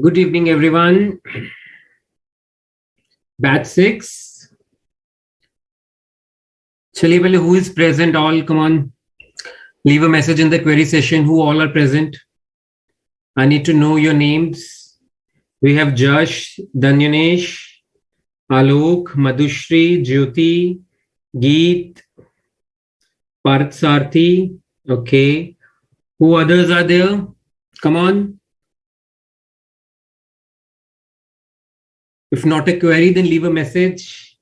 Good evening, everyone. Batch 6. Chaliye pehle, who is present? All, come on. Leave a message in the query session. Who all are present? I need to know your names. We have Jash, Danyanesh, Alok, Madhushri, Jyoti, Geet, Parth Sarthi. Okay. Who others are there? Come on. If not a query, then leave a message.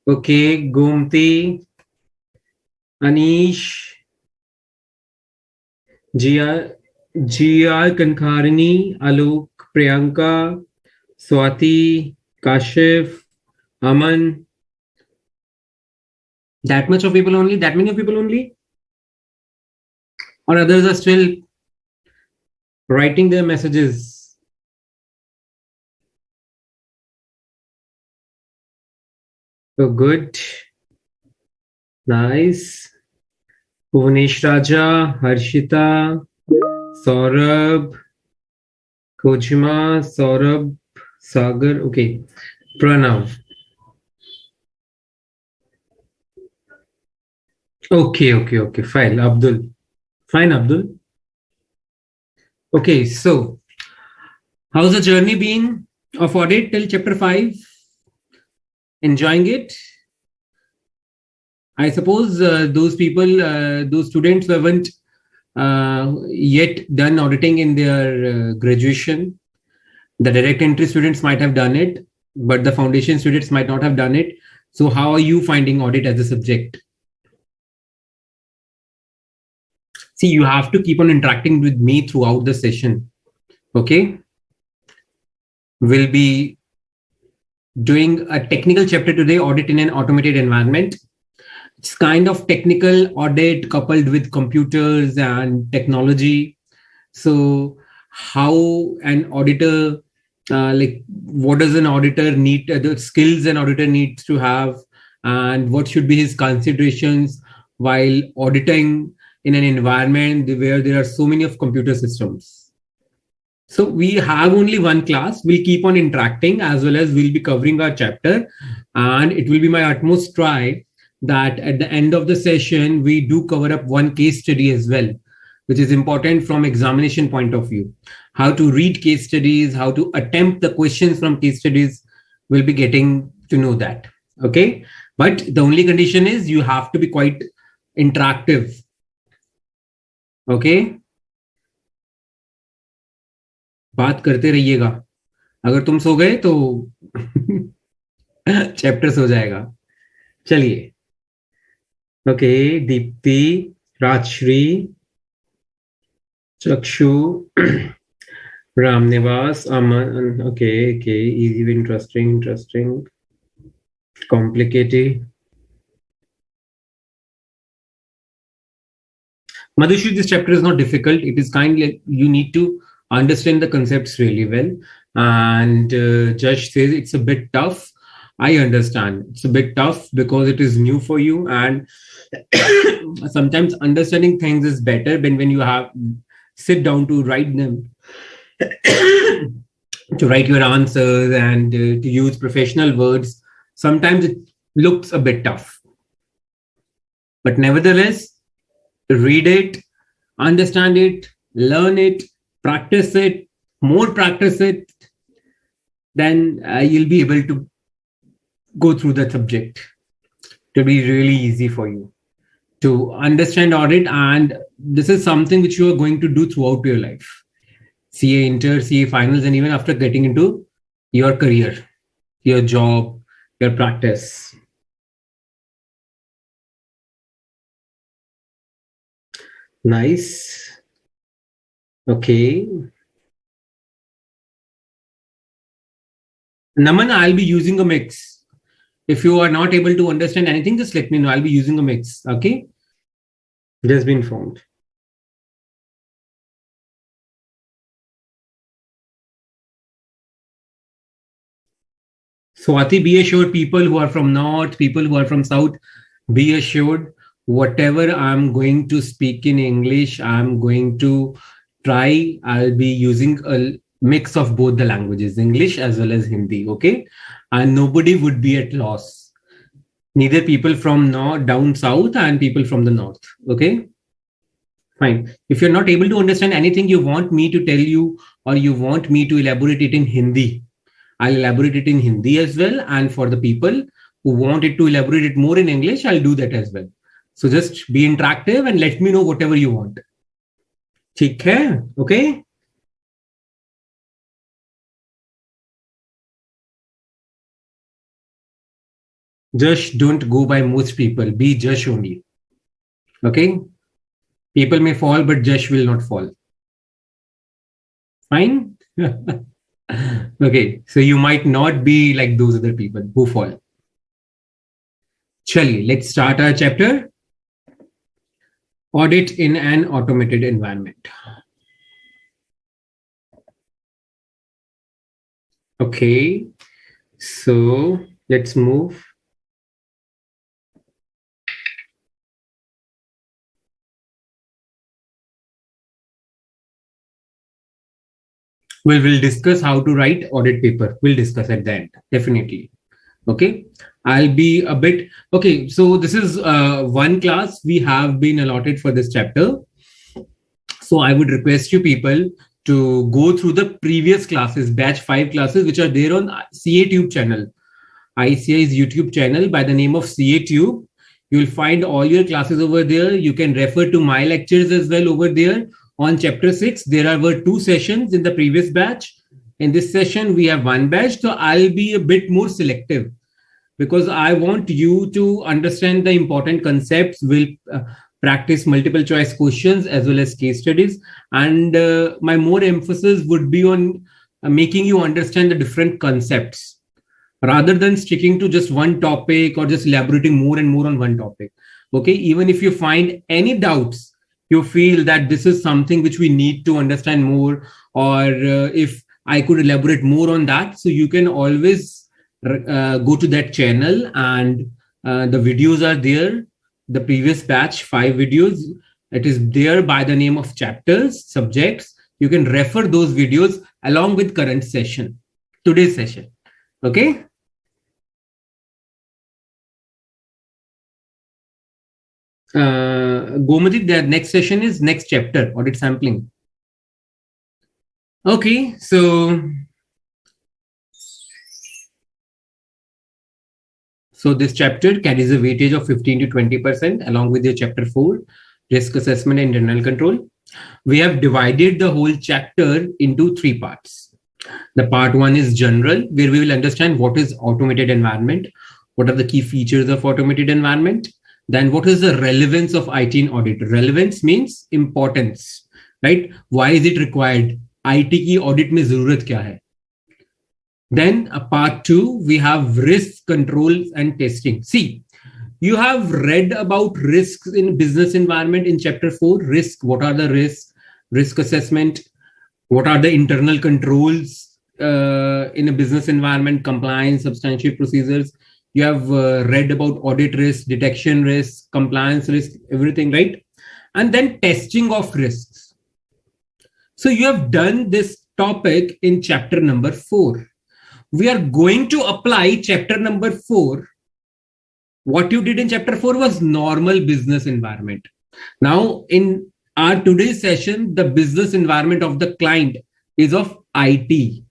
Okay. Gomti, Anish, Jia, Kankharini, Alok, Priyanka, Swati, Kashif, Aman. That much of people only? That many of people only? Or others are still writing their messages? So good. Nice. Bhuvanesh Raja, Harshita, Saurabh, Kojima, Saurabh, Sagar. Okay. Pranav. Okay. Fine. Abdul. Fine, Abdul. Okay. So, how's the journey been of audit till chapter 5? Enjoying it? I suppose those people, those students who haven't yet done auditing in their graduation, the direct entry students might have done it, but the foundation students might not have done it. So how are you finding audit as a subject? See, you have to keep on interacting with me throughout the session. Okay. We'll be doing a technical chapter today, audit in an automated environment. It's kind of technical audit coupled with computers and technology. So how an auditor, what does an auditor need, the skills an auditor needs to have, and what should be his considerations while auditing in an environment where there are so many of computer systems. So we have only one class. We'll keep on interacting as well as we'll be covering our chapter, and it will be my utmost try that at the end of the session, we do cover up one case study as well, which is important from examination point of view. How to read case studies, how to attempt the questions from case studies, we'll be getting to know that. Okay. But the only condition is you have to be quite interactive. Okay. बात करते रहिएगा. अगर तुम सो गए तो chapter so जाएगा. चलिए. Okay, Deepti, Rajshri, Chakshu, Ramnivas, Aman. Okay, easy, interesting, complicated. Madhushri, this chapter is not difficult. It is kind of like you need to understand the concepts really well. And Josh says it's a bit tough. I understand. It's a bit tough because it is new for you. And sometimes understanding things is better when you have sit down to write them, to write your answers and to use professional words. Sometimes it looks a bit tough. But nevertheless, read it, understand it, learn it, practice it, more practice it, then you'll be able to go through the subject. It'll be really easy for you to understand audit, and this is something which you are going to do throughout your life. CA Inter, CA Finals, and even after getting into your career, your job, your practice. Nice. Okay. Naman, I'll be using a mix. If you are not able to understand anything, just let me know. I'll be using a mix. Okay. It has been informed. Swati, be assured, people who are from North, people who are from South, be assured, whatever I'm going to speak in English, I'm going to try. I'll be using a mix of both the languages, English as well as Hindi. Okay. And nobody would be at loss. Neither people from down south and people from the north. Okay. Fine. If you're not able to understand anything you want me to tell you, or you want me to elaborate it in Hindi, I'll elaborate it in Hindi as well. And for the people who want it to elaborate it more in English, I'll do that as well. So just be interactive and let me know whatever you want. ठीक है? Okay? Just don't go by most people. Be Josh only. Okay? People may fall, but Josh will not fall. Fine? Okay. So you might not be like those other people who fall. Chaliye, let's start our chapter. Audit in an automated environment. Okay. So let's move. We'll discuss how to write audit paper. We'll discuss at the end, definitely. Okay. I'll be a bit, okay. So this is one class we have been allotted for this chapter. So I would request you people to go through the previous classes, batch 5 classes, which are there on CA Tube channel. ICI's YouTube channel by the name of CA Tube. You'll find all your classes over there. You can refer to my lectures as well over there. On chapter 6, there were 2 sessions in the previous batch. In this session, we have 1 batch. So I'll be a bit more selective because I want you to understand the important concepts. We'll practice multiple choice questions as well as case studies. And my more emphasis would be on making you understand the different concepts rather than sticking to just one topic or just elaborating more and more on one topic. Okay, even if you find any doubts, you feel that this is something which we need to understand more, or if I could elaborate more on that, so you can always go to that channel, and the videos are there. The previous batch 5 videos, it is there by the name of chapters, subjects. You can refer those videos along with current session, today's session. Okay. Gomati, the next session is next chapter, audit sampling. Okay, so this chapter carries a weightage of 15 to 20% along with your chapter 4, risk assessment and internal control. We have divided the whole chapter into 3 parts. The part 1 is general, where we will understand what is automated environment, what are the key features of automated environment. Then what is the relevance of IT in audit? Relevance means importance, right? Why is it required? IT की audit में ज़रूरत क्या है? Then part 2, we have risk controls and testing. See, you have read about risks in business environment in chapter 4. Risk, what are the risks? Risk assessment, what are the internal controls in a business environment? Compliance, substantial procedures. You have read about audit risk, detection risk, compliance risk, everything, right? And then testing of risks. So you have done this topic in chapter number 4. We are going to apply chapter number 4. What you did in chapter 4 was normal business environment. Now, in our today's session, the business environment of the client is of IT.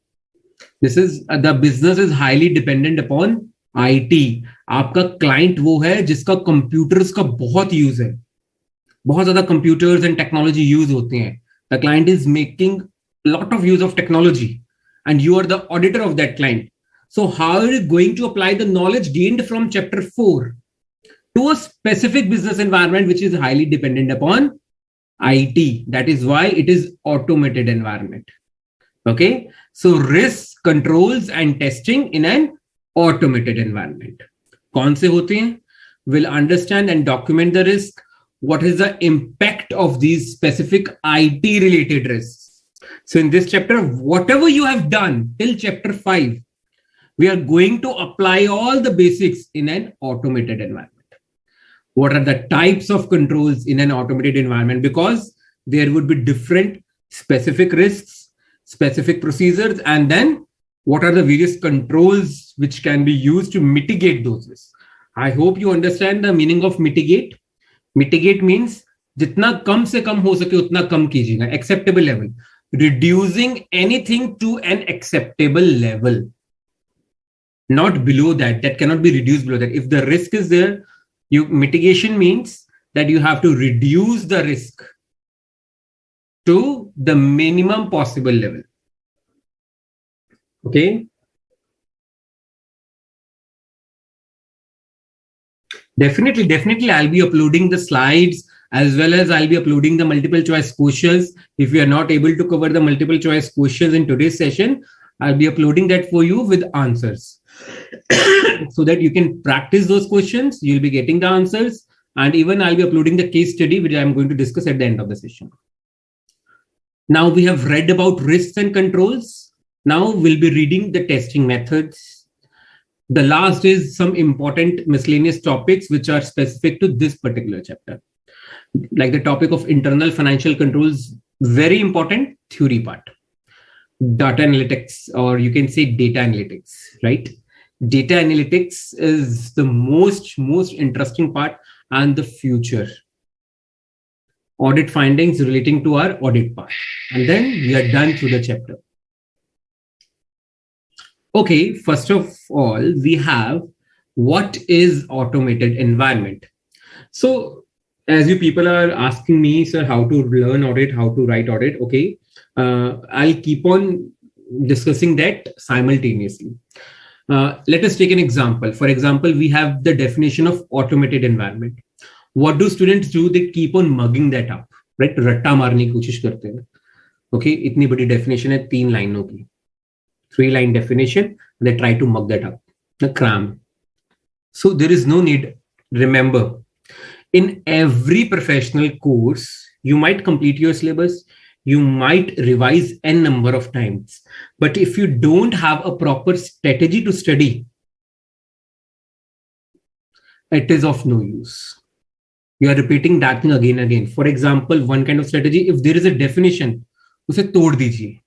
This is the business is highly dependent upon IT. आपका client वो है जिसका computers का बहुत use है, बहुत ज्यादा computers and technology use होते हैं. The client is making lot of use of technology and you are the auditor of that client. So how are you going to apply the knowledge gained from chapter 4 to a specific business environment which is highly dependent upon IT? That is why it is automated environment. Okay, so risk controls and testing in an automated environment. कौन से होते हैं? We'll understand and document the risk. What is the impact of these specific IT related risks? So in this chapter, whatever you have done till chapter 5, we are going to apply all the basics in an automated environment. What are the types of controls in an automated environment? Because there would be different specific risks, specific procedures, and then what are the various controls which can be used to mitigate those risks. I hope you understand the meaning of mitigate. Mitigate means जितना कम से कम हो सके उतना कम कीजिएगा, acceptable level, reducing anything to an acceptable level, not below that. That cannot be reduced below that. If the risk is there, mitigation means that you have to reduce the risk to the minimum possible level. Okay. Definitely, I'll be uploading the slides as well as I'll be uploading the multiple choice questions. If you are not able to cover the multiple choice questions in today's session, I'll be uploading that for you with answers so that you can practice those questions. You'll be getting the answers, and even I'll be uploading the case study, which I'm going to discuss at the end of the session. Now we have read about risks and controls. Now we'll be reading the testing methods. The last is some important miscellaneous topics which are specific to this particular chapter. Like the topic of internal financial controls, very important theory part. Data analytics, or you can say data analytics, right? Data analytics is the most interesting part and the future. Audit findings relating to our audit part. And then we are done through the chapter. Okay, first of all, we have what is automated environment. So as you people are asking me, sir, how to learn audit, how to write audit. Okay, I'll keep on discussing that simultaneously. Let us take an example. For example, we have the definition of automated environment. What do students do? They keep on mugging that up, right? रट्टा मारने की कोशिश करते हैं. Okay, इतनी बड़ी definition है 3 लाइनों की. 3-line definition, they try to mug that up, the cram. So there is no need. Remember, in every professional course, you might complete your syllabus, you might revise n number of times, but if you don't have a proper strategy to study, it is of no use. You are repeating that thing again and again. For example, one kind of strategy, if there is a definition, उसे तोड़ दीजिए.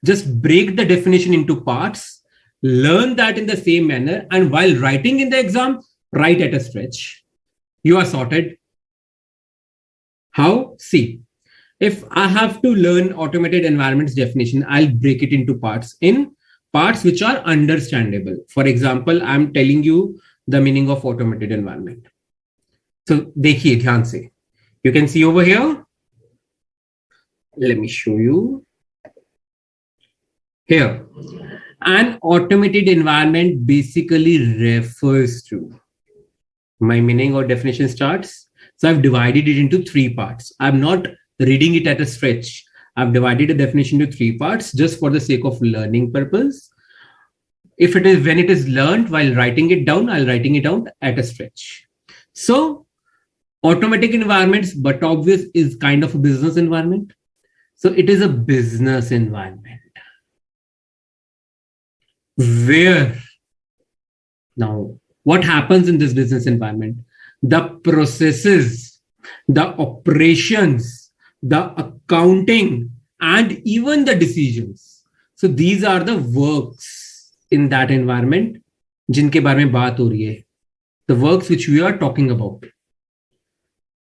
Just break the definition into parts, learn that in the same manner, and while writing in the exam, write at a stretch. You are sorted. How? See, if I have to learn automated environments definition, I'll break it into parts, in parts which are understandable. For example, I'm telling you the meaning of automated environment. So, देखिए ध्यान से. You can see over here. Let me show you. Here, an automated environment basically refers to, my meaning or definition starts. So I've divided it into 3 parts. I'm not reading it at a stretch. I've divided the definition into 3 parts just for the sake of learning purpose. If it is when it is learned while writing it down, I'll writing it down at a stretch. So automatic environments, but obvious, is kind of a business environment. So it is a business environment. Where now what happens in this business environment? The processes, the operations, the accounting, and even the decisions. So these are the works in that environment जिनके बारे में बात हो रही है. The works which we are talking about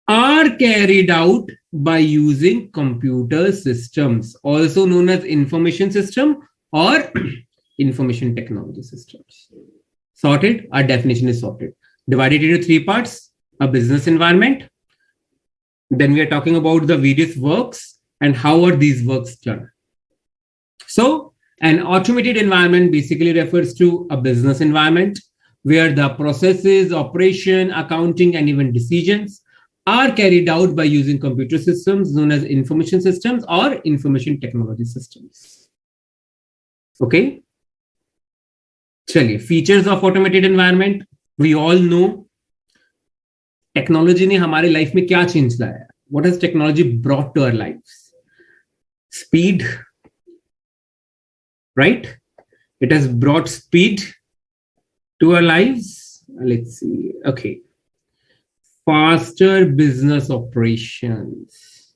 are carried out by using computer systems, also known as information system or information technology systems. Sorted? Our definition is sorted. Divided into 3 parts, a business environment. Then we are talking about the various works and how are these works done. So an automated environment basically refers to a business environment where the processes, operation, accounting, and even decisions are carried out by using computer systems known as information systems or information technology systems. Okay. चलिए, features of automated environment. We all know technology ने हमारे life में क्या change लाया. What has technology brought to our lives? Speed, right? It has brought speed to our lives. Let's see. Okay. Faster business operations.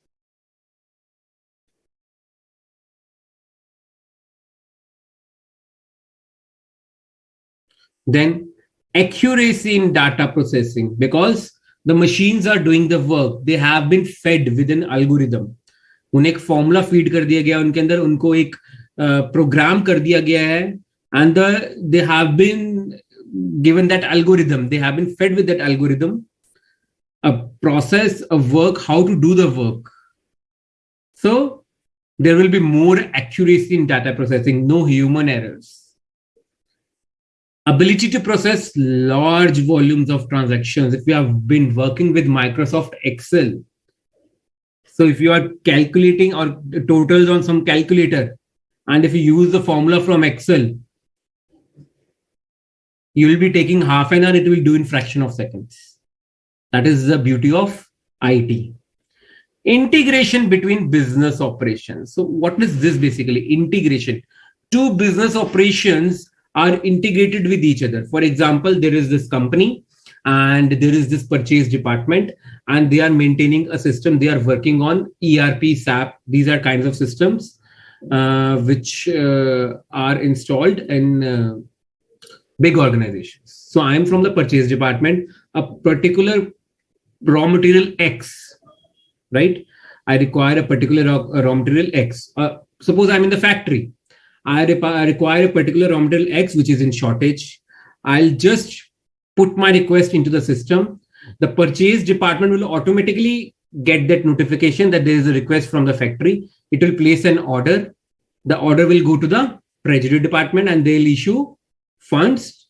Then accuracy in data processing, because the machines are doing the work. They have been fed with an algorithm. उन्हें एक formula feed कर दिया गया, उनके अंदर उनको एक programme कर दिया गया है, and they have been given that algorithm, they have been fed with that algorithm, a process, a work, how to do the work. So there will be more accuracy in data processing, no human errors. Ability to process large volumes of transactions. If you have been working with Microsoft Excel, so if you are calculating or totals on some calculator, and if you use the formula from Excel, you will be taking half an hour, it will do in fraction of seconds. That is the beauty of IT. Integration between business operations. So what is this basically? Integration. Two business operations are integrated with each other. For example, there is this company and there is this purchase department, and they are maintaining a system. They are working on ERP, SAP. These are kinds of systems which are installed in big organizations. So I'm from the purchase department. A particular raw material X, right? I require a particular raw material X. Suppose I'm in the factory. I require a particular raw material X, which is in shortage. I'll just put my request into the system. The purchase department will automatically get that notification that there is a request from the factory. It will place an order. The order will go to the treasury department and they'll issue funds.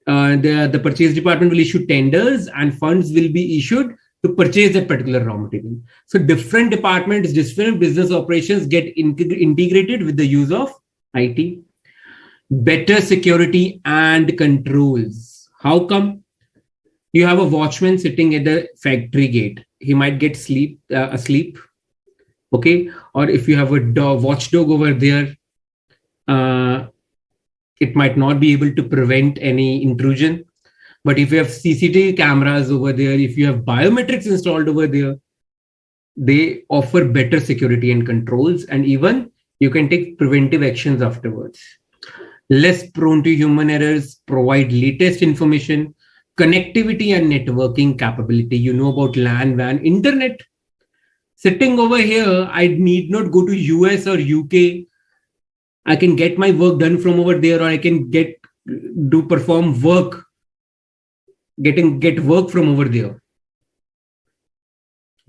The purchase department will issue tenders and funds will be issued to purchase that particular raw material. So different departments, different business operations get integrated with the use of IT. Better security and controls. How come? You have a watchman sitting at the factory gate. He might get asleep. Okay. Or if you have a watchdog over there, it might not be able to prevent any intrusion. But if you have CCTV cameras over there, if you have biometrics installed over there, they offer better security and controls, and even you can take preventive actions afterwards. Less prone to human errors, provide latest information, connectivity and networking capability. You know about LAN, WAN, internet. Sitting over here, I need not go to US or UK. I can get my work done from over there, or I can perform work, get work from over there.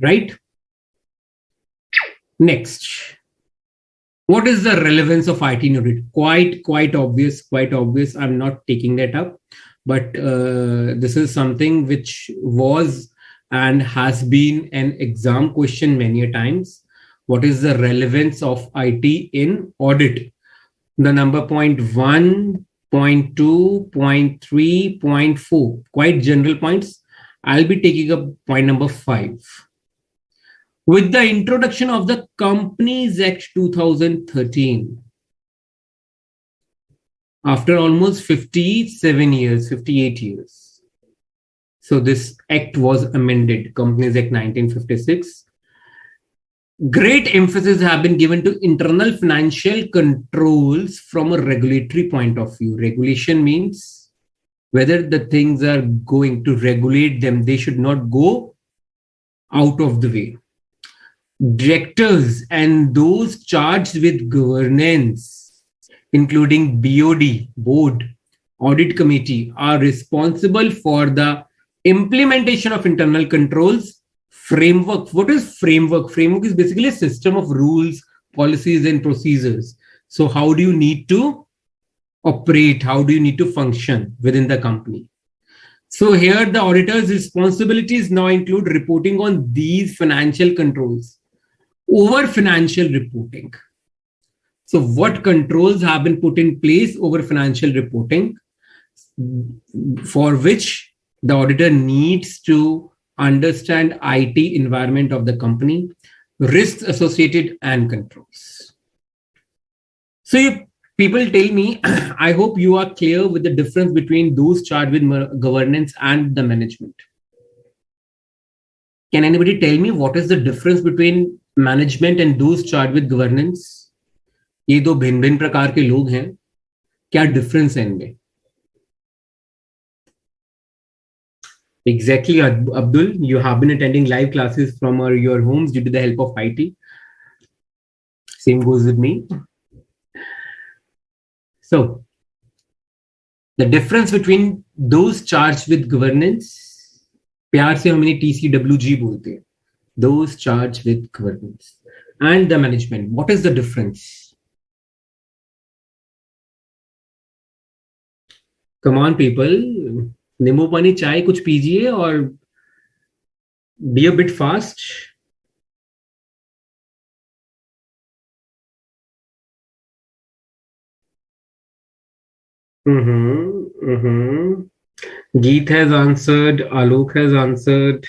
Right? Next. What is the relevance of IT in audit? Quite obvious. I'm not taking that up, but this is something which was and has been an exam question many a times. What is the relevance of IT in audit? The number 0.1, 0.2, 0.3, 0.4, quite general points. I'll be taking up point number 5. With the introduction of the Companies Act 2013, after almost 58 years, so this act was amended, Companies Act 1956. Great emphasis have been given to internal financial controls from a regulatory point of view. Regulation means whether the things are going to regulate them, they should not go out of the way. Directors and those charged with governance, including BOD, board, audit committee, are responsible for the implementation of internal controls. Framework. What is framework? Framework is basically a system of rules, policies, and procedures. So how do you need to operate? How do you need to function within the company? So here the auditor's responsibilities now include reporting on these financial controls over financial reporting. So what controls have been put in place over financial reporting, for which the auditor needs to understand IT environment of the company, risks associated, and controls. So people tell me, I hope you are clear with the difference between those charged with governance and the management. Can anybody tell me what is the difference between management and those charged with governance? ये दो भिन्न भिन्न प्रकार के लोग हैं, क्या difference है इनमें? Exactly, Abdul. You have been attending live classes from your homes due to the help of IT. Same goes with me. So, the difference between those charged with governance, प्यार से हम इन्हें TCWG बोलते हैं, those charged with governance and the management. What is the difference? Come on, people. नींबू पानी चाय कुछ पीजिए और be a bit fast. Geet has answered. Alok has answered.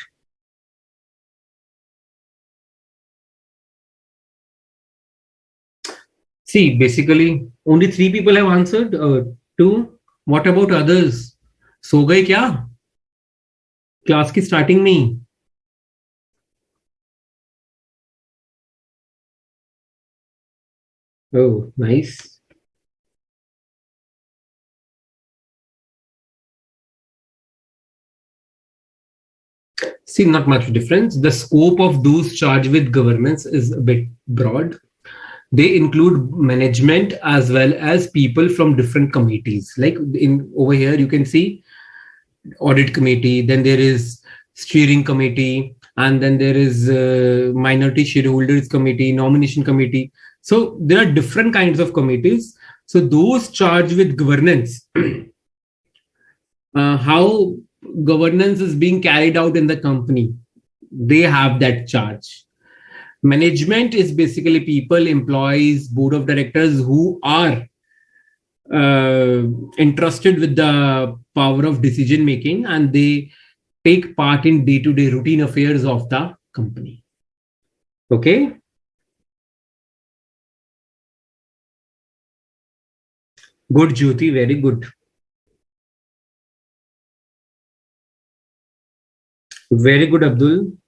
See, basically, only 3 people have answered. Two. What about others? सो गए क्या class की starting में ही? Oh, nice. See, not much difference. The scope of those charged with governance is a bit broad. They include management as well as people from different committees. Like in over here, you can see audit committee, then there is steering committee, and then there is minority shareholders committee, nomination committee. So there are different kinds of committees. So those charged with governance, how governance is being carried out in the company, they have that charge. Management is basically people, employees, board of directors who are entrusted with the power of decision making, and they take part in day-to-day routine affairs of the company. Okay. Good, Jyoti. Very good. Very good, Abdul.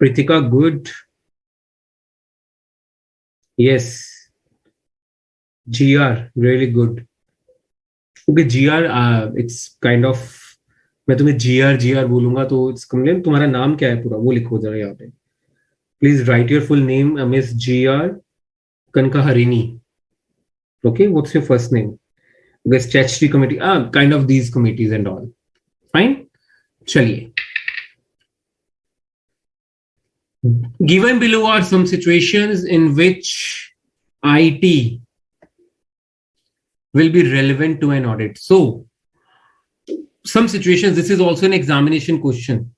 Pritika, good. Yes. GR, really good. Okay, GR, it's kind of, मैं तुम्हें GR बोलूंगा तो it's complain. तुम्हारा नाम क्या है पूरा वो लिखो जरा यहाँ पे. Please write your full name, Miss GR Kankaharini. Okay, what's your first name? The statutory committee, kind of these committees and all. Fine. Chaliye. Given below are some situations in which IT will be relevant to an audit. So, some situations, this is also an examination question.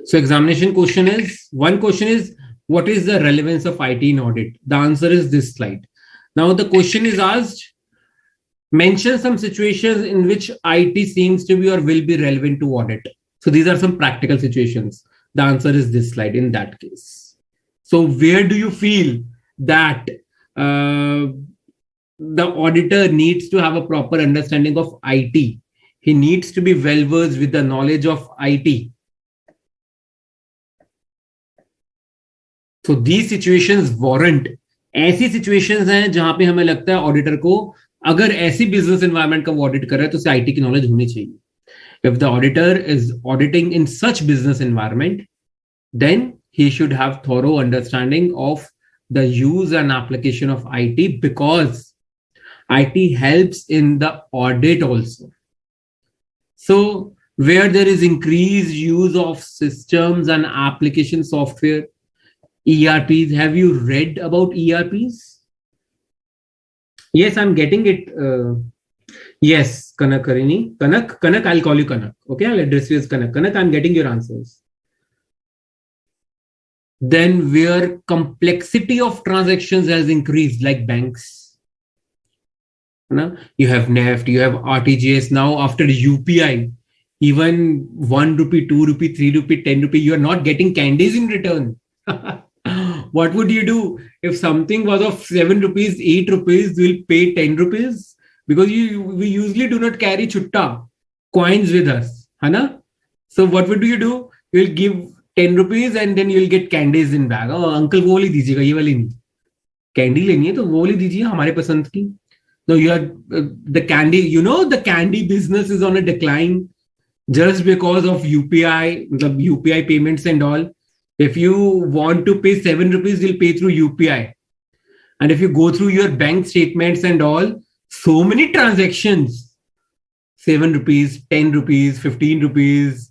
So, examination question is, one question is, what is the relevance of IT in audit? The answer is this slide. Now, the question is asked, mention some situations in which IT seems to be or will be relevant to audit. So, these are some practical situations. The answer is this slide in that case. So, where do you feel that the auditor needs to have a proper understanding of IT? He needs to be well versed with the knowledge of IT. So these situations warrant, ऐसी situations हैं जहां पे हमें लगता है auditor को अगर ऐसी बिजनेस एनवायरनमेंट का वो ऑडिट कर रहा है तो उसे आईटी की नॉलेज होनी चाहिए. If the auditor is auditing in such business environment, then he should have thorough understanding of the use and application of IT, because IT helps in the audit also. So where there is increased use of systems and application software, ERPs, have you read about ERPs? Yes, I'm getting it. Yes, Kanak Karini. Kanak, I'll call you Kanak. Okay, I'll address you as Kanak. Kanak, I'm getting your answers. Then where complexity of transactions has increased, like banks. You have NEFT, you have RTGS. Now after UPI, even 1 rupee, 2 rupee, 3 rupee, 10 rupee, you are not getting candies in return. What would you do if something was of 7 rupees, 8 rupees, you will pay 10 rupees? Because we usually do not carry chutta coins with us. Hana? So what would you do? You will give 10 rupees and then you will get candies in bag. Oh, uncle वो वाली दीजिएगा, ये वाली नहीं. Candy लेनी है तो वो वाली दीजिए हमारे पसंद की. No, you are the candy. You know, the candy business is on a decline just because of UPI, the UPI payments and all. If you want to pay 7 rupees, you'll pay through UPI. And if you go through your bank statements and all, so many transactions, 7 rupees, 10 rupees, 15 rupees,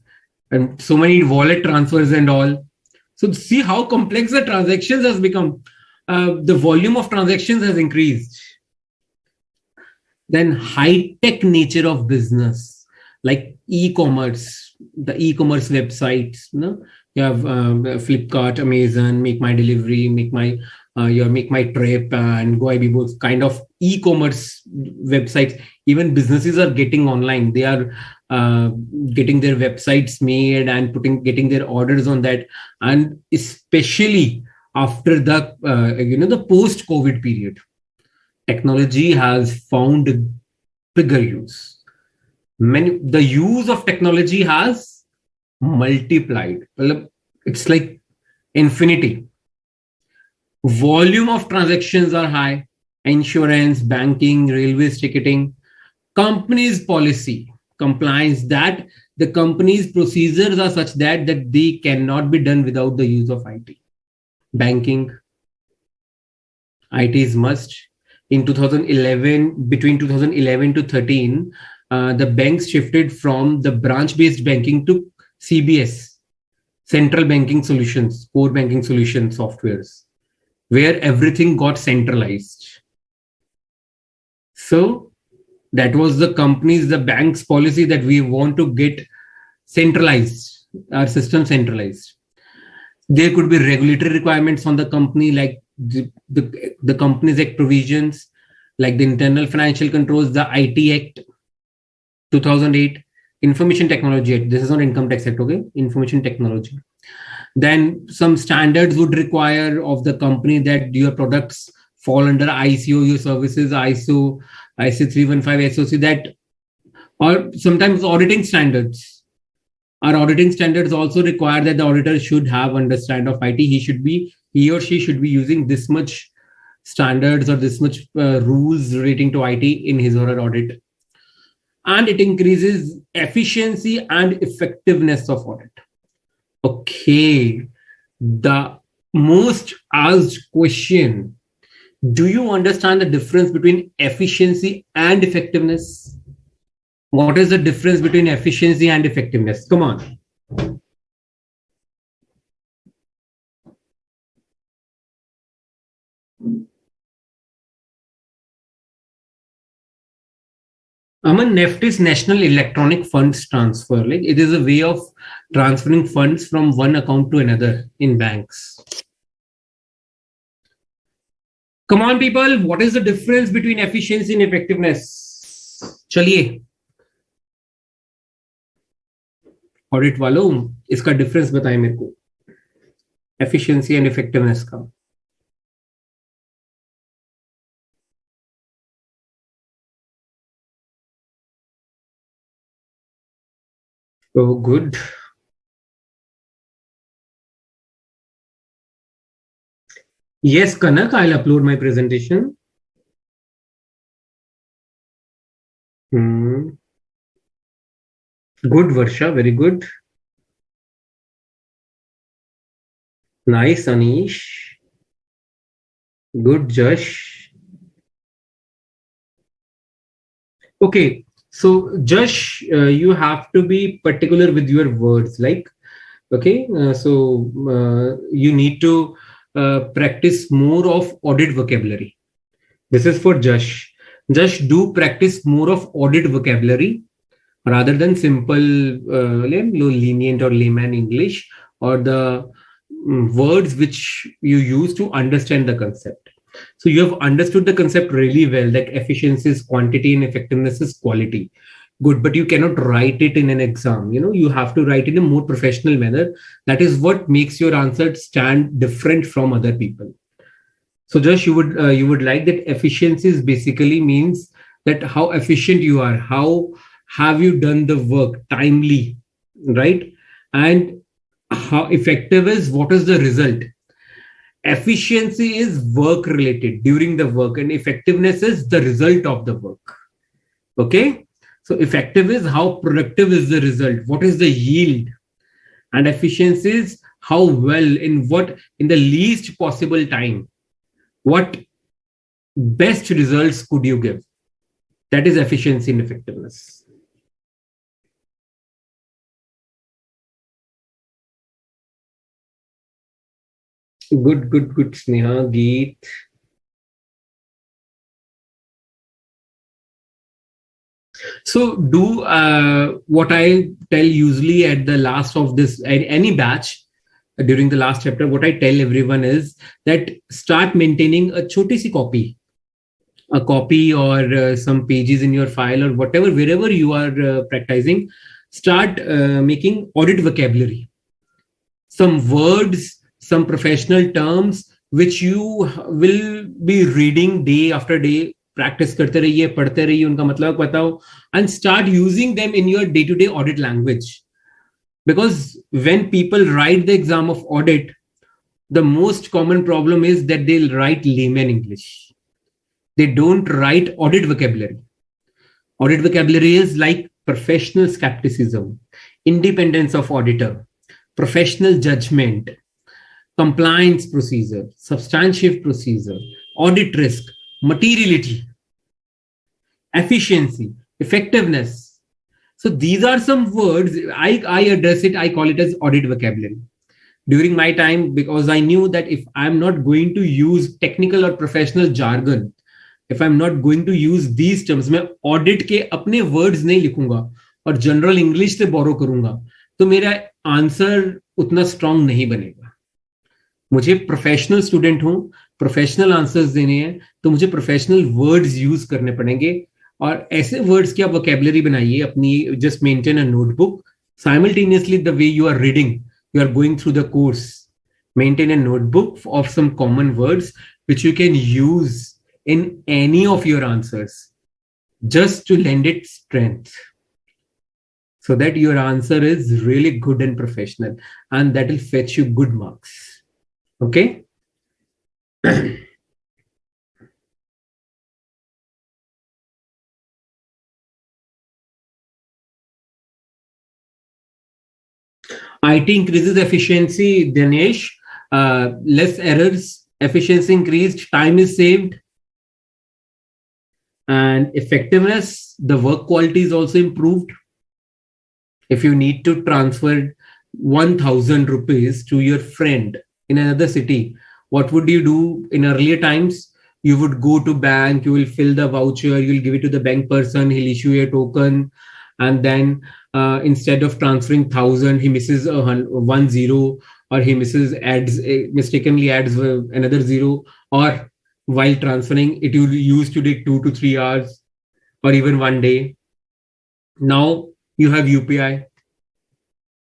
and so many wallet transfers and all. So see how complex the transactions has become. The volume of transactions has increased. Then high-tech nature of business, like e-commerce, the e-commerce websites. You have Flipkart, Amazon, Make My Delivery, Make My Trip, and Goibibo, kind of e-commerce websites. Even businesses are getting online. They are getting their websites made and getting their orders on that. And especially after the the post-COVID period, technology has found bigger use. The use of technology has multiplied. It's like infinity. Volume of transactions are high. Insurance, banking, railways ticketing, companies policy, compliance, that the company's procedures are such that they cannot be done without the use of IT. Banking, IT is must. In 2011, between 2011 to 13, the banks shifted from the branch-based banking to CBS, Central Banking Solutions, Core Banking Solution softwares, where everything got centralized. So that was the bank's policy, that we want to get centralized, our system centralized. There could be regulatory requirements on the company, like the Companies Act provisions, like the Internal Financial Controls, the IT Act 2008, Information Technology Act. This is not Income Tax Act, okay? Information Technology. Then some standards would require of the company that your products fall under ICO, your services ISO 315 SOC, that, or sometimes auditing standards. Our auditing standards also require that the auditor should have understand of IT. He or she should be using this much standards or this much rules relating to IT in his or her audit. And it increases efficiency and effectiveness of audit. Okay, the most asked question: do you understand the difference between efficiency and effectiveness? What is the difference between efficiency and effectiveness? Come on. Aman, NEFT is National Electronic Funds Transfer. Like, it is a way of transferring funds from one account to another in banks. Come on, people. What is the difference between efficiency and effectiveness? Chaliye. Audit वालों, इसका difference बताएं मेरे को, efficiency and effectiveness का. Oh, good. Yes, Kanak, I'll upload my presentation. Good, Varsha, very good. Nice, Anish. Good, Josh. Okay, so Josh, you have to be particular with your words. Like, okay, you need to practice more of audit vocabulary. This is for Josh. Josh, do practice more of audit vocabulary rather than simple lenient or layman English, or the words which you use to understand the concept. So you have understood the concept really well, like efficiency is quantity and effectiveness is quality. Good, but you cannot write it in an exam. You have to write in a more professional manner. That is what makes your answer stand different from other people. So Josh, you would like that efficiency basically means that how efficient you are, how have you done the work timely, right? And how effective is, what is the result? Efficiency is work related during the work, and effectiveness is the result of the work. Okay. So effective is how productive is the result, what is the yield, and efficiency is how well, in the least possible time, what best results could you give. That is efficiency and effectiveness. Good, Sneha, Geet. So do what I tell usually at the last of this, any batch, during the last chapter, what I tell everyone is that start maintaining a choti si copy, a copy or some pages in your file or whatever, wherever you are practicing. Start making audit vocabulary, some words, some professional terms which you will be reading day after day. Practice करते रहिए, पढ़ते रहिए, उनका मतलब बताओ, and start using them in your day-to-day audit language. Because when people write the exam of audit, the most common problem is that they'll write layman English. They don't write audit vocabulary. Audit vocabulary is like professional skepticism, independence of auditor, professional judgment, compliance procedure, substantive procedure, audit risk, materiality, efficiency, effectiveness. So these are some words. I address it, I call it as audit vocabulary. During my time, because I knew that if I'm not going to use technical or professional jargon, if I'm not going to use these terms, मैं audit के अपने words नहीं लिखूंगा और general English से borrow करूंगा, तो मेरा आंसर उतना strong नहीं बनेगा. मुझे प्रोफेशनल स्टूडेंट हूं, प्रोफेशनल आंसर्स देने हैं, तो मुझे प्रोफेशनल वर्ड्स यूज करने पड़ेंगे. और ऐसे वर्ड्स की आप वोकैबुलरी बनाइए अपनी. Just maintain a notebook simultaneously the way you are reading, you are going through the course. Maintain a notebook of some common words which you can use in any of your answers, just to lend it strength, so that your answer is really good and professional, and that will fetch you good marks. Okay. IT increases efficiency, Dinesh. Less errors, efficiency increased, time is saved. And effectiveness, the work quality is also improved. If you need to transfer 1,000 rupees to your friend in another city, what would you do in earlier times? You would go to bank, you will fill the voucher, you will give it to the bank person, he'll issue a token, and then instead of transferring 1,000, he misses 1 0, or he mistakenly adds another 0, or while transferring it will used to take 2 to 3 hours or even 1 day. Now you have UPI.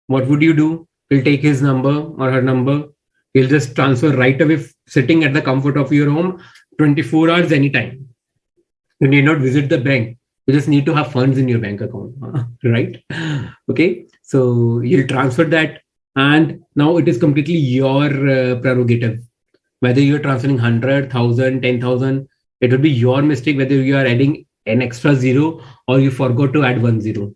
What would you do? He'll take his number or her number. He'll just transfer right away, sitting at the comfort of your home, 24 hours, anytime. You need not visit the bank. You just need to have funds in your bank account, right? Okay. So you'll transfer that, and now it is completely your prerogative. Whether you're transferring 100, 1,000, 10,000, it will be your mistake whether you are adding an extra 0 or you forgot to add 1 0.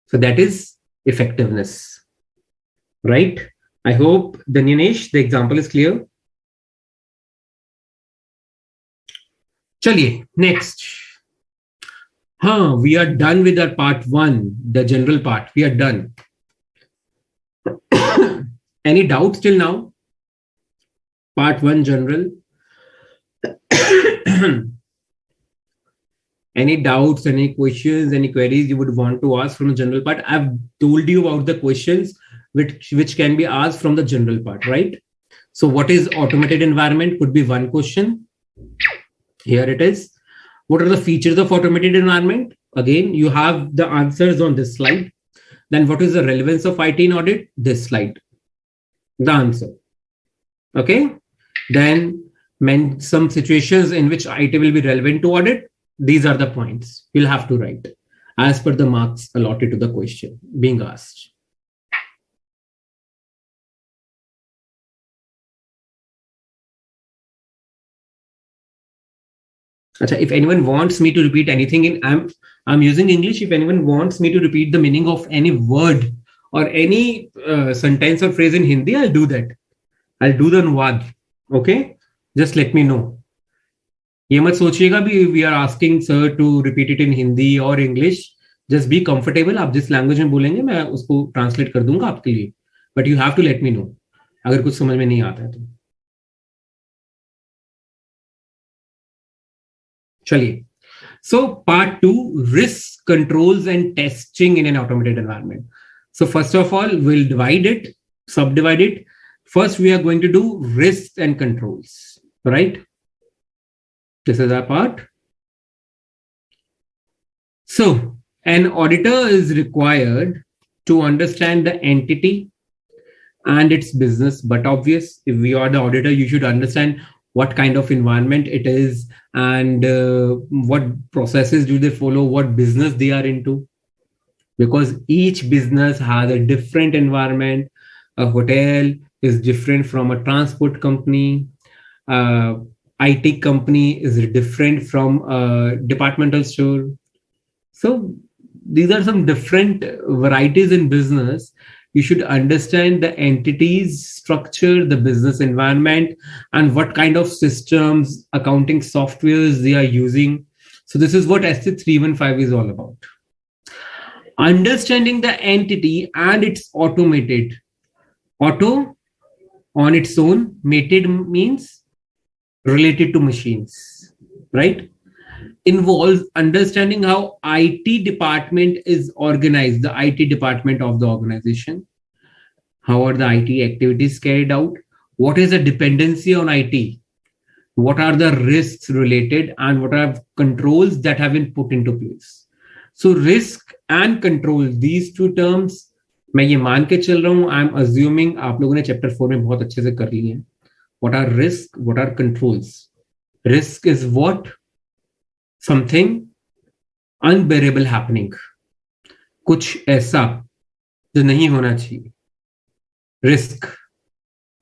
So that is effectiveness, right? I hope, Dinesh, the example is clear. Chaliye, next. We are done with our part 1, the general part. We are done. Any doubts till now? Part 1 general. Any doubts, any questions, any queries you would want to ask from the general part? I've told you about the questions which can be asked from the general part, right? So what is automated environment? Could be one question. Here it is. What are the features of automated environment? Again, you have the answers on this slide. Then what is the relevance of IT in audit? This slide. The answer. Okay. Then some situations in which IT will be relevant to audit. These are the points you'll have to write as per the marks allotted to the question being asked. If anyone wants me to repeat anything I'm using English. If anyone wants me to repeat the meaning of any word or any sentence or phrase in Hindi, I'll do that. I'll do the अनुवाद. Okay? Just let me know. ये मत सोचिएगा भी we are asking sir to repeat it in Hindi or English. Just be comfortable. आप जिस language में बोलेंगे मैं उसको ट्रांसलेट कर दूंगा आपके लिए. But you have to let me know अगर कुछ समझ में नहीं आता है तो. चलिए. So part 2, risk controls and testing in an automated environment. So first of all, we'll subdivide it. First, we are going to do risks and controls, right? This is our part. So an auditor is required to understand the entity and its business, but obvious, if we are the auditor, you should understand what kind of environment it is and what processes do they follow, what business they are into, because each business has a different environment. A hotel is different from a transport company. IT company is different from a departmental store. So these are some different varieties in business. You should understand the entity's structure, the business environment, and what kind of systems, accounting softwares they are using. So this is what SC 315 is all about. Understanding the entity and its automated. Auto on its own, mated means related to machines, right? Involves understanding how IT department is organized, the IT department of the organization. How are the IT activities carried out? What is the dependency on IT? What are the risks related and what are controls that have been put into place? So risk and control, these two terms, मैं ये मान के चल रहा हूं, I am assuming आप लोगों ने चैप्टर 4 में बहुत अच्छे से कर लिए हैं. What are risk? What are controls? Risk is what? Something unbearable happening. कुछ ऐसा जो नहीं होना चाहिए. Risk.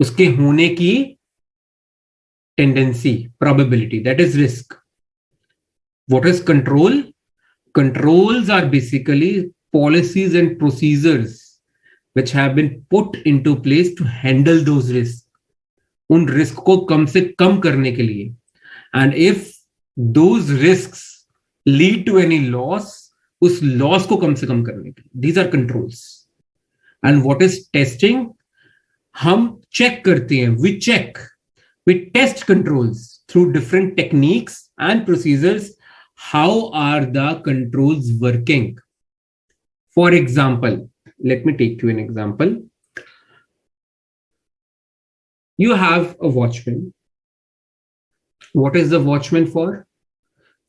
उसके होने की tendency, probability. That is risk. What is control? Controls are basically policies and procedures which have been put into place to handle those risks. उन रिस्क को कम से कम करने के लिए. And if those risks lead to any loss, उस loss को कम से कम करने के लिए. These are controls. And what is testing? हम check करते हैं. We test controls through different techniques and procedures. How are the controls working? For example, let me take you an example. You have a watchman. What is the watchman for?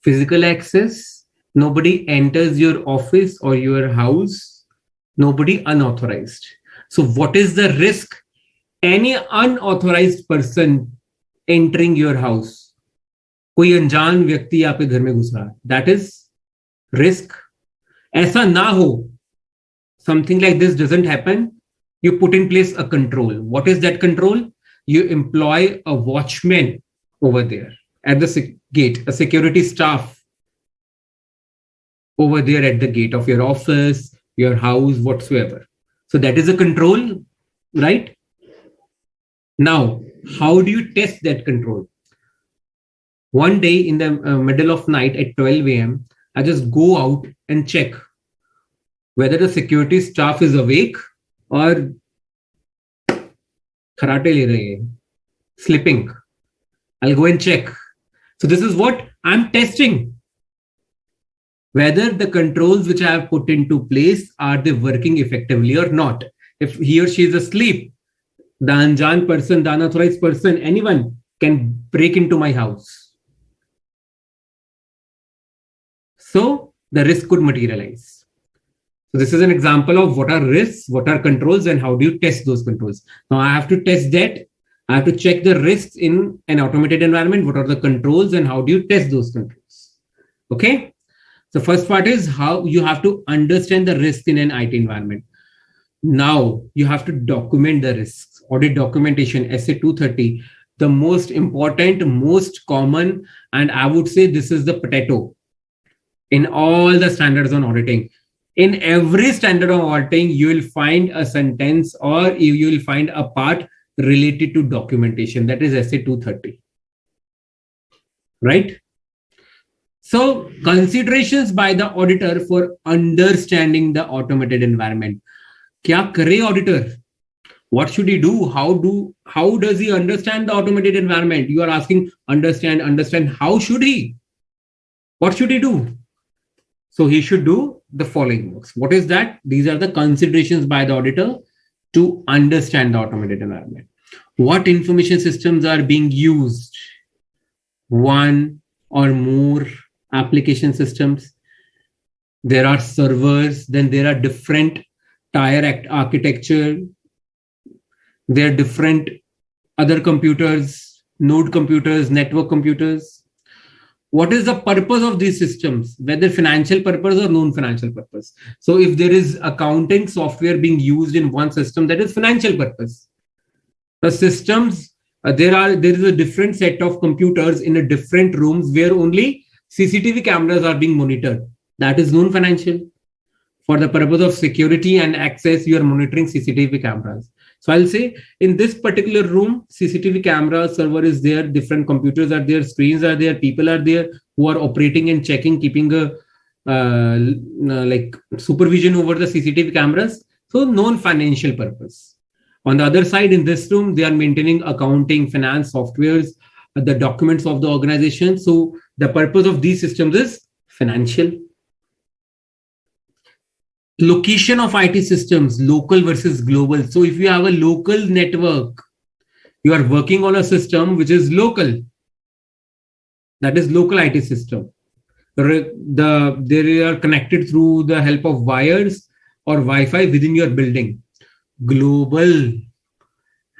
Physical access. Nobody enters your office or your house. Nobody unauthorized. So what is the risk? Any unauthorized person entering your house. कोई अनजान व्यक्ति आपके घर में घुस रहा है. That is risk. ऐसा ना हो. Something like this doesn't happen. You put in place a control. What is that control? You employ a watchman over there at the gate, a security staff over there at the gate of your office, your house, whatsoever. So that is a control, right? Now, how do you test that control? One day in the middle of night at 12 a.m., I just go out and check whether the security staff is awake or karate le rahe hai, sleeping. I'll go and check. So this is what I'm testing. Whether the controls which I have put into place, are they working effectively or not? If he or she is asleep, the unjan person, the unauthorized person, anyone can break into my house. So the risk could materialize. So this is an example of what are risks, what are controls, and how do you test those controls. Now I have to test that. I have to check the risks in an automated environment. What are the controls and how do you test those controls? Okay. So first part is how you have to understand the risk in an IT environment. Now you have to document the risks. Audit documentation, SA 230. the most important, most common, and I would say this is the potato in all the standards on auditing. In every standard on auditing, you will find a sentence or you will find a part related to documentation. That is SA 230. Right? So considerations by the auditor for understanding the automated environment. Kya kare auditor? What should he do? How does he understand the automated environment? You are asking, understand. How should he? What should he do? So he should do the following works. What is that? These are the considerations by the auditor to understand the automated environment. What information systems are being used? One or more application systems. There are servers, then there are different tier architecture. There are different other computers, node computers, network computers. What is the purpose of these systems, whether financial purpose or non-financial purpose? So if there is accounting software being used in one system, that is financial purpose. The systems, there is a different set of computers in a different rooms where only CCTV cameras are being monitored. That is non-financial. For the purpose of security and access, you are monitoring CCTV cameras. So I'll say in this particular room, CCTV camera server is there, different computers are there, screens are there, people are there who are operating and checking, keeping a like supervision over the CCTV cameras. So non-financial purpose. On the other side, in this room, they are maintaining accounting, finance, softwares, the documents of the organization. So the purpose of these systems is financial. Location of IT systems, local versus global. So if you have a local network, you are working on a system which is local. That is local IT system. They are connected through the help of wires or Wi-Fi within your building. Global.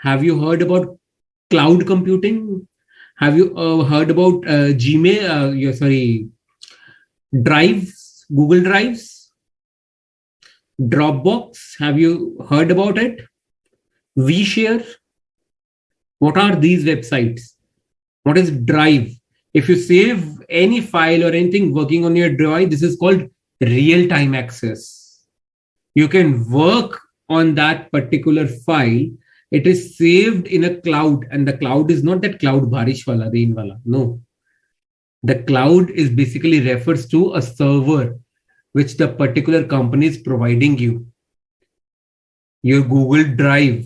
Have you heard about cloud computing? Have you heard about drives, Google Drives, Dropbox? Have you heard about it? vShare. What are these websites? What is Drive? If you save any file or anything working on your drive, this is called real-time access. You can work on that particular file. It is saved in a cloud, and the cloud is not that cloud barish wala, rain wala. No. The cloud is basically refers to a server which the particular company is providing you. Your Google Drive.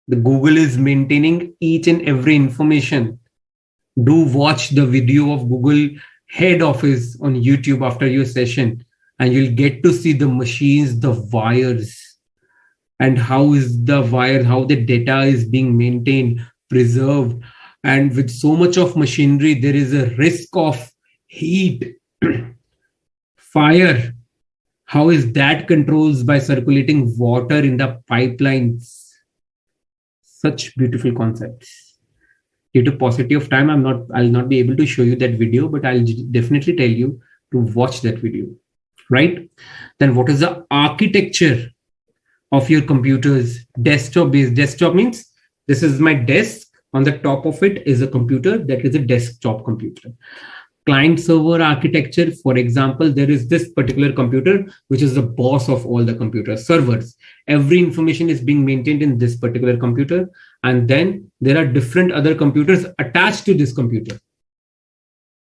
The Google is maintaining each and every information. Do watch the video of Google head office on YouTube after your session, and you'll get to see the machines, the wires, and how is the wire, how the data is being maintained, preserved. And with so much of machinery, there is a risk of heat, fire. How is that controlled by circulating water in the pipelines? Such beautiful concepts. Due to paucity of time, I'll not be able to show you that video, but I'll definitely tell you to watch that video, right? Then what is the architecture of your computers? Desktop based. Desktop means this is my desk. On the top of it is a computer. That is a desktop computer. Client server architecture. For example, there is this particular computer, which is the boss of all the computer servers. Every information is being maintained in this particular computer. And then there are different other computers attached to this computer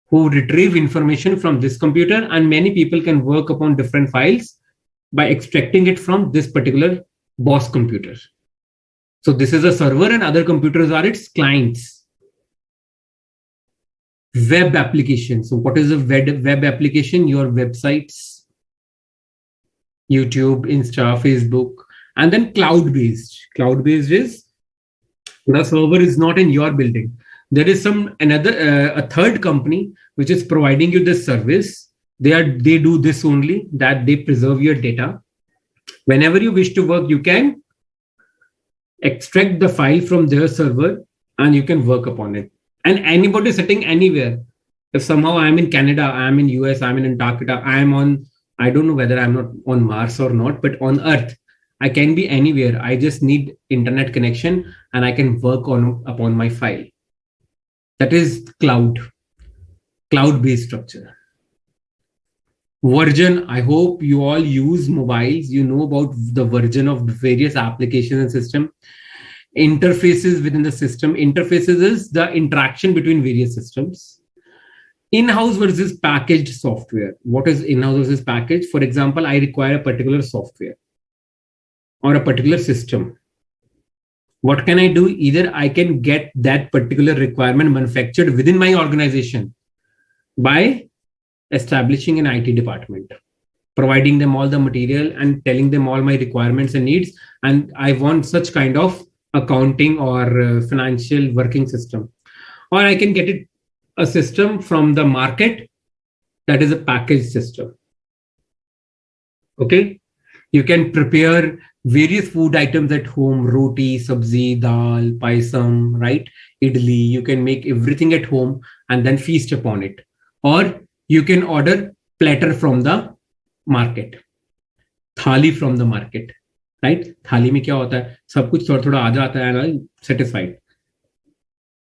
who retrieve information from this computer. And many people can work upon different files by extracting it from this particular boss computer. So this is a server and other computers are its clients. Web application. So what is a web application? Your websites, YouTube, Insta, Facebook, and then cloud-based. Cloud-based is the server is not in your building. There is a third company which is providing you this service. They do this only, that they preserve your data. Whenever you wish to work, you can extract the file from their server and you can work upon it. And anybody sitting anywhere, if somehow I'm in Canada, I'm in US, I'm in Antarctica, I don't know whether I'm not on Mars or not, but on Earth, I can be anywhere. I just need internet connection and I can work upon my file. That is cloud-based structure. Version, I hope you all use mobiles. You know about the version of various applications and system. Interfaces within the system. Interfaces is the interaction between various systems. In-house versus packaged software. What is in-house versus packaged? For example, I require a particular software or a particular system. What can I do? Either I can get that particular requirement manufactured within my organization by establishing an IT department, providing them all the material and telling them all my requirements and needs. And I want such kind of accounting or financial working system. Or I can get it a system from the market that is a packaged system. Okay. You can prepare various food items at home, roti, sabzi, dal, paisam, right? Idli. You can make everything at home and then feast upon it. Or you can order platter from the market, thali from the market, right? Thali mein kya hota hai? Sab kuch thoda thoda aa jata hai and I'm satisfied.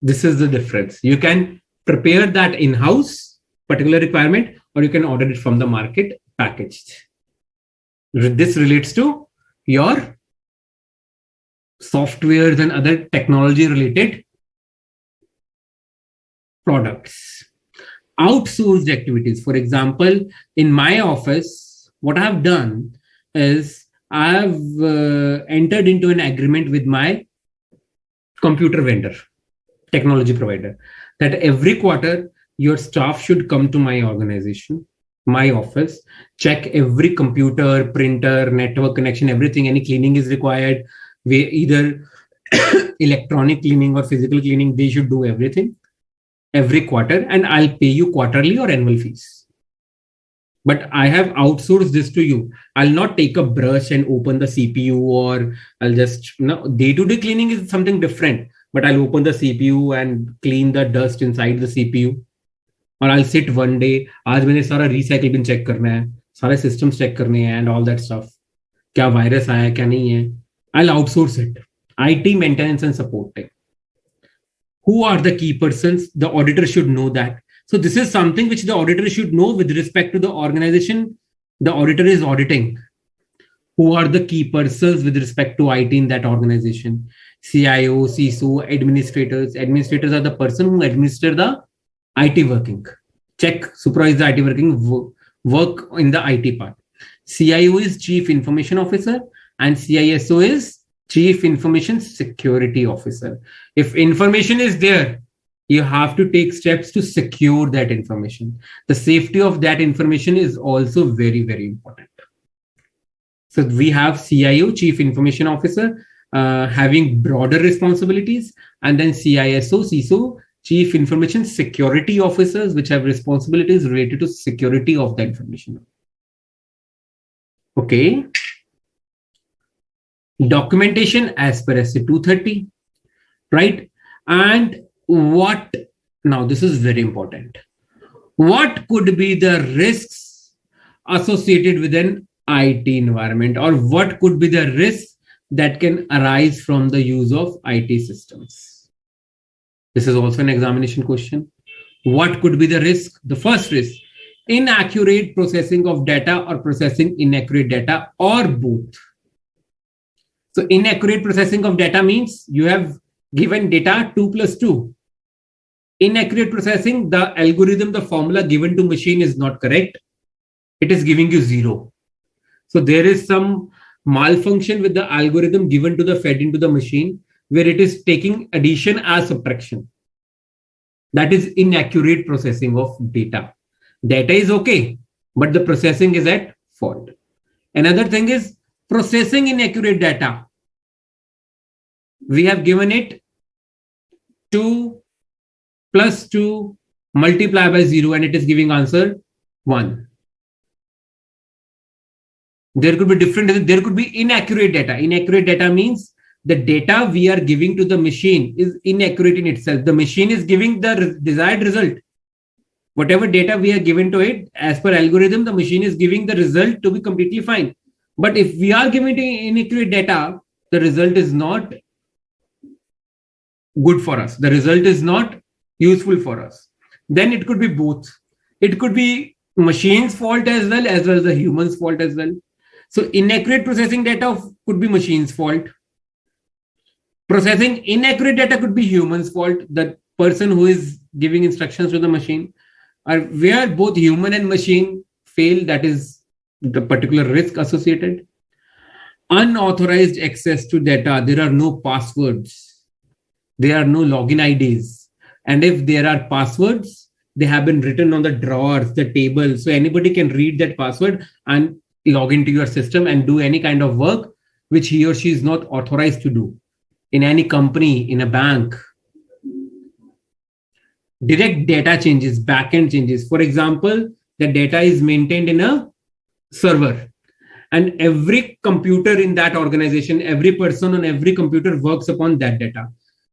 This is the difference. You can prepare that in-house particular requirement, or you can order it from the market packaged. This relates to your softwares and other technology related products. Outsourced activities. For example, in my office, what I have done is I have entered into an agreement with my computer vendor, technology provider, that every quarter your staff should come to my organization, my office, check every computer, printer, network connection, everything, any cleaning is required. We either electronic cleaning or physical cleaning, they should do everything every quarter, and I'll pay you quarterly or annual fees. But I have outsourced this to you. I'll not take a brush and open the CPU, or I'll just, day-to-day cleaning is something different, but I'll open the CPU and clean the dust inside the CPU. Or I'll sit one day, आज मैंने सारा recycle bin check करना है, सारे systems check करने हैं and all that stuff. क्या virus आया क्या नहीं है. I'll outsource it. IT maintenance and supporting. Who are the key persons? The auditor should know that. So this is something which the auditor should know with respect to the organization the auditor is auditing. Who are the key persons with respect to IT in that organization? CIO, CISO, administrators. Administrators are the person who administer the IT working. Check, supervise the IT working, work in the IT part. CIO is Chief Information Officer and CISO is Chief Information Security Officer. If information is there, you have to take steps to secure that information. The safety of that information is also very, very important. So we have CIO, Chief Information Officer, having broader responsibilities, and then CISO, CISO, Chief Information Security Officers, which have responsibilities related to security of the information. Okay. Documentation as per SA 230, right? And what, now this is very important. What could be the risks associated with an IT environment, or what could be the risks that can arise from the use of IT systems? This is also an examination question. What could be the risk? The first risk, inaccurate processing of data or processing inaccurate data, or both. So inaccurate processing of data means you have given data 2 plus 2. Inaccurate processing, the algorithm, the formula given to machine is not correct. It is giving you 0. So there is some malfunction with the algorithm given to the fed into the machine where it is taking addition as subtraction. That is inaccurate processing of data. Data is okay, but the processing is at fault. Another thing is processing inaccurate data. We have given it 2 plus 2 multiplied by 0 and it is giving answer 1. There could be different, there could be inaccurate data. Inaccurate data means the data we are giving to the machine is inaccurate in itself. The machine is giving the desired result. Whatever data we are given to it, as per algorithm, the machine is giving the result to be completely fine. But if we are giving inaccurate data, the result is not good for us. The result is not useful for us. Then it could be both. It could be machine's fault as well as the human's fault as well. So inaccurate processing data could be machine's fault. Processing inaccurate data could be human's fault. The person who is giving instructions to the machine. Or where both human and machine fail, that is the particular risk associated. Unauthorized access to data. There are no passwords. There are no login IDs. And if there are passwords, they have been written on the drawers, the table. So anybody can read that password and log into your system and do any kind of work which he or she is not authorized to do in any company, in a bank. Direct data changes, backend changes. For example, the data is maintained in a server. And every computer in that organization, every person on every computer works upon that data.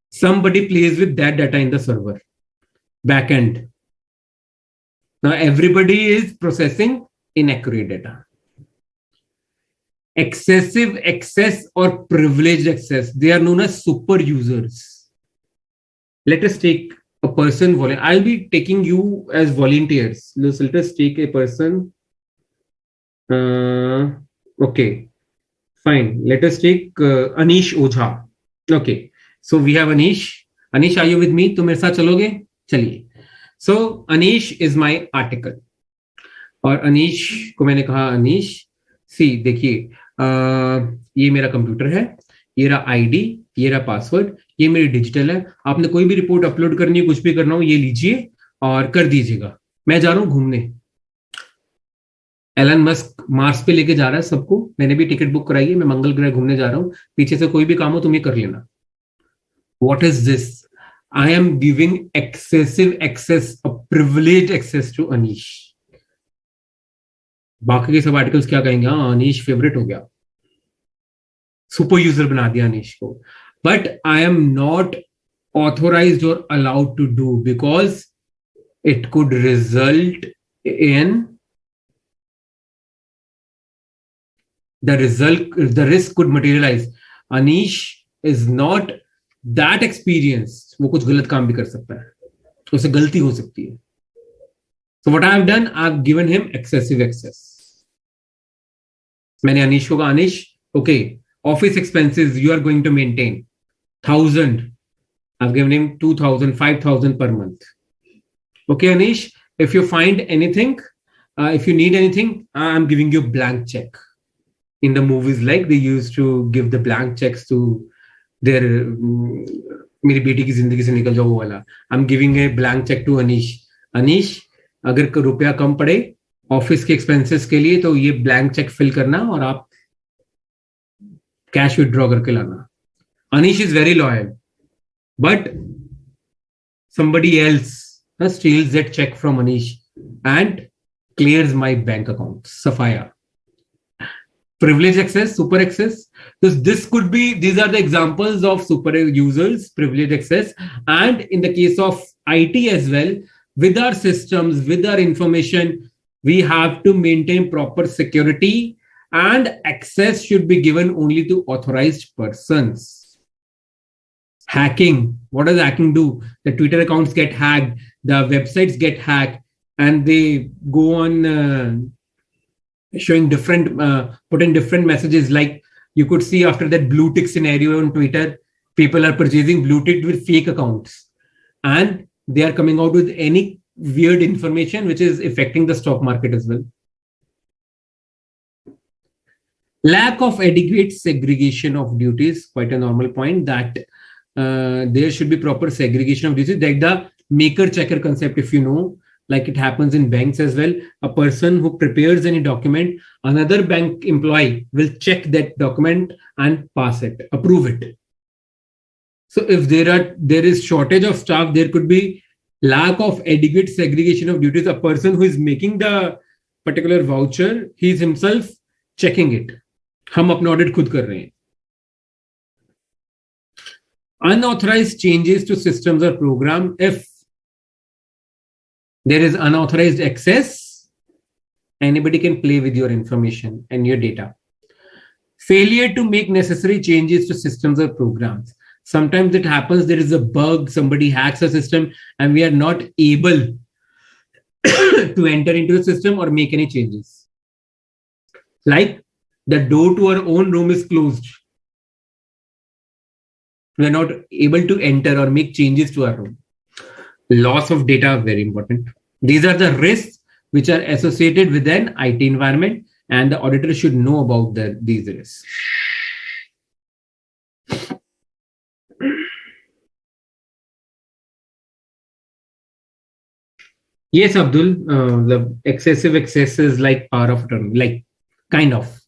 Somebody plays with that data in the server, backend. Now everybody is processing inaccurate data. Excessive access or privileged access. They are known as super users. Let us take a person. I'll be taking you as volunteers. Let us take a person. Okay, fine. Let us take Anish Ojha. Okay, so we have Anish. Anish, are you with me? तुम मेरे साथ चलोगे? चलिए. So Anish is my article. और Anish को मैंने कहा Anish, see देखिए, ये मेरा कंप्यूटर है, ये रहा आईडी, ये रहा पासवर्ड, ये मेरी डिजिटल है. आपने कोई भी रिपोर्ट अपलोड करनी है, कुछ भी करना हो, ये लीजिए और कर दीजिएगा. मैं जा रहा हूं घूमने. एलन मस्क मार्स पे लेके जा रहा है सबको. मैंने भी टिकट बुक कराई है. मैं मंगल ग्रह घूमने जा रहा हूं. पीछे से कोई भी काम हो तुम ये कर लेना. What is this? I am giving excessive access, a privileged access to Anish. बाकी के सब आर्टिकल्स क्या कहेंगे? हाँ, अनीश फेवरेट हो गया, सुपर यूजर बना दिया अनीश को. But I am not authorized और allowed to do because it could result in the risk could materialize. Anish is not that experienced. वो कुछ गलत काम भी कर सकता है, उससे गलती हो सकती है. So what I have done, I have given him excessive access. मैंने अनीश को कहा, Anish, okay, office expenses you are going to maintain 1,000. I've given him 2,000, 5,000 per month. Okay, Anish, if you find anything, if you need anything, I'm giving you blank check. In the movies, like they used to give the blank checks to their मेरी बेटी की जिंदगी से निकल जाओ वो वाला. I'm giving a blank check to Anish. Anish, अगर रुपया कम पड़े ऑफिस के एक्सपेंसेस के लिए तो ये ब्लैंक चेक फिल करना और आप कैश विड्रॉ करके लाना. Anish is very loyal, but somebody else steals that check from Anish and clears my bank account. Sapphire. Privilege access, super access. So this could be, these are the examples of super users, privilege access. And in the case of IT as well, with our systems, with our information, we have to maintain proper security and access should be given only to authorized persons. Hacking. What does hacking do? The Twitter accounts get hacked, the websites get hacked, and they go on showing different, putting different messages. Like you could see after that blue tick scenario on Twitter, people are purchasing blue tick with fake accounts and they are coming out with any weird information which is affecting the stock market as well. Lack of adequate segregation of duties, quite a normal point, that there should be proper segregation of duties, like the maker checker concept, if you know. Like it happens in banks as well. A person who prepares any document, another bank employee will check that document and pass it, approve it. So if there is shortage of staff, there could be lack of adequate segregation of duties. A person who is making the particular voucher, he is himself checking it. हम अपना audit खुद कर रहे हैं. Unauthorized changes to systems or program. If there is unauthorized access, anybody can play with your information and your data. Failure to make necessary changes to systems or programs. Sometimes it happens, there is a bug, somebody hacks a system, and we are not able to enter into the system or make any changes. Like the door to our own room is closed. We are not able to enter or make changes to our room. Loss of data are very important. These are the risks which are associated with an IT environment, and the auditor should know about these risks. Yes, Abdul, the excessive excess is like power of attorney, like kind of,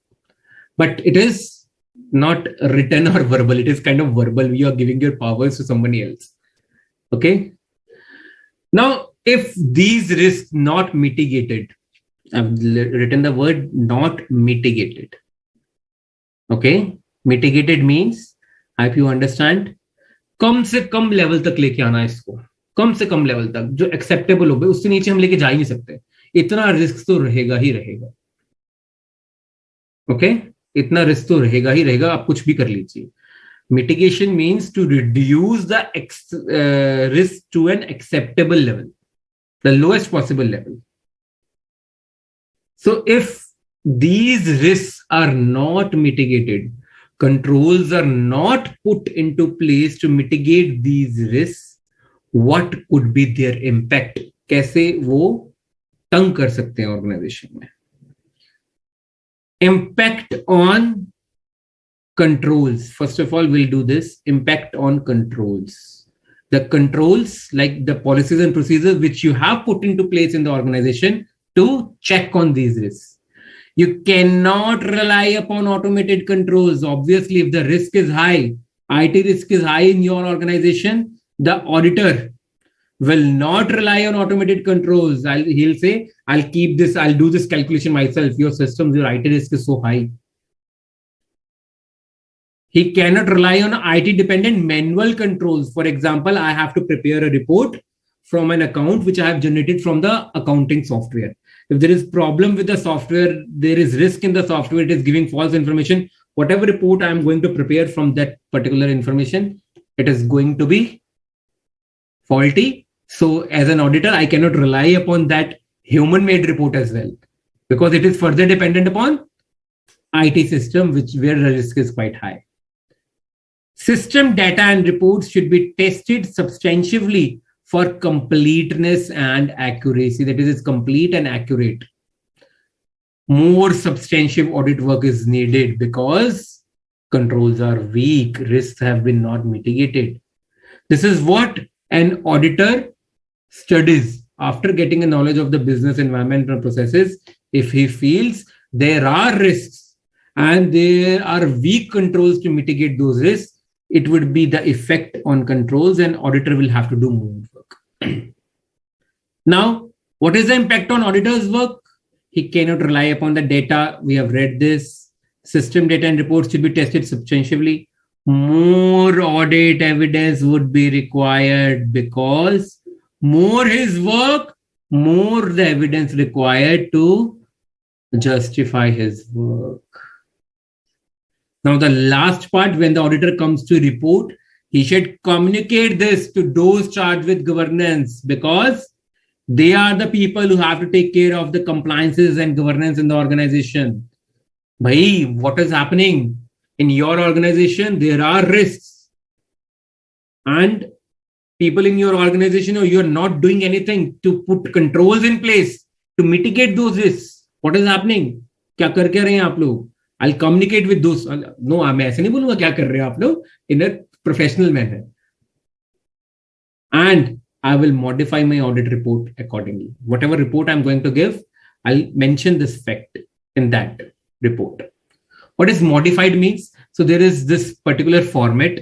but it is not written or verbal. It is kind of verbal. You are giving your powers to somebody else. Okay. Now, if these risks not mitigated, I've written the word not mitigated. Okay. Mitigated means, I hope you understand, कम से कम level तक लेके आना है इसको, कम से कम level तक जो acceptable हो, उससे नीचे हम लेके जा ही नहीं सकते. इतना रिस्क तो रहेगा ही रहेगा. ओके, इतना रिस्क तो रहेगा ही रहेगा, आप कुछ भी कर लीजिए. Mitigation means to reduce the risk to an acceptable level, the lowest possible level. So if these risks are not mitigated, controls are not put into place to mitigate these risks, what could be their impact? कैसे वो तंग कर सकते हैं organisation में? Impact on controls. First of all, we'll do this. Impact on controls. The controls, like the policies and procedures which you have put into place in the organization to check on these risks. You cannot rely upon automated controls. Obviously, if the risk is high, IT risk is high in your organization, the auditor will not rely on automated controls. He'll say, I'll keep this, I'll do this calculation myself. Your systems, your IT risk is so high. He cannot rely on IT dependent manual controls. For example, I have to prepare a report from an account which I have generated from the accounting software. If there is problem with the software, there is risk in the software, it is giving false information. Whatever report I am going to prepare from that particular information, it is going to be faulty. So as an auditor, I cannot rely upon that human-made report as well, because it is further dependent upon IT system, where the risk is quite high. System data and reports should be tested substantively for completeness and accuracy. That is, it's complete and accurate. More substantive audit work is needed because controls are weak, risks have been not mitigated. This is what an auditor studies after getting a knowledge of the business environment and processes. If he feels there are risks and there are weak controls to mitigate those risks, it would be the effect on controls, and auditor will have to do more work. Now, what is the impact on auditor's work? He cannot rely upon the data. We have read this. System data and reports should be tested substantively. More audit evidence would be required, because more his work, more the evidence required to justify his work. Now, the last part, when the auditor comes to report, he should communicate this to those charged with governance, because they are the people who have to take care of the compliances and governance in the organization. Bhai, what is happening in your organization? There are risks. And people in your organization, you're not doing anything to put controls in place to mitigate those risks. What is happening? क्या कर क्या रहे हैं आप लोग? I'll communicate with those. No, मैं ऐसे नहीं बोलूंगा क्या कर रहे हैं आप लोग, in a professional manner. And I will modify my audit report accordingly. Whatever report I'm going to give, I'll mention this fact in that report. What is modified means? So there is this particular format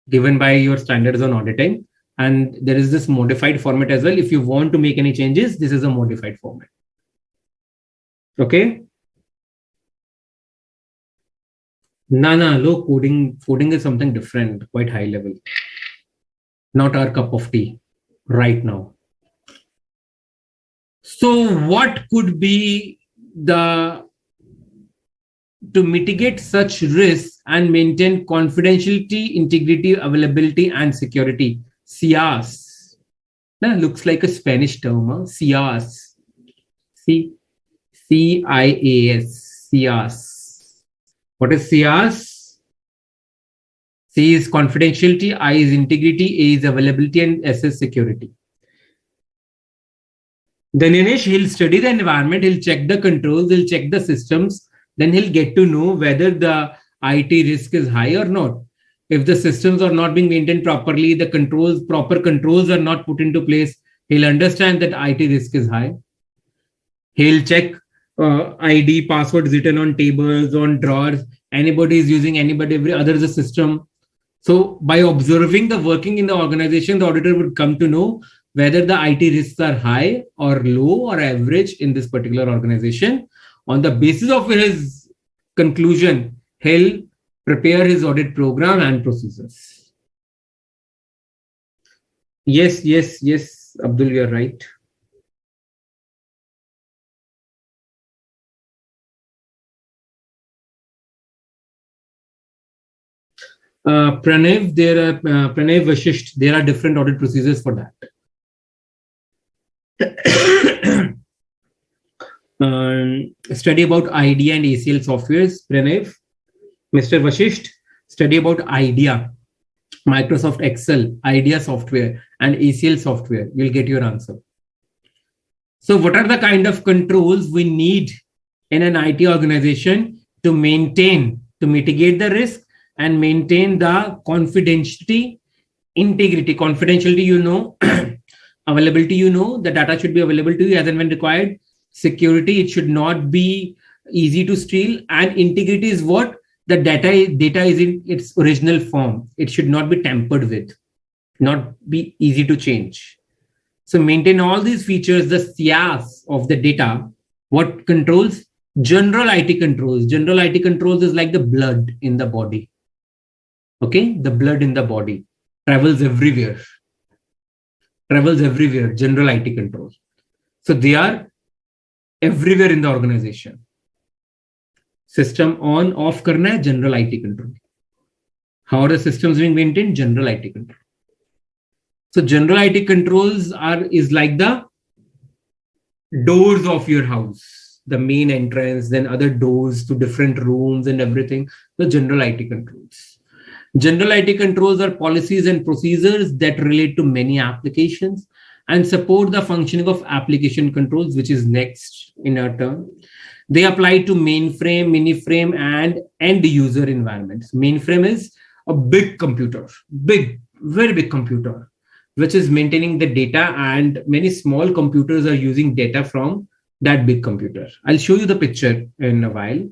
given by your standards on auditing, and there is this modified format as well. If you want to make any changes, this is a modified format. Okay. Look, coding is something different, quite high level. Not our cup of tea right now. So what could be the to mitigate such risks and maintain confidentiality, integrity, availability, and security. CIAS. Now, looks like a Spanish term, huh? CIAS. C-I-A-S. CIAS. What is CIAS? C is confidentiality, I is integrity, A is availability, and S is security. Then Inish, he'll study the environment, he'll check the controls, he'll check the systems, then he'll get to know whether the IT risk is high or not. If the systems are not being maintained properly, the proper controls are not put into place, he'll understand that IT risk is high. He'll check ID, passwords written on tables, on drawers, anybody is using every other is a system. So by observing the working in the organization, the auditor would come to know whether the IT risks are high or low or average in this particular organization. On the basis of his conclusion, he'll prepare his audit program and procedures. Yes, Abdul, you're right. Pranav, Pranav Vashisht, there are different audit procedures for that. Study about IDEA and ACL softwares, Pranav. Mr. Vashisht, study about IDEA, Microsoft Excel, IDEA software, and ACL software. You'll get your answer. So what are the kind of controls we need in an IT organization to mitigate the risk and maintain the confidentiality, integrity? Confidentiality, availability, the data should be available to you as and when required. Security, it should not be easy to steal. And integrity is what? The data is in its original form. It should not be tampered with, not be easy to change. So maintain all these features, the CIAS of the data. What controls? General IT controls. General IT controls is like the blood in the body. Okay, the blood in the body travels everywhere. General IT controls. So they are everywhere in the organization. System on, off karna hai, general IT control. How are the systems being maintained? General IT control. So general IT controls is like the doors of your house, the main entrance, then other doors to different rooms and everything. The general IT controls. General IT controls are policies and procedures that relate to many applications and support the functioning of application controls, which is next in our turn. They apply to mainframe, miniframe, and end user environments. Mainframe is a big computer, very big computer, which is maintaining the data, and many small computers are using data from that big computer. I'll show you the picture in a while.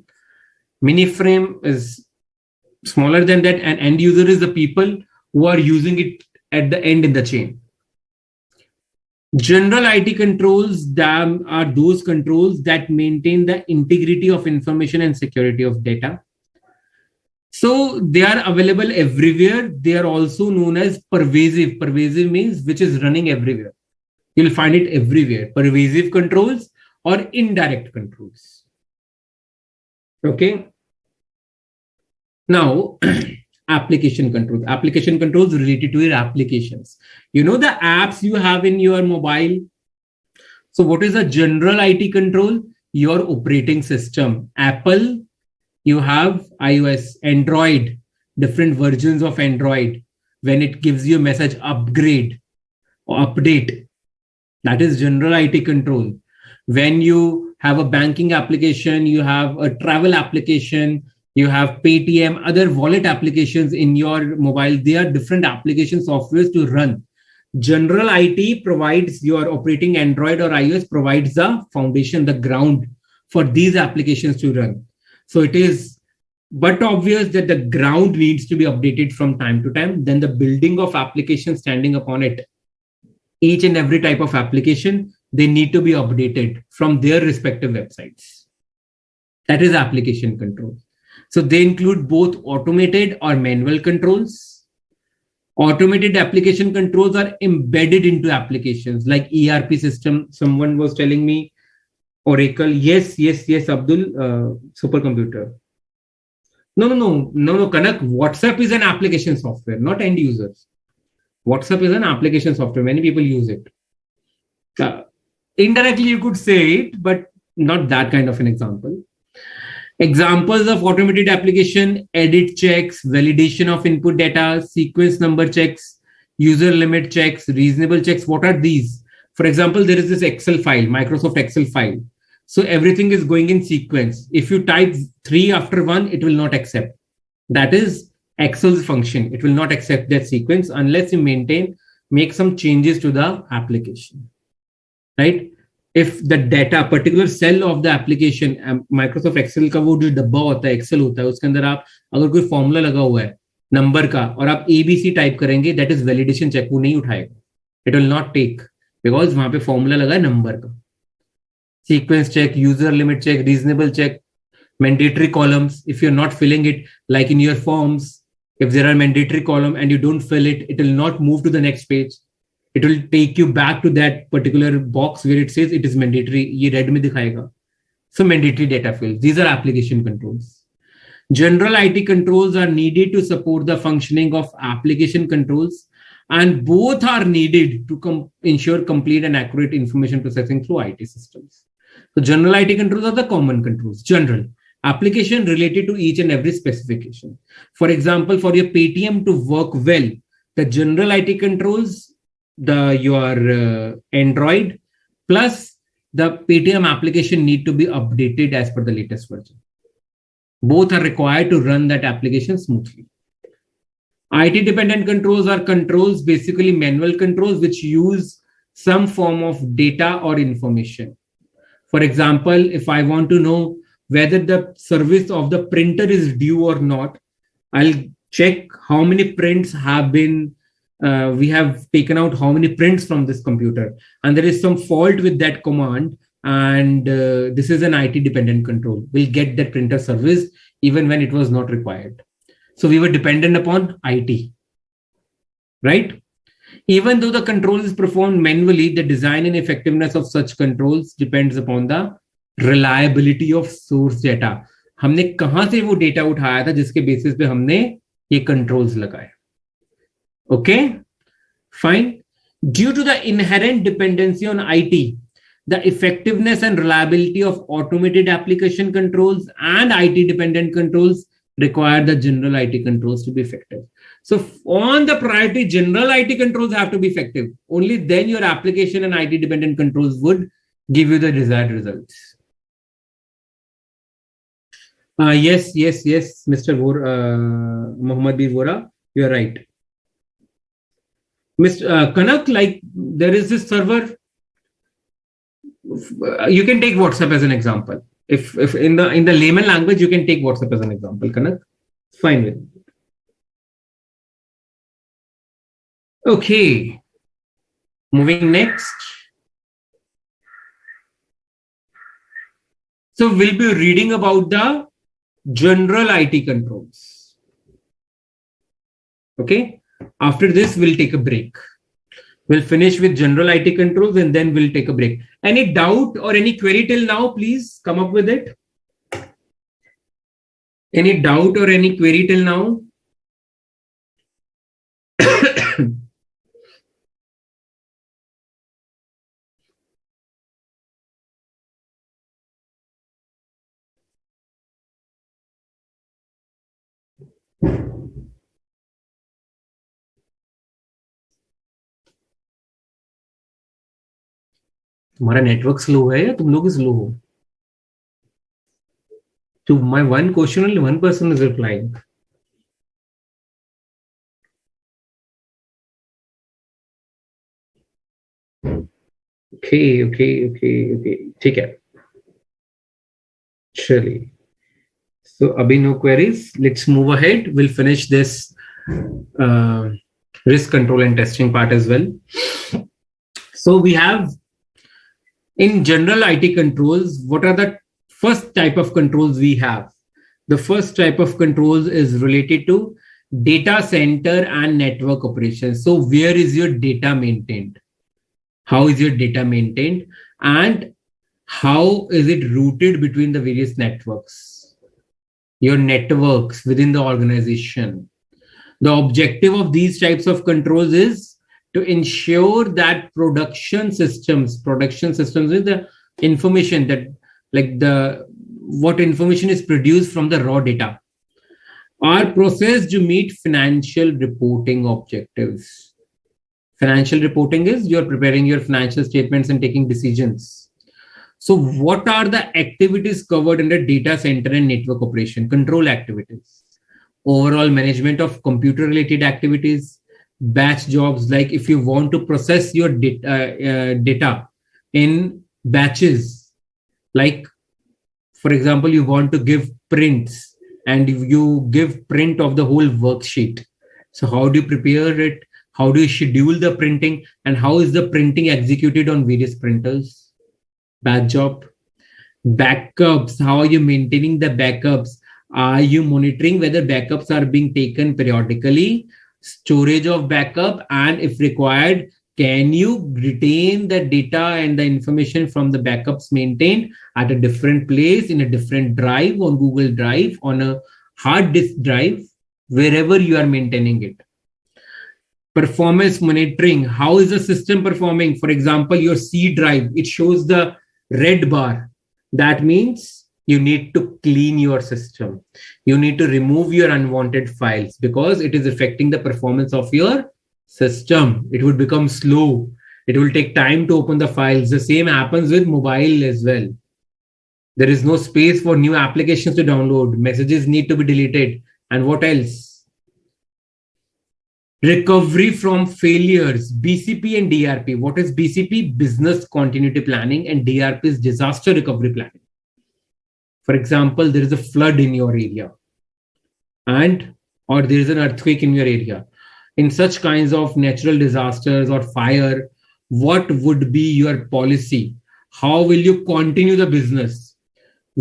Miniframe is smaller than that, and end user is the people who are using it at the end in the chain. General IT controls are those controls that maintain the integrity of information and security of data. So they are available everywhere. They are also known as pervasive. Pervasive means which is running everywhere. You'll find it everywhere. Pervasive controls or indirect controls. Okay. Now, application controls. Application controls related to your applications. The apps you have in your mobile. So what is a general IT control? Your operating system. Apple, you have iOS, Android, different versions of Android. When it gives you a message upgrade or update, that is general IT control. When you have a banking application, you have a travel application, you have Paytm, other wallet applications in your mobile. They are different application softwares to run. General IT provides your operating Android or iOS, provides the foundation, the ground for these applications to run. So it is but obvious that the ground needs to be updated from time to time. Then the building of applications standing upon it, each and every type of application, they need to be updated from their respective websites. That is application control. So they include both automated or manual controls. Automated application controls are embedded into applications like ERP system. Someone was telling me Oracle. Yes, Abdul, supercomputer. No, Kanak. WhatsApp is an application software, not end users. WhatsApp is an application software. Many people use it. Indirectly, you could say it, but not that kind of an example. Examples of automated application: edit checks, validation of input data, sequence number checks, user limit checks, reasonable checks. What are these? For example, there is this Excel file, Microsoft Excel file. So everything is going in sequence. If you type 3 after 1, it will not accept. That is Excel's function. It will not accept that sequence unless you make some changes to the application, right? If the data, particular cell of the application, Microsoft Excel का वो जो डब्बा होता है, Excel होता है, उसके अंदर आप अगर कोई फॉर्मूला लगा हुआ है नंबर का और आप ABC टाइप करेंगे, that is validation check, वो नहीं उठाएगा. It will not take because वहां पे फॉर्मूला लगा है नंबर का. Sequence check, user limit check, reasonable check, mandatory columns. If you're not filling it, like in your forms, if there are mandatory column and you don't fill it, it will not move to the next page. It will take you back to that particular box where it says it is mandatory. ये red में दिखाएगा. So mandatory data fields. These are application controls. General IT controls are needed to support the functioning of application controls, and both are needed to ensure complete and accurate information processing through IT systems. So general IT controls are the common controls. General application related to each and every specification. For example, for your Paytm to work well, the general IT controls, your Android plus the Paytm application need to be updated as per the latest version. Both are required to run that application smoothly. IT dependent controls are controls, basically manual controls, which use some form of data or information. For example, if I want to know whether the service of the printer is due or not, I'll check how many prints have been, we have taken out how many prints from this computer. And there is some fault with that command. And this is an IT dependent control. We'll get that printer service even when it was not required. So we were dependent upon IT, right? Even though the control is performed manually, the design and effectiveness of such controls depends upon the reliability of source data. हमने कहां से वो data उठाया था जिसके basis पे हमने ये कंट्रोल्स लगाए. Okay, fine. Due to the inherent dependency on IT, the effectiveness and reliability of automated application controls and IT dependent controls require the general IT controls to be effective. So on the priority, general IT controls have to be effective. Only then your application and IT dependent controls would give you the desired results. Yes, Mr. Muhammad B. Vora, you're right. Mr. Kanak, like there is this server. You can take WhatsApp as an example. If in the layman language, you can take WhatsApp as an example. Kanak, fine with it. Okay, moving next. So we'll be reading about the general IT controls. Okay, after this, we'll take a break. We'll finish with general IT controls and then we'll take a break. Any doubt or any query till now, please come up with it. Any doubt or any query till now? तुम्हारा network slow है या तुम लोग slow हो? To my one question, only one person is replying. Okay. ठीक है. Surely. So, abhi no queries. Let's move ahead. We'll finish this risk control and testing part as well. So we have in general IT controls, what are the first type of controls we have? The first type of controls is related to data center and network operations. So where is your data maintained? How is your data maintained? And how is it routed between the various networks? your networks within the organization. The objective of these types of controls is to ensure that production systems is the information that, like, the what information is produced from the raw data are processed to meet financial reporting objectives. Financial reporting is you're preparing your financial statements and taking decisions. So what are the activities covered under data center and network operation? Control activities, overall management of computer related activities, batch jobs, like if you want to process your data in batches, like for example, you want to give prints and you give print of the whole worksheet. So how do you prepare it? How do you schedule the printing? And how is the printing executed on various printers? Batch job. Backups. How are you maintaining the backups? Are you monitoring whether backups are being taken periodically? Storage of backup, and if required, can you retain the data and the information from the backups maintained at a different place, in a different drive, on Google Drive, on a hard disk drive, wherever you are maintaining it? Performance monitoring. How is the system performing? For example, your C drive, it shows the red bar. That means you need to clean your system. You need to remove your unwanted files because it is affecting the performance of your system. It would become slow. It will take time to open the files. The same happens with mobile as well. There is no space for new applications to download. Messages need to be deleted. And what else? Recovery from failures, BCP and DRP. What is BCP? Business continuity planning, and DRP is disaster recovery planning. For example, there is a flood in your area or there is an earthquake in your area. In such kinds of natural disasters or fire, what would be your policy? How will you continue the business?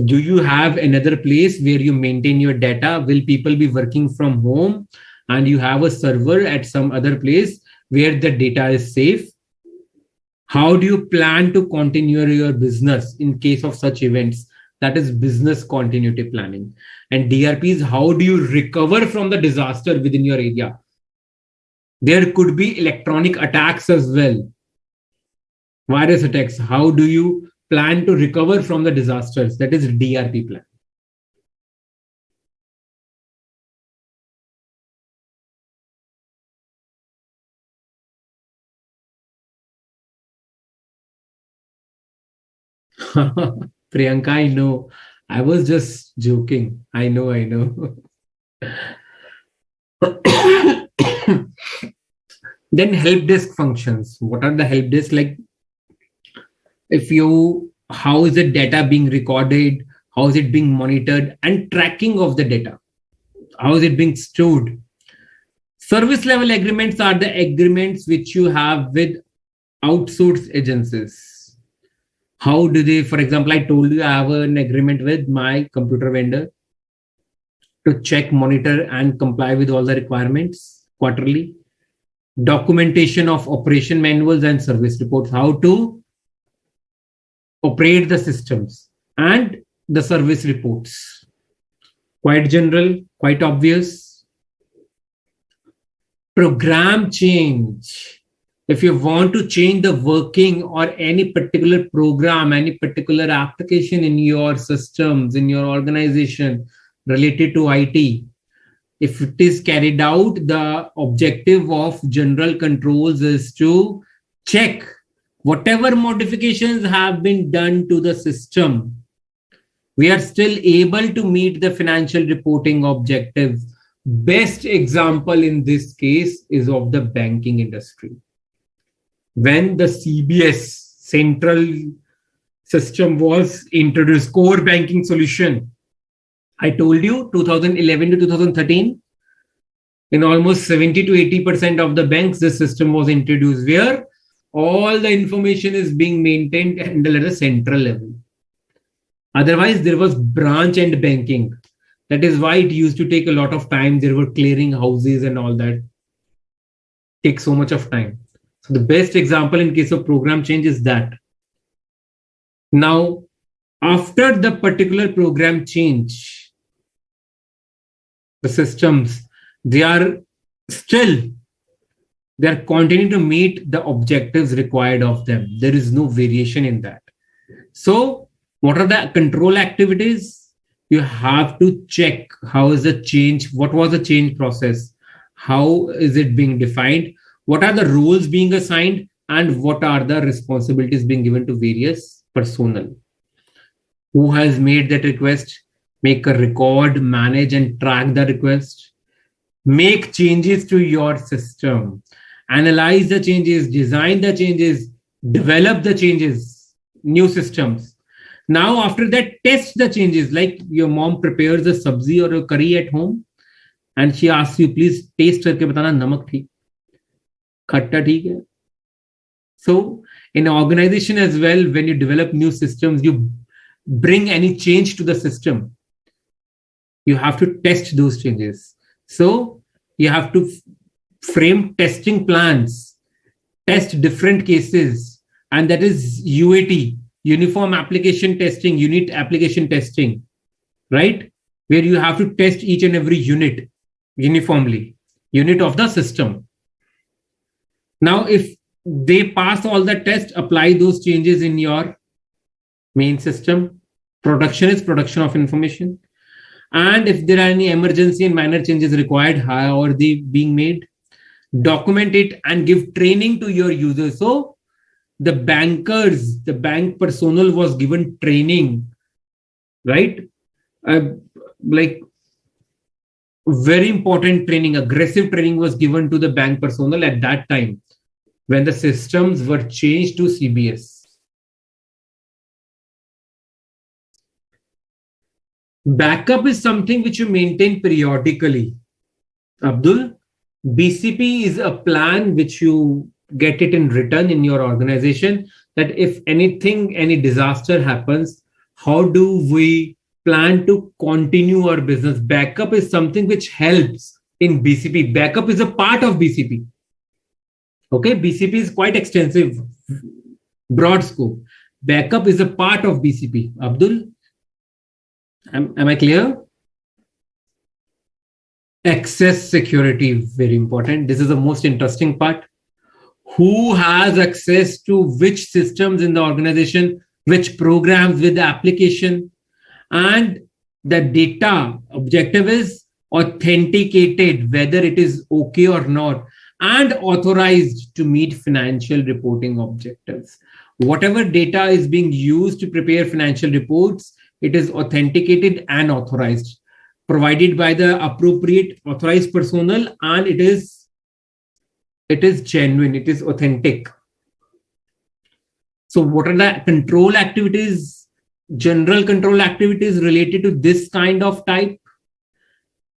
Do you have another place where you maintain your data? Will people be working from home and you have a server at some other place where the data is safe? How do you plan to continue your business in case of such events? That is business continuity planning. And DRP is how do you recover from the disaster within your area? There could be electronic attacks as well, virus attacks. How do you plan to recover from the disasters? That is DRP plan. Priyanka, I know. I was just joking. I know. Then help desk functions. What are the help desk? Like, how is the data being recorded? How is it being monitored? And tracking of the data. How is it being stored? Service level agreements are the agreements which you have with outsourced agencies. How do they, for example, I told you I have an agreement with my computer vendor to check, monitor, and comply with all the requirements quarterly. Documentation of operation manuals and service reports, how to operate the systems, and the service reports. Quite general, quite obvious. Program change. If you want to change the working or any particular program, any particular application in your systems, in your organization related to IT, if it is carried out, the objective of general controls is to check whatever modifications have been done to the system. We are still able to meet the financial reporting objectives. Best example in this case is of the banking industry. When the CBS central system was introduced, core banking solution, I told you 2011 to 2013, in almost 70 to 80% of the banks, this system was introduced where all the information is being maintained and handled at a central level. Otherwise, there was branch and banking. That is why it used to take a lot of time. There were clearing houses and all that. Take so much of time. So the best example in case of program change is that. Now, after the particular program change, the systems, they are continuing to meet the objectives required of them. There is no variation in that. So what are the control activities? You have to check how is the change, what was the change process, how is it being defined, what are the roles being assigned, and what are the responsibilities being given to various personnel. Who has made that request? Make a record, manage and track the request. Make changes to your system. Analyze the changes, design the changes, develop the changes, new systems. Now, after that, test the changes. Like your mom prepares a sabzi or a curry at home, and she asks you, please taste करके बताना नमक ठीक, खट्टा ठीक है. So, in an organization as well, when you develop new systems, you bring any change to the system, you have to test those changes. So, you have to frame testing plans, test different cases, and that is UAT, Uniform Application Testing, unit application testing, right? Where you have to test each and every unit uniformly, unit of the system. Now, if they pass all the tests, apply those changes in your main system. Production is production of information. And if there are any emergency and minor changes required, how are they being made? Document it and give training to your users. So the bankers, the bank personnel was given training, right? Like very important training, aggressive training was given to the bank personnel at that time when the systems were changed to CBS. Backup is something which you maintain periodically. Abdul, BCP is a plan which you get it in return in your organization, that if anything, any disaster happens, how do we plan to continue our business? Backup is something which helps in BCP. Backup is a part of BCP. Okay, BCP is quite extensive, broad scope. Backup is a part of BCP. Abdul, am I clear? Access security, very important. This is the most interesting part. Who has access to which systems in the organization, which programs with the application, and the data objective is authenticated, whether it is okay or not, and authorized to meet financial reporting objectives. Whatever data is being used to prepare financial reports, it is authenticated and authorized, provided by the appropriate authorized personnel, and it is genuine, it is authentic. So what are the control activities, general control activities related to this kind of type?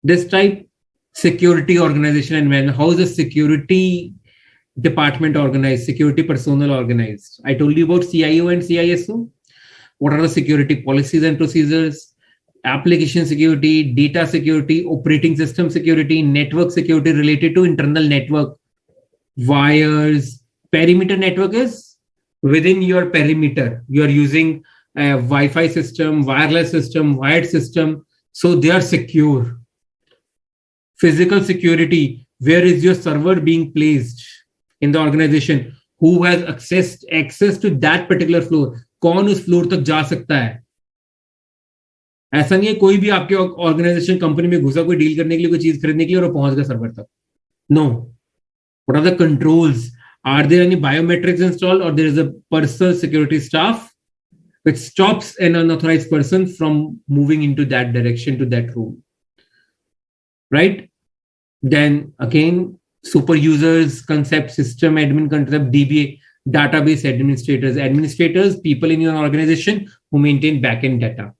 This type, security organization, and when, how is the security department organized, security personnel organized? I told you about CIO and CISO. What are the security policies and procedures? Application security, data security, operating system security, network security related to internal network, wires. Perimeter network is within your perimeter. You are using a Wi-Fi system, wireless system, wired system, so they are secure. Physical security, where is your server being placed in the organization? Who has access to that particular floor? कौन उस floor तक जा सकता है? ऐसा नहीं है कोई भी आपके ऑर्गेनाइजेशन कंपनी में घुसा कोई डील करने के लिए, कोई चीज खरीदने के लिए और पहुंच गया सर्वर तक. No. What are the controls? Are there any biometrics installed, or there is a personal security staff which stops an unauthorized person from moving into that direction, to that room? Right? Then again, super users concept, system admin concept, DBA, database administrators, people in your organization who maintain backend data.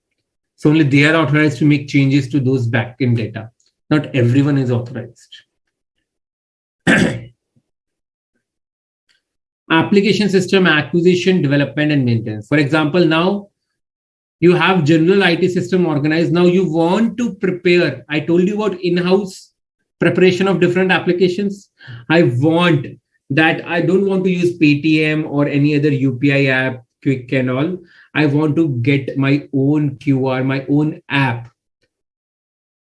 So only they are authorized to make changes to those backend data. Not everyone is authorized. Application system acquisition, development, and maintenance. For example, now you have general IT system organized. Now you want to prepare. I told you about in-house preparation of different applications. I want that. I don't want to use Paytm or any other UPI app, Quick and all. I want to get my own QR, my own app.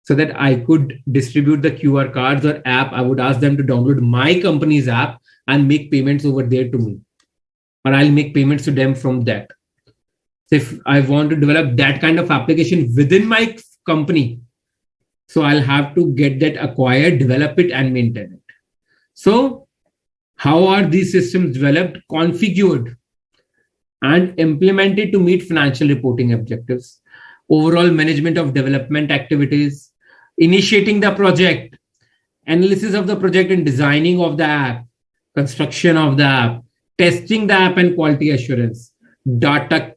so that I could distribute the QR cards or app. I would ask them to download my company's app and make payments over there to me, or I'll make payments to them from that. So if I want to develop that kind of application within my company, so I'll have to get that acquired, develop it, and maintain it. So how are these systems developed, configured, and implemented to meet financial reporting objectives, overall management of development activities, initiating the project, analysis of the project and designing of the app, construction of the app, testing the app and quality assurance, data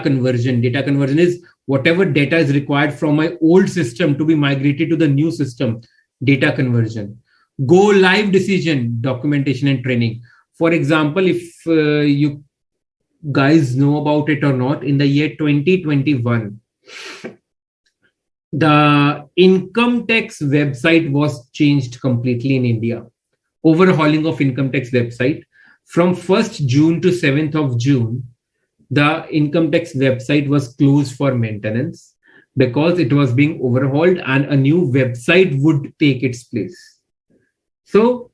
conversion. Data conversion is whatever data is required from my old system to be migrated to the new system, data conversion. Go live decision, documentation and training. For example, if you guys know about it or not, in the year 2021, the income tax website was changed completely in India. Overhauling of income tax website. From 1st June to 7th of June, the income tax website was closed for maintenance because it was being overhauled and a new website would take its place. So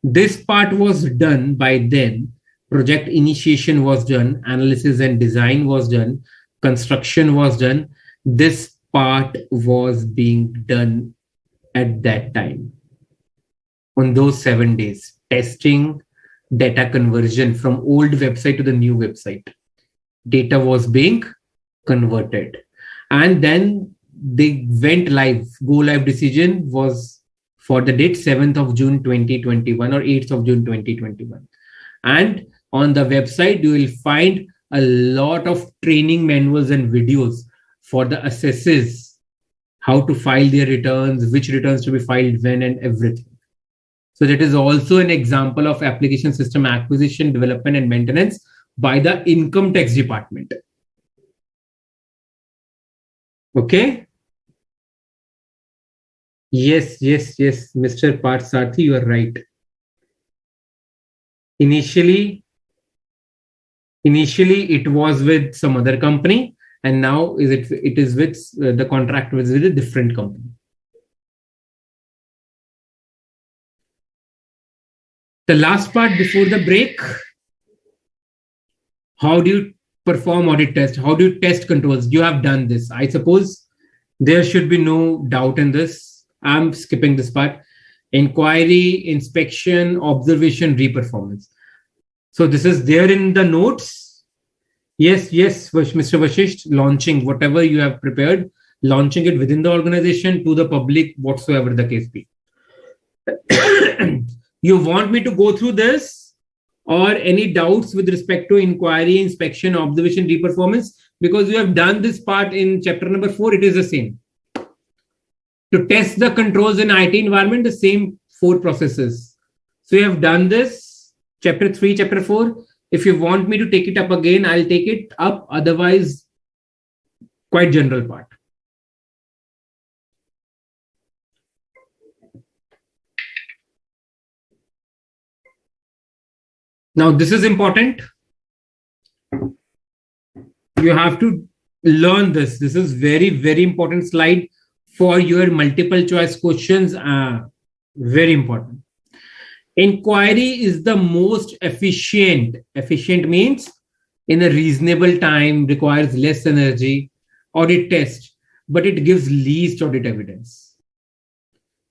this part was done by then. Project initiation was done, analysis and design was done, construction was done. This part was being done at that time. On those 7 days, testing, data conversion from old website to the new website. Data was being converted. And then they went live. Go live decision was for the date 7th of June 2021 or 8th of June 2021. And on the website, you will find a lot of training manuals and videos for the assessors, how to file their returns, which returns to be filed when, and everything. So that is also an example of application system acquisition, development, and maintenance by the income tax department. Okay. Yes, Mr. Parthasarathy, you are right. Initially, it was with some other company, and now it is with the contract was with a different company. The last part before the break, how do you perform audit test? How do you test controls? You have done this. I suppose there should be no doubt in this. I'm skipping this part. Inquiry, inspection, observation, reperformance. So this is there in the notes. Yes, Mr. Vashisht, launching whatever you have prepared, launching it within the organization to the public, whatsoever the case be. You want me to go through this or any doubts with respect to inquiry, inspection, observation, reperformance? Because you have done this part in chapter number 4, it is the same. To test the controls in IT environment, the same 4 processes. So you have done this, chapter 3, chapter 4. If you want me to take it up again, I'll take it up. Otherwise, quite general part. Now, this is important. You have to learn this. This is very, very important slide for your multiple choice questions. Very important. Inquiry is the most efficient. Efficient means in a reasonable time, requires less energy. Audit test, but it gives least audit evidence.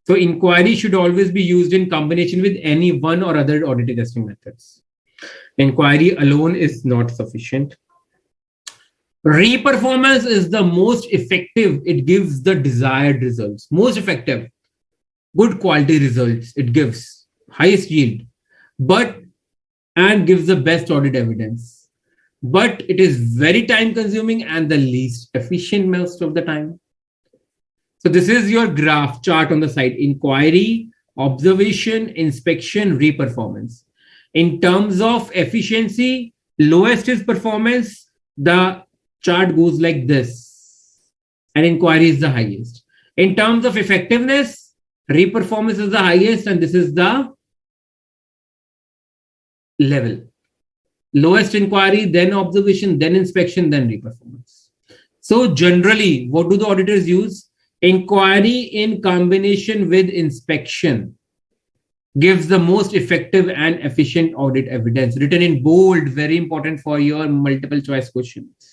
So inquiry should always be used in combination with any one or other audit testing methods. Inquiry alone is not sufficient. Reperformance is the most effective. It gives the desired results. Most effective. Good quality results. It gives highest yield, and gives the best audit evidence. But it is very time consuming and the least efficient most of the time. So this is your graph chart on the side. Inquiry, observation, inspection, reperformance. In terms of efficiency, lowest is performance. The chart goes like this. And inquiry is the highest. In terms of effectiveness, reperformance is the highest, and this is the level. Lowest inquiry, then observation, then inspection, then reperformance. So generally, what do the auditors use? Inquiry in combination with inspection gives the most effective and efficient audit evidence. Written in bold, very important for your multiple choice questions.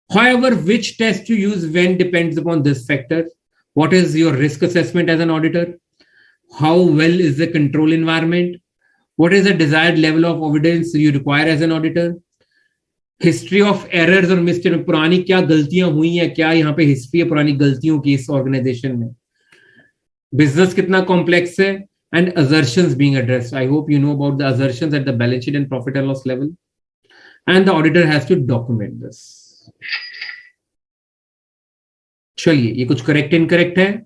However, which test you use when depends upon this factor. What is your risk assessment as an auditor? How well is the control environment? What is the desired level of evidence you require as an auditor? History of errors और mistake, पुरानी क्या गलतियां हुई हैं, क्या यहाँ पे history है पुरानी गलतियों की इस ऑर्गेनाइजेशन में, बिजनेस कितना कॉम्प्लेक्स है, and assertions being addressed. I hope you know about the assertions at the balance sheet and profit and loss level, and the auditor has to document this. चलिए, ये कुछ करेक्ट इनकरेक्ट है.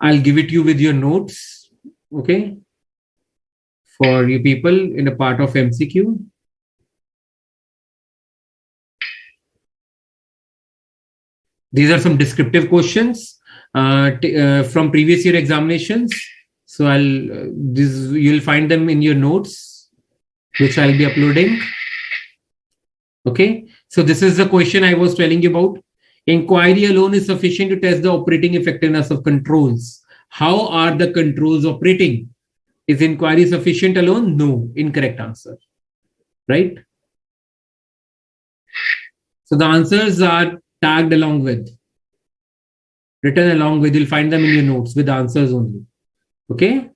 I'll give it you with your notes, okay, for you people in a part of MCQ. These are some descriptive questions from previous year examinations. So you'll find them in your notes, which I'll be uploading. Okay. So this is the question I was telling you about. Inquiry alone is sufficient to test the operating effectiveness of controls. How are the controls operating? Is inquiry sufficient alone? No. Incorrect answer. Right? So the answers are tagged along with, written along with, you'll find them in your notes with answers only. Okay.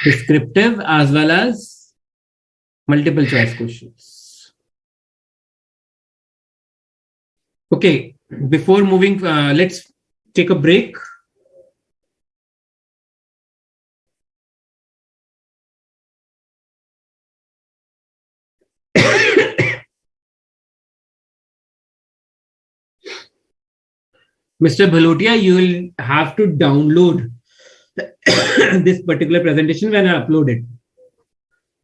Descriptive as well as multiple choice questions. Okay. Before moving, let's take a break. Mr. Bhalotia, you will have to download this particular presentation when I upload it.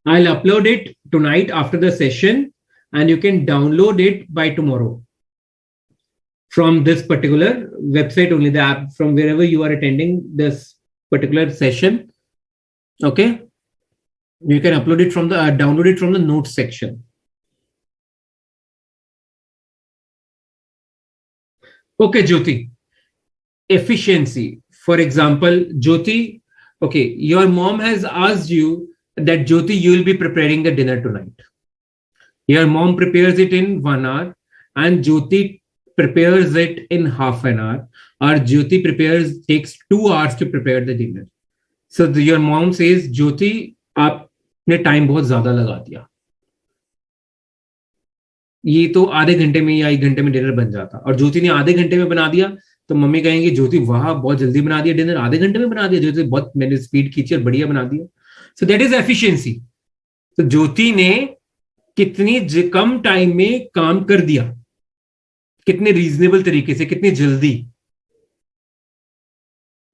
I'll upload it tonight after the session, and you can download it by tomorrow from this particular website only, the app, from wherever you are attending this particular session. Okay. You can upload it from the, download it from the notes section. Okay, Jyoti. Efficiency. For example, Jyoti, okay, your mom has asked you that, Jyoti, you will be preparing the dinner tonight. Your mom prepares it in 1 hour, and Jyoti prepares it in half an hour, or Jyoti takes 2 hours to prepare the dinner. So your mom says, Jyoti, आपने time बहुत ज्यादा लगा दिया, ये तो आधे घंटे में या 1 घंटे में डिनर बन जाता, और ज्योति ने आधे घंटे में बना दिया, तो मम्मी कहेंगे, ज्योति वाह बहुत जल्दी बना दिया डिनर, आधे घंटे में बना दिया, ज्योति बहुत मैंने स्पीड खींची और बढ़िया बना दिया. So that is efficiency. तो ज्योति ने कितनी कम टाइम में काम कर दिया, कितने रीजनेबल तरीके से, कितनी जल्दी.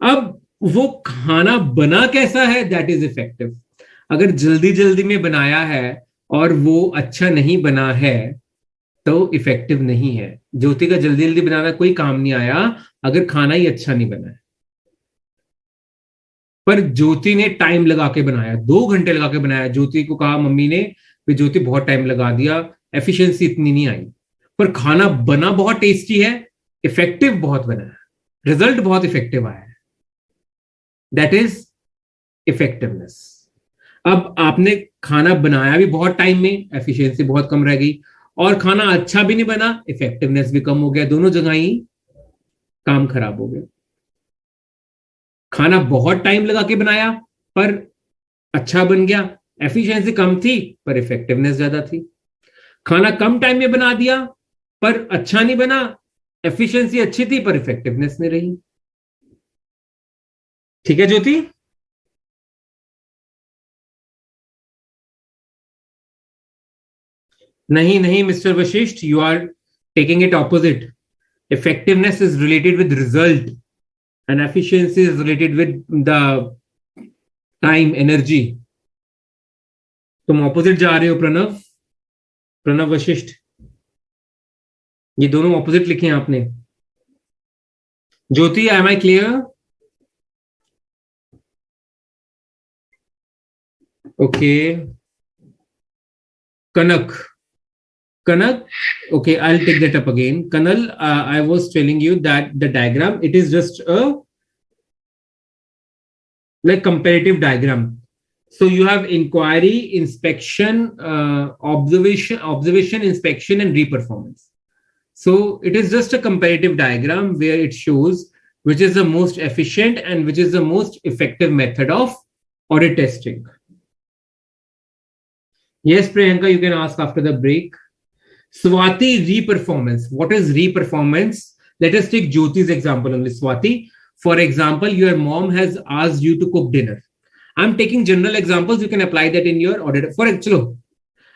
अब वो खाना बना कैसा है, दैट इज इफेक्टिव. अगर जल्दी जल्दी में बनाया है और वो अच्छा नहीं बना है तो इफेक्टिव नहीं है. ज्योति का जल्दी जल्दी बनाना कोई काम नहीं आया अगर खाना ही अच्छा नहीं बना है. पर ज्योति ने टाइम लगा के बनाया, 2 घंटे लगा के बनाया. ज्योति को कहा मम्मी ने, ज्योति बहुत टाइम लगा दिया, एफिशिएंसी इतनी नहीं आई, पर खाना बना बहुत टेस्टी है, इफेक्टिव बहुत बना है, रिजल्ट बहुत इफेक्टिव आया है. That is effectiveness. अब आपने खाना बनाया भी बहुत टाइम में, एफिशिएंसी बहुत कम रह गई, और खाना अच्छा भी नहीं बना, इफेक्टिवनेस भी कम हो गया. दोनों जगह ही काम खराब हो गया. खाना बहुत टाइम लगा के बनाया पर अच्छा बन गया, एफिशिएंसी कम थी पर इफेक्टिवनेस ज्यादा थी. खाना कम टाइम में बना दिया पर अच्छा नहीं बना, एफिशिएंसी अच्छी थी पर इफेक्टिवनेस नहीं रही. ठीक है ज्योति? नहीं नहीं mister Vashishth, you are taking it opposite. Effectiveness is related with result and efficiency is related with the time, energy. तुम ऑपोजिट जा रहे हो प्रणव वशिष्ठ, ये दोनों ऑपोजिट लिखे हैं आपने. Jyoti, am I clear? Okay. Kanak Kanak, okay, I'll take that up again. Kanal, I was telling you that the diagram, it is just a like comparative diagram. So you have inquiry, inspection, observation, inspection, and reperformance. So it is just a comparative diagram where it shows which is the most efficient and which is the most effective method of audit testing. Yes, Priyanka, you can ask after the break. Swati, reperformance. What is reperformance? Let us take Jyoti's example only, Swati. For example, your mom has asked you to cook dinner. I'm taking general examples. You can apply that in your audit. For example,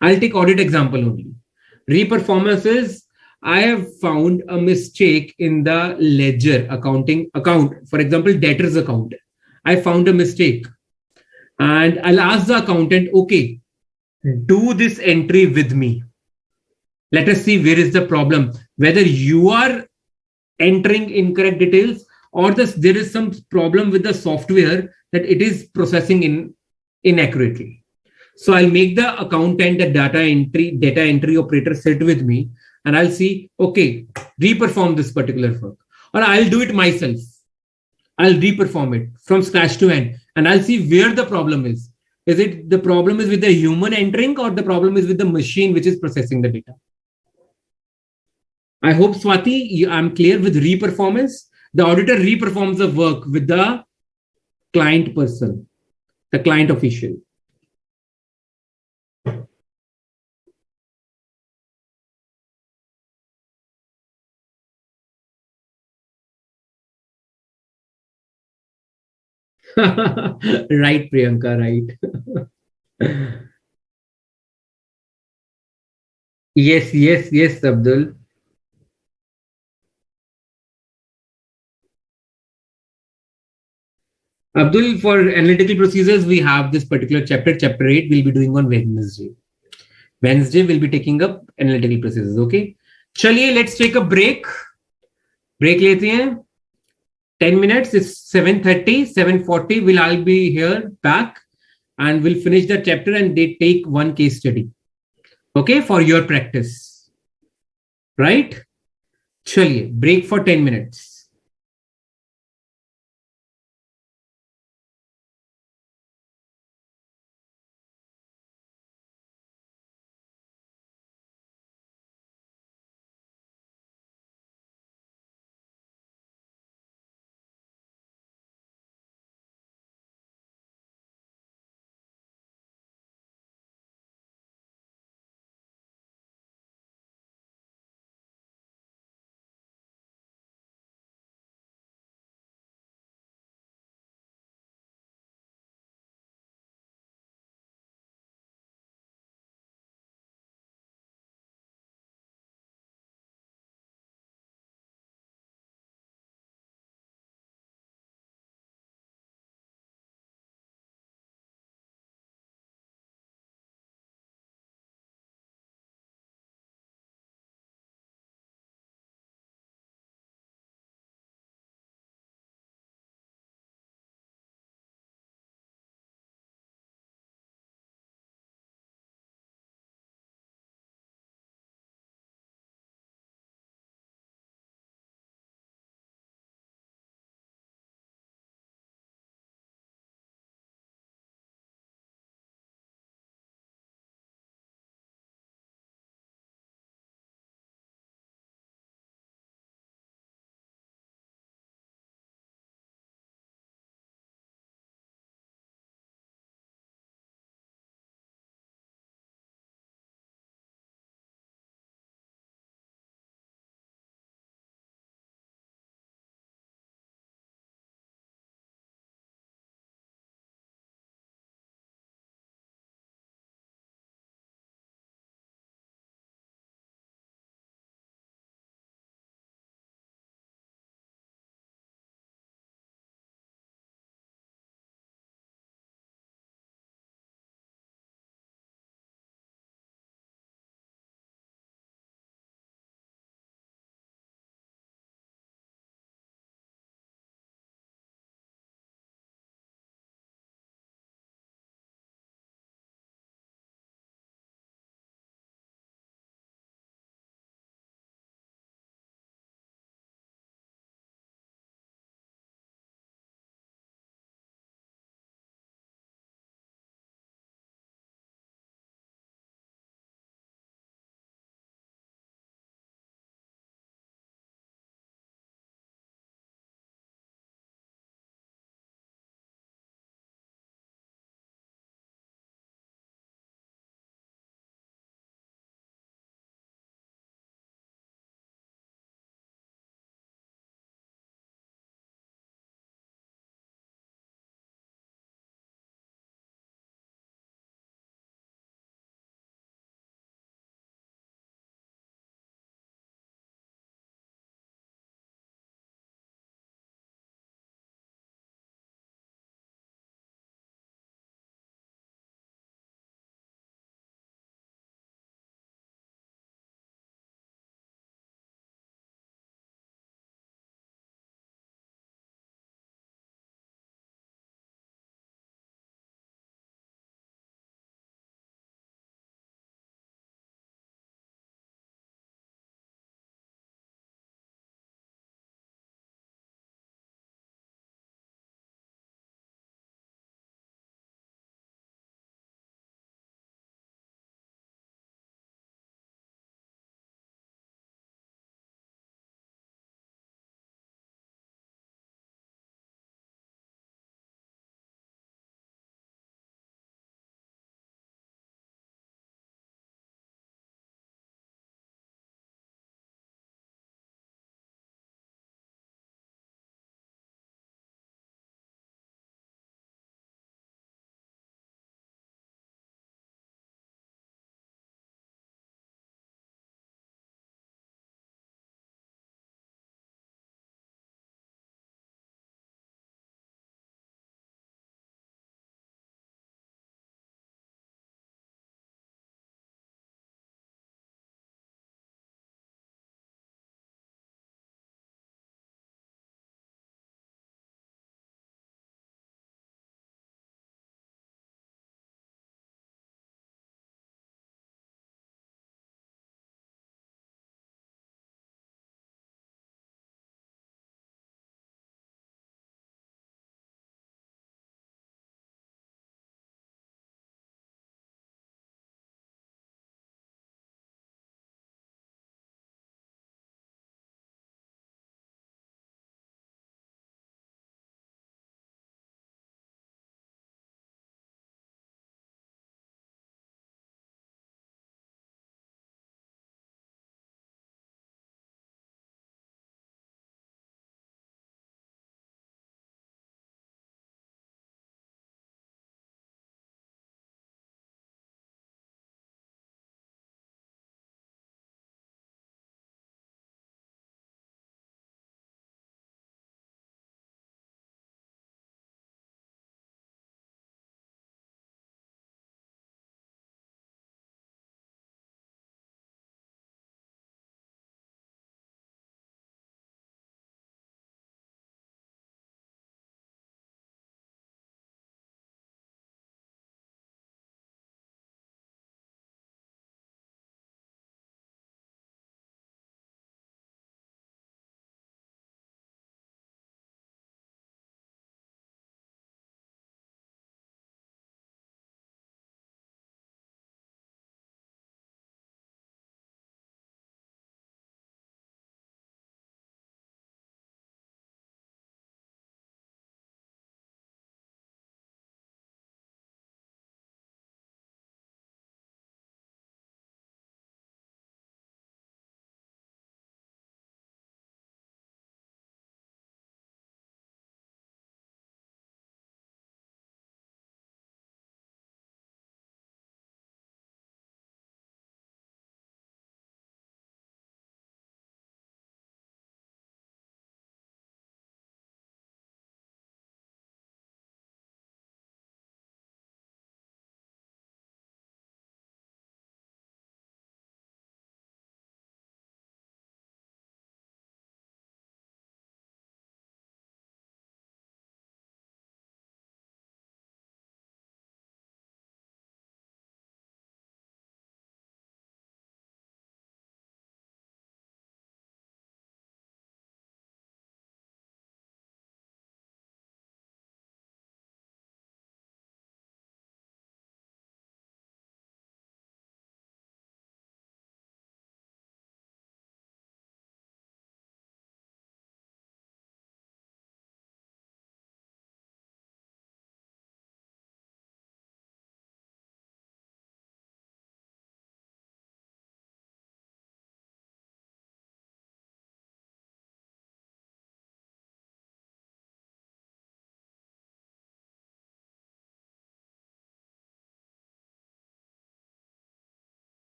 I'll take audit example only. Reperformance is I have found a mistake in the ledger accounting account. For example, debtors account. I found a mistake, and I'll ask the accountant, okay, do this entry with me. Let us see where is the problem. Whether you are entering incorrect details or there is some problem with the software that it is processing inaccurately. So I'll make the accountant, the data entry operator sit with me, and I'll see, okay, reperform this particular work. Or I'll do it myself. I'll reperform it from scratch to end, and I'll see where the problem is. Is it the problem is with the human entering, or the problem is with the machine which is processing the data? I hope, Swati, I'm clear with reperformance. The auditor reperforms the work with the client person, the client official. Right, Priyanka, right. Yes, yes, yes, Abdul. Abdul, for analytical procedures, we have this particular chapter, chapter 8, we'll be doing on Wednesday. Wednesday, we'll be taking up analytical procedures, okay? चलिए, let's take a break. Break लेते हैं. 10 minutes, it's 7:30, 7:40, we'll all be here back and we'll finish the chapter and they take one case study, okay, for your practice, right? चलिए, break for 10 minutes.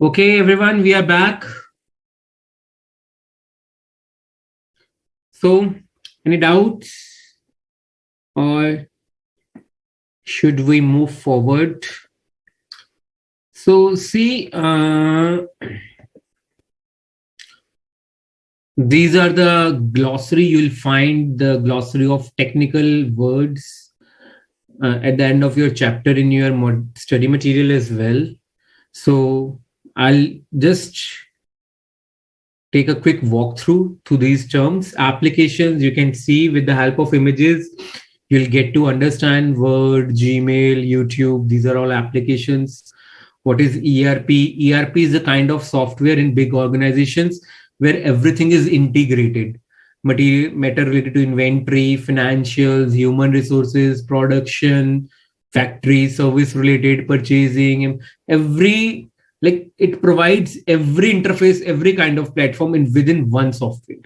Okay, everyone, we are back. So, any doubts or should we move forward? So, see, these are the glossary. You'll find the glossary of technical words at the end of your chapter in your study material as well. So, I'll just take a quick walkthrough to these terms. Applications, you can see with the help of images, you'll get to understand Word, Gmail, YouTube. These are all applications. What is ERP? ERP is a kind of software in big organizations where everything is integrated. Matter related to inventory, financials, human resources, production, factory, service related, purchasing, every, like, it provides every interface, every kind of platform in within one software.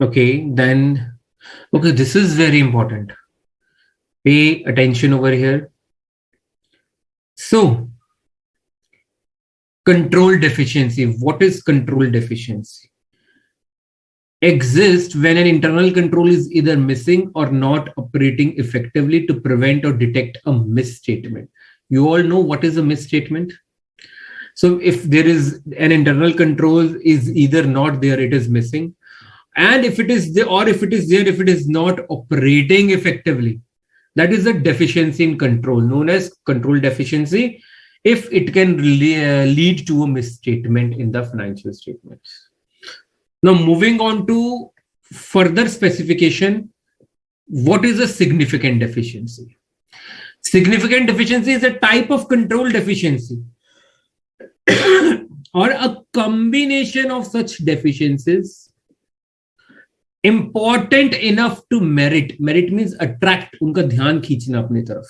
Okay, then, okay, this is very important. Pay attention over here. So, control deficiency. What is control deficiency? Exists when an internal control is either missing or not operating effectively to prevent or detect a misstatement. You all know what is a misstatement? So if there is an internal control is either not there, it is missing. And if it is there, or if it is there, if it is not operating effectively, that is a deficiency in control, known as control deficiency, if it can lead to a misstatement in the financial statements. Now, moving on to further specification, what is a significant deficiency? Significant deficiency is a type of control deficiency or a combination of such deficiencies important enough to merit means attract, unka dhyan खींचना अपनी तरफ,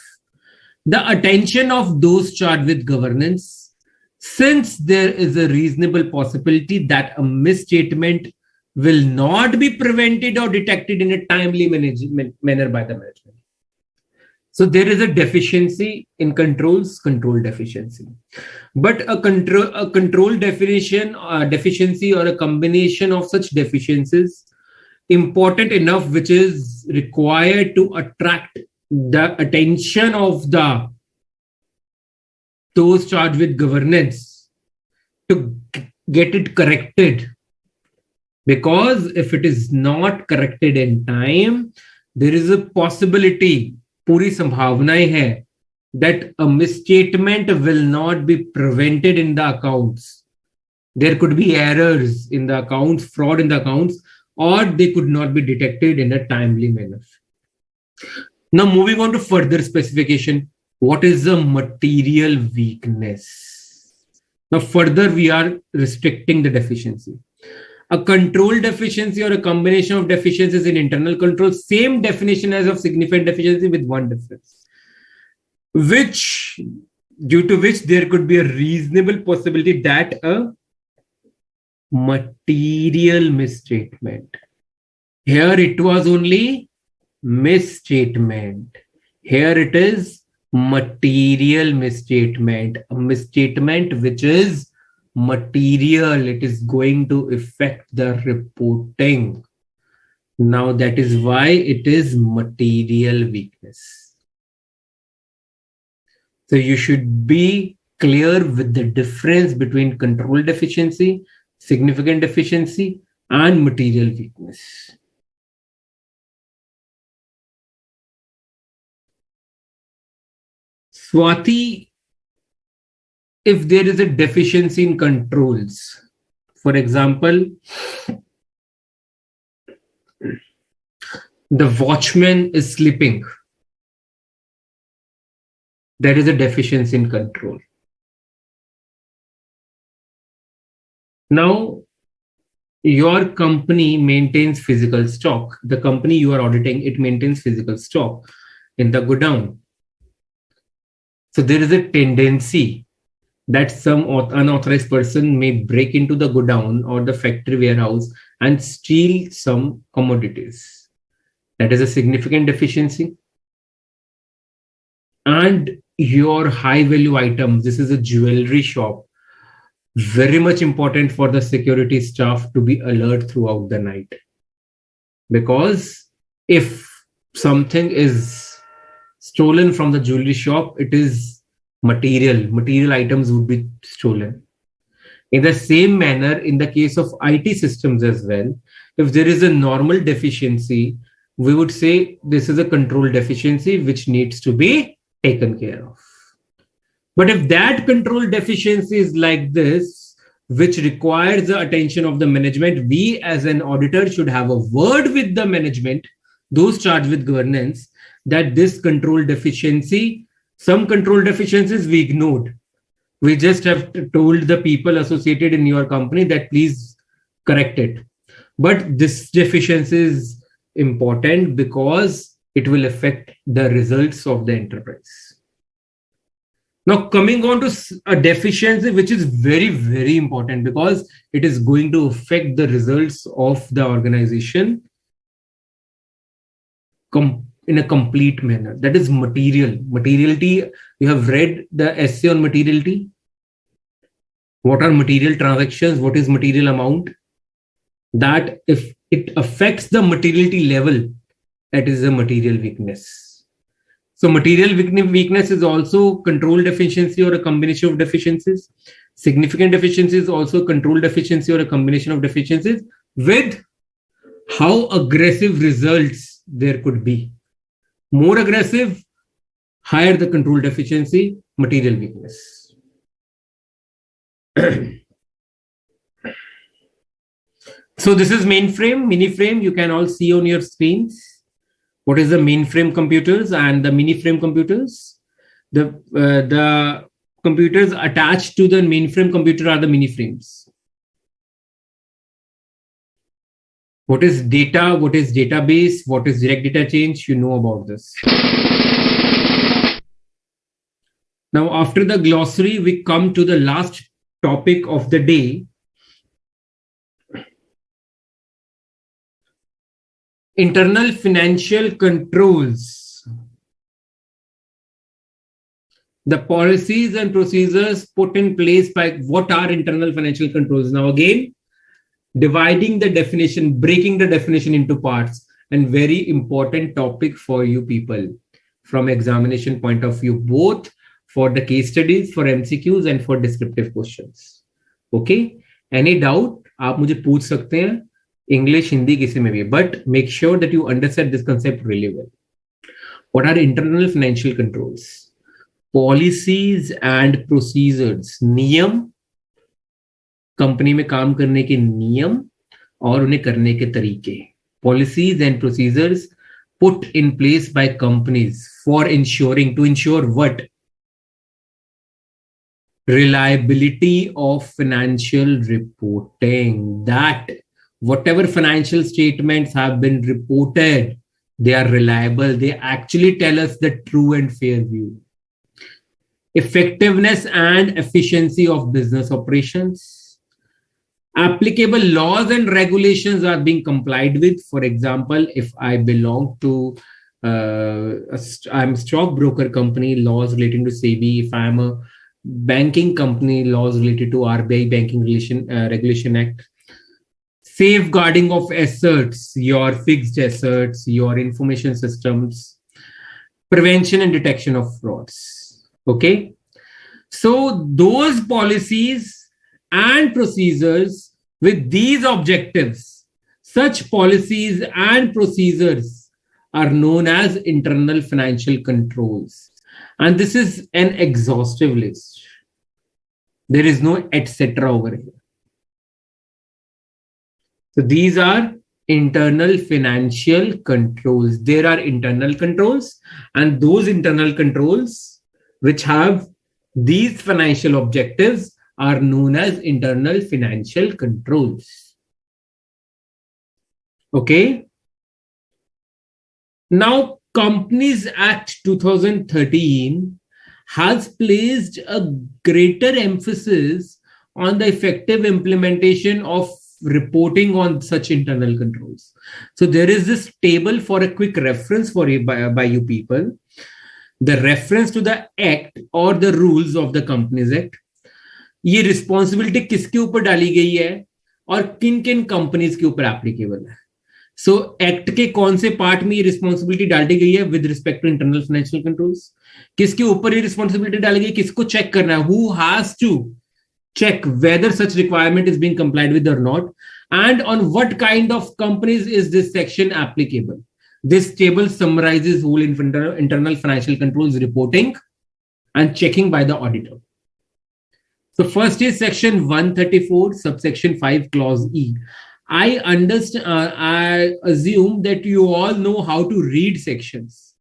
the attention of those charged with governance, since there is a reasonable possibility that a misstatement will not be prevented or detected in a timely manner by the management. So there is a deficiency in controls, control deficiency. But a control definition, deficiency or a combination of such deficiencies important enough, which is required to attract the attention of those charged with governance to get it corrected. Because if it is not corrected in time, there is a possibility, पूरी संभावनाएं है, that a misstatement will not be prevented in the accounts. There could be errors in the accounts, fraud in the accounts, or they could not be detected in a timely manner. Now, moving on to further specification, what is the material weakness? Now, further, we are restricting the deficiency. A control deficiency or a combination of deficiencies in internal control, same definition as of significant deficiency with one difference, due to which there could be a reasonable possibility that a material misstatement. Here it was only misstatement. Here it is material misstatement. A misstatement which is material. It is going to affect the reporting. Now that is why it is material weakness. So you should be clear with the difference between control deficiency, significant deficiency, and material weakness. Swati, if there is a deficiency in controls, for example, the watchman is sleeping, there is a deficiency in control. Now, your company maintains physical stock. The company you are auditing, it maintains physical stock in the godown. So there is a tendency that some unauthorized person may break into the godown or the factory warehouse and steal some commodities. That is a significant deficiency. and your high value items. This is a jewelry shop. Very much important for the security staff to be alert throughout the night. Because if something is stolen from the jewelry shop, it is material items would be stolen. In the same manner, in the case of IT systems as well, if there is a normal deficiency, we would say this is a control deficiency which needs to be taken care of. But if that control deficiency is like this, which requires the attention of the management, we as an auditor should have a word with the management, those charged with governance, that this control deficiency, some control deficiencies we ignored. We just have told the people associated in your company that please correct it. But this deficiency is important because it will affect the results of the enterprise. Now, coming on to a deficiency, which is very, very important because it is going to affect the results of the organization in a complete manner. That is material. Materiality, you have read the essay on materiality. What are material transactions? What is material amount? That if it affects the materiality level, that is a material weakness. So material weakness is also control deficiency or a combination of deficiencies. Significant deficiency is also control deficiency or a combination of deficiencies with how aggressive results there could be. More aggressive, higher the control deficiency, material weakness. So this is mainframe, mini-frame. You can all see on your screens. What is the mainframe computers and the mini-frame computers? The computers attached to the mainframe computer are the mini-frames. What is data? What is database? What is direct data change? You know about this. Now, after the glossary, we come to the last topic of the day. Internal financial controls. The policies and procedures put in place by what are internal financial controls. Now again, dividing the definition, breaking the definition into parts, and very important topic for you people from examination point of view, both for the case studies, for MCQs and for descriptive questions. Okay? Any doubt? आप मुझे पूछ सकते हैं English, Hindi, किसी में भी. But make sure that you understand this concept really well. What are internal financial controls? Policies and procedures. नियम, company में काम करने के नियम और उन्हें करने के तरीके. Policies and procedures put in place by companies for ensuring, to ensure what? Reliability of financial reporting. That whatever financial statements have been reported, they are reliable. They actually tell us the true and fair view. Effectiveness and efficiency of business operations. Applicable laws and regulations are being complied with. For example, if I belong to, I'm a stockbroker company, laws relating to SEBI. If I'm a banking company, laws related to RBI Banking Regulation Act. Safeguarding of assets, your fixed assets, your information systems, prevention and detection of frauds. Okay. So those policies and procedures with these objectives, such policies and procedures are known as internal financial controls. And this is an exhaustive list. There is no etc. over here. So these are internal financial controls. There are internal controls, and those internal controls which have these financial objectives are known as internal financial controls. Okay. Now, Companies Act 2013 has placed a greater emphasis on the effective implementation of reporting on such internal controls. So there is this table for a quick reference for you by you people. the reference to the act or the rules of the Companies Act, ये responsibility किसके ऊपर डाली गई है और किन किन companies के ऊपर एप्लीकेबल है. सो एक्ट के कौन से पार्ट में ये रिस्पॉन्सिबिलिटी डाली गई है with respect to internal financial controls, किसके ऊपर ये रिस्पॉन्सिबिलिटी डाली गई, किसको चेक करना है, who has to check whether such requirement is being complied with or not, and on what kind of companies is this section applicable. This table summarizes whole internal financial controls reporting and checking by the auditor. So first is section 134 subsection 5 clause E. I understand, I assume that you all know how to read sections.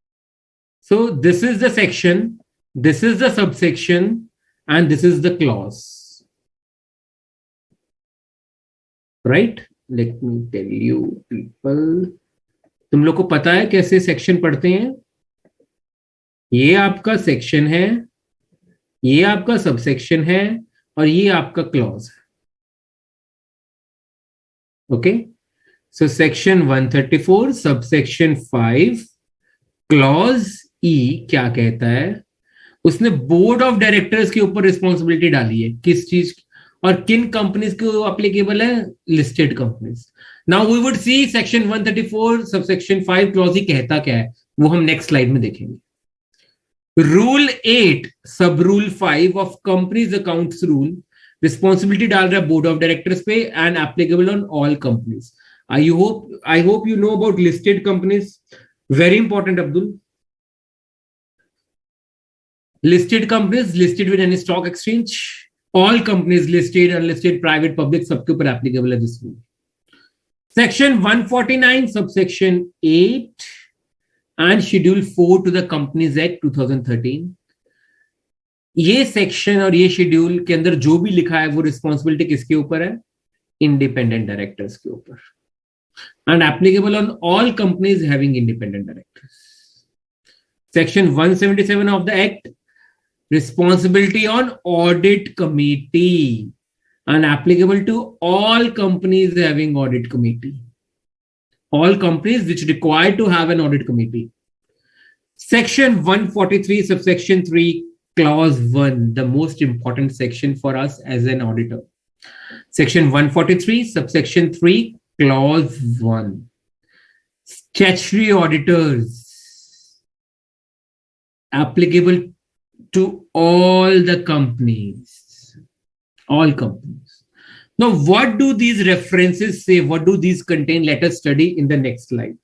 So this is the section, this is the subsection, and this is the clause. Right? Let me tell you people. तुम लोग को पता है कैसे section पढ़ते हैं? ये आपका सेक्शन है, ये आपका सबसेक्शन है और ये आपका क्लॉज है. Okay, so section 134 subsection 5 clause ई क्या कहता है? उसने बोर्ड ऑफ डायरेक्टर्स के ऊपर रिस्पॉन्सिबिलिटी डाली है. किस चीज और किन कंपनीज को एप्लीकेबल है? Listed companies. Now we would see section 134 subsection 5 clause ही कहता क्या है, वो हम नेक्स्ट स्लाइड में देखेंगे. रूल 8 सब rule 5 of companies accounts rule responsibility डाल रहा है बोर्ड ऑफ डायरेक्टर्स पे and applicable on all companies. I hope you know about listed companies. Very important Abdul. Listed companies listed with any stock exchange, all companies listed, unlisted, private, public, सबके ऊपर applicable है this rule. Section 149 subsection 8 and schedule 4 to the Companies Act 2013. ये section और ये schedule के अंदर जो भी लिखा है वो रिस्पॉन्सिबिलिटी किसके ऊपर है? इंडिपेंडेंट डायरेक्टर्स के ऊपर, and applicable on all companies having independent directors. Section 177 of the Act, responsibility on audit committee and applicable to all companies having audit committee, all companies which require to have an audit committee. Section 143 subsection 3 clause 1, the most important section for us as an auditor. Section 143 subsection 3 clause 1, statutory auditors applicable to all the companies, all companies. Now, what do these references say? What do these contain? Let us study in the next slide.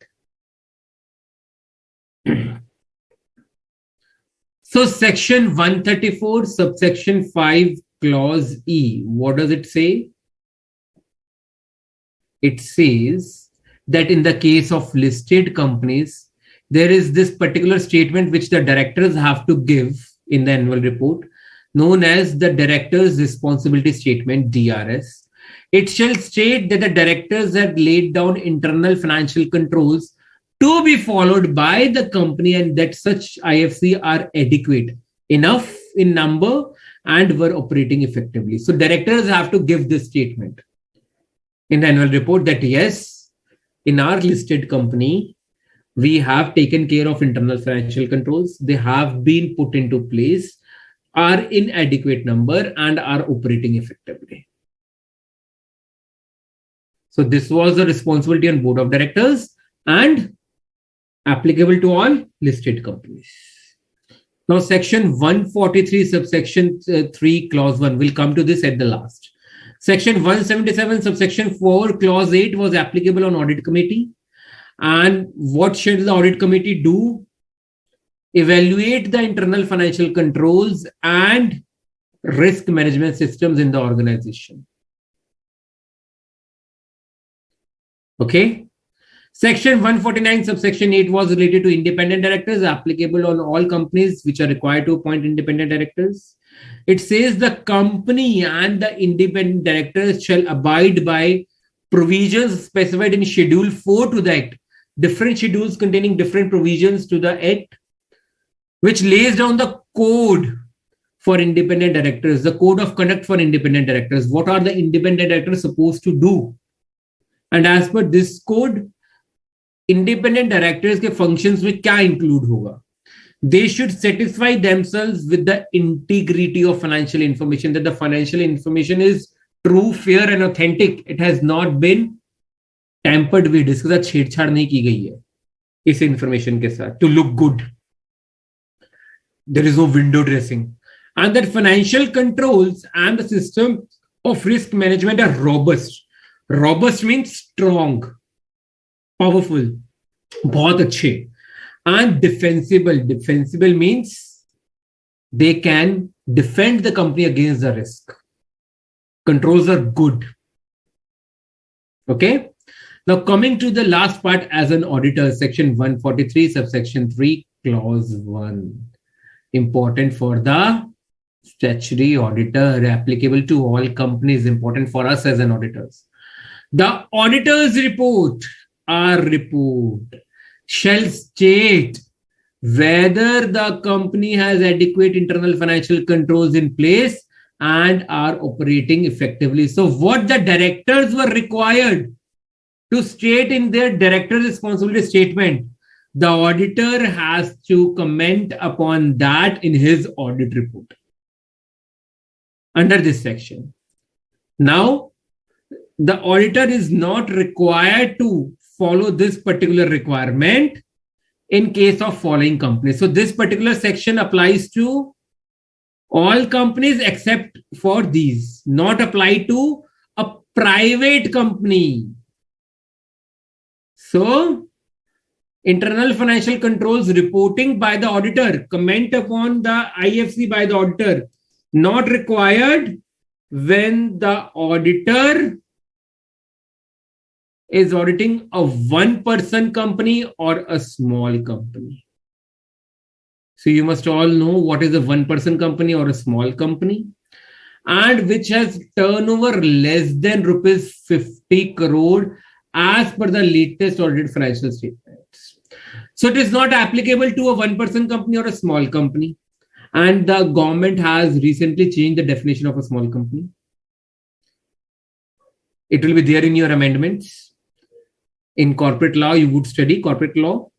So, section 134, subsection 5, clause E. What does it say? It says that in the case of listed companies, there is this particular statement which the directors have to give in the annual report, known as the director's responsibility statement, DRS. It shall state that the directors have laid down internal financial controls to be followed by the company and that such IFC are adequate enough in number and were operating effectively. So directors have to give this statement in the annual report that yes, in our listed company, we have taken care of internal financial controls. They have been put into place, are in adequate number, and are operating effectively. So this was the responsibility on board of directors and applicable to all listed companies. Now, section 143, subsection 3, clause 1. We'll come to this at the last. Section 177, subsection 4, clause 8 was applicable on audit committee. And what should the audit committee do? Evaluate the internal financial controls and risk management systems in the organization. Okay. Section 149, subsection 8 was related to independent directors, applicable on all companies which are required to appoint independent directors. It says the company and the independent directors shall abide by provisions specified in Schedule 4 to the Act. Different schedules containing different provisions to the Act, which lays down the code for independent directors, the code of conduct for independent directors. What are the independent directors supposed to do? And as per this code, independent directors के functions में क्या include होगा? They should satisfy themselves with the integrity of financial information, that the financial information is true, fair and authentic. It has not been tampered with. इसके साथ छेड़छाड़ नहीं की गई है इस information के साथ, to look good. There is no window dressing. And that financial controls and the system of risk management are robust. Robust means strong, powerful, बहुत अच्छे. And defensible. Defensible means they can defend the company against the risk. Controls are good. Okay. Now coming to the last part as an auditor, section 143, subsection 3, clause 1. Important for the statutory auditor, applicable to all companies, important for us as an auditors. The auditor's report, our report, shall state whether the company has adequate internal financial controls in place and are operating effectively. So what the directors were required to state in their director responsibility statement, the auditor has to comment upon that in his audit report under this section. Now, the auditor is not required to follow this particular requirement in case of following companies. So this particular section applies to all companies except for these, not apply to a private company. So internal financial controls reporting by the auditor, comment upon the IFC by the auditor, not required when the auditor is auditing a one-person company or a small company. So you must all know what is a one-person company or a small company, and which has turnover less than rupees 50 crore as per the latest audited financial statements. So it is not applicable to a one-person company or a small company. And the government has recently changed the definition of a small company. It will be there in your amendments. In corporate law, you would study corporate law.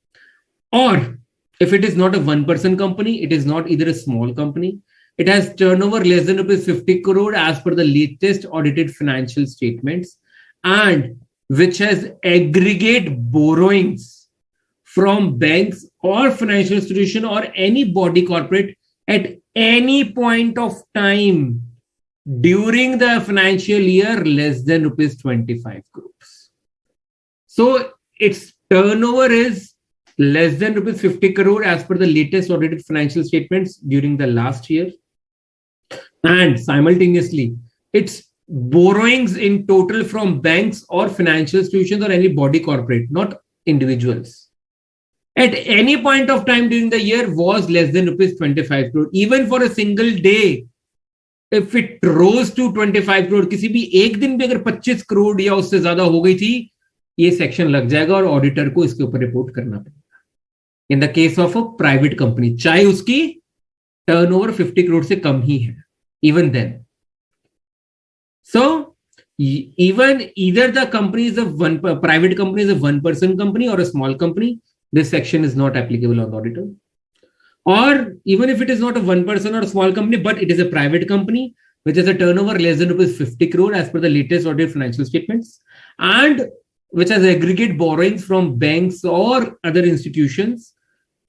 Or if it is not a one-person company, it is not either a small company. It has turnover less than rupees 50 crore as per the latest audited financial statements, and which has aggregate borrowings from banks or financial institution or any body corporate at any point of time during the financial year less than rupees 25 crores. So its turnover is less than rupees 50 crore as per the latest audited financial statements during the last year. And simultaneously, its borrowings in total from banks or financial institutions or any body corporate, not individuals, at any point of time during the year was less than rupees 25 crore. Even for a single day, if it rose to 25 crore, किसी भी एक दिन भी अगर 25 करोड़ या उससे ज्यादा हो गई थी, ये सेक्शन लग जाएगा और ऑडिटर को इसके ऊपर रिपोर्ट करना पड़ेगा. In the case of a private company, चाहे उसकी टर्नओवर 50 करोड़ से कम ही है, even then. So even either the company is a private company is a one-person company or a small company, this section is not applicable on the auditor. Or even if it is not a one-person or a small company, but it is a private company which has a turnover less than rupees 50 crore as per the latest audited financial statements, and which has aggregate borrowings from banks or other institutions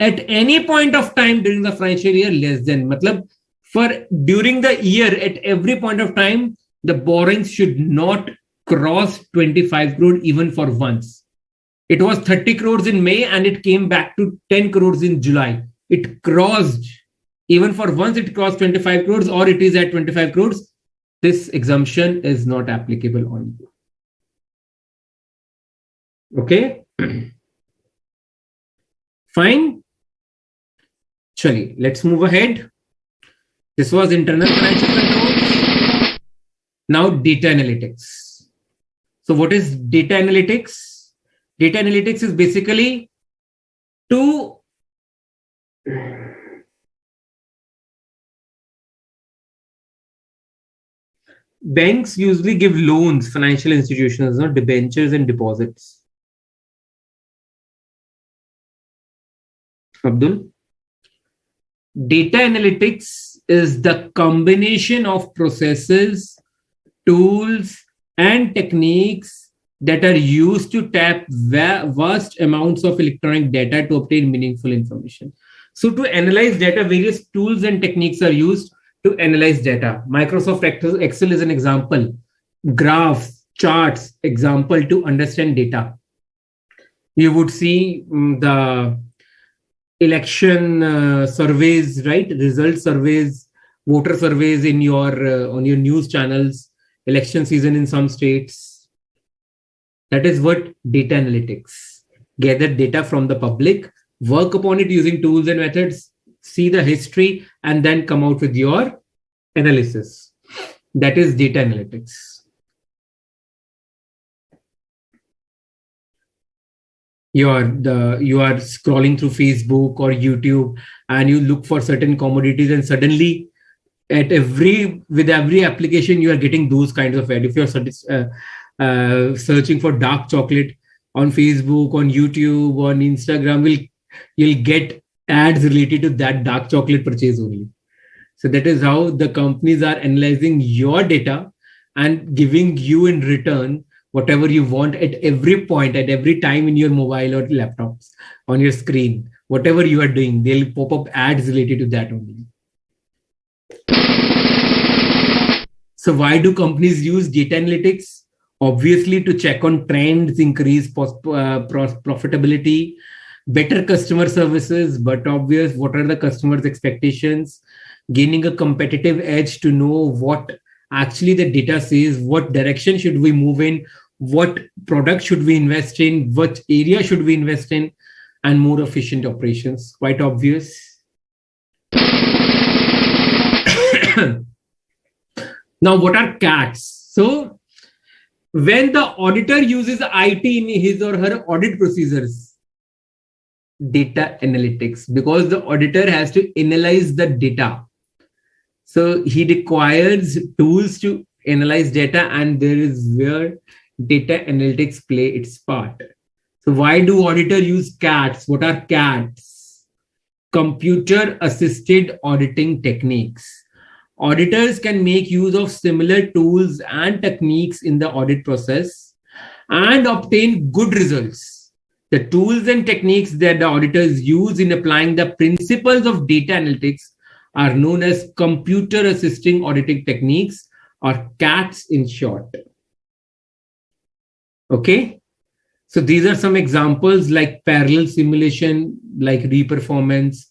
at any point of time during the financial year less than, matlab, for during the year at every point of time, the borrowings should not cross 25 crore even for once. It was 30 crores in May and it came back to 10 crores in July. It crossed, even for once it crossed 25 crores or it is at 25 crores. This exemption is not applicable on you. Okay. Fine. Chali, let's move ahead. This was internal financial controls. Now data analytics. So what is data analytics? Data analytics is basically to banks usually give loans, financial institutions, not debentures and deposits. Abdul? Data analytics is the combination of processes, tools, and techniques that are used to tap vast amounts of electronic data to obtain meaningful information. So to analyze data, various tools and techniques are used to analyze data. Microsoft Excel is an example. Graphs, charts, example to understand data. You would see the election surveys, right? Result surveys, voter surveys in your on your news channels, election season in some states. That is what data analytics. Gather data from the public, work upon it using tools and methods, see the history, and then come out with your analysis. That is data analytics. You are scrolling through Facebook or YouTube and you look for certain commodities, and suddenly with every application you are getting those kinds of ads. If you're searching for dark chocolate on Facebook, on YouTube, on Instagram, you'll get ads related to that dark chocolate purchase only. So that is how the companies are analyzing your data and giving you in return whatever you want at every point, at every time in your mobile or laptops, on your screen. Whatever you are doing, they'll pop up ads related to that only. So why do companies use data analytics? Obviously, to check on trends, increase profitability, better customer services, but obvious, what are the customers' expectations? Gaining a competitive edge to know what actually the data says, what direction should we move in, what product should we invest in, what area should we invest in, and more efficient operations. Quite obvious. Now, what are CATs? So, when the auditor uses IT in his or her audit procedures, data analytics, because the auditor has to analyze the data. So he requires tools to analyze data, and there is where data analytics play its part. So why do auditors use CATs? What are CATs? Computer assisted auditing techniques. Auditors can make use of similar tools and techniques in the audit process and obtain good results. The tools and techniques that the auditors use in applying the principles of data analytics are known as computer assisting auditing techniques, or CATs in short. Okay. So these are some examples like parallel simulation, like reperformance.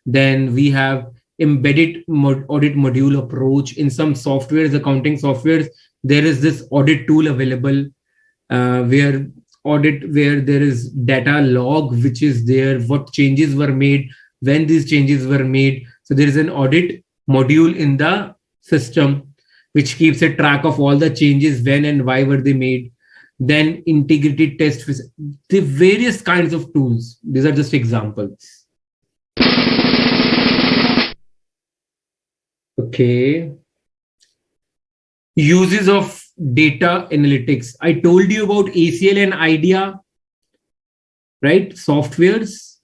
Then we have embedded audit module approach. In some softwares, accounting softwares, there is this audit tool available where there is data log, which is there, what changes were made, when these changes were made. So there is an audit module in the system which keeps a track of all the changes, when and why were they made. Then integrity test, the various kinds of tools. These are just examples. Okay. Uses of data analytics. I told you about ACL and IDEA, right? Softwares.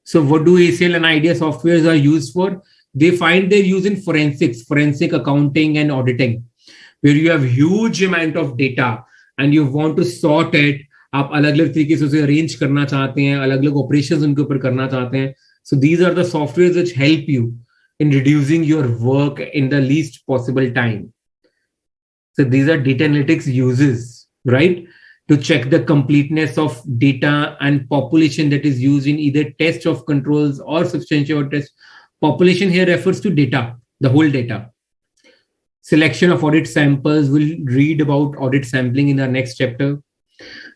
So what do ACL and IDEA softwares are used for? They find their use in forensic accounting and auditing, where you have huge amount of data and you want to sort it. आप अलग-अलग तरीके से उसे arrange करना चाहते हैं, अलग-अलग operations उनके ऊपर करना चाहते हैं. So these are the softwares which help you in reducing your work in the least possible time. So these are data analytics uses, right? To check the completeness of data and population that is used in either test of controls or substantial test. Population here refers to data, the whole data. Selection of audit samples. We'll read about audit sampling in our next chapter.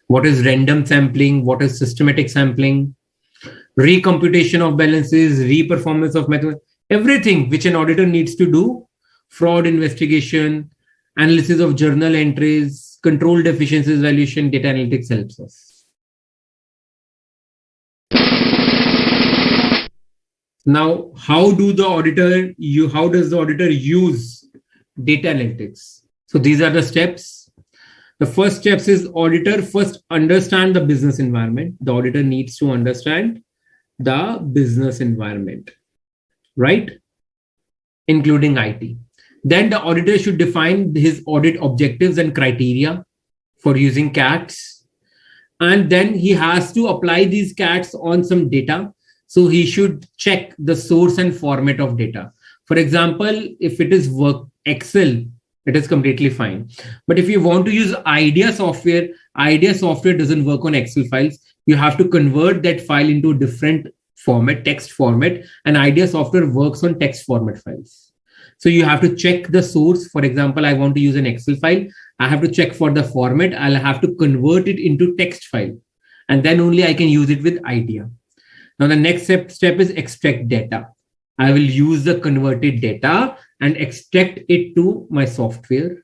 What is random sampling? What is systematic sampling? Recomputation of balances, reperformance of method, everything which an auditor needs to do. Fraud investigation, analysis of journal entries, control deficiencies evaluation. Data analytics helps us. Now, how does the auditor use data analytics? So these are the steps. The first steps is auditor first understand the business environment. The auditor needs to understand the business environment. right? Including IT. Then the auditor should define his audit objectives and criteria for using CATs. And then he has to apply these CATs on some data. So he should check the source and format of data. For example, if it is work Excel, it is completely fine. But if you want to use Idea software doesn't work on Excel files. You have to convert that file into a different format, text format, and Idea software works on text format files. So you have to check the source. For example, I want to use an Excel file. I have to check for the format. I'll have to convert it into text file, and then only I can use it with Idea. Now the next step is extract data. I will use the converted data and extract it to my software.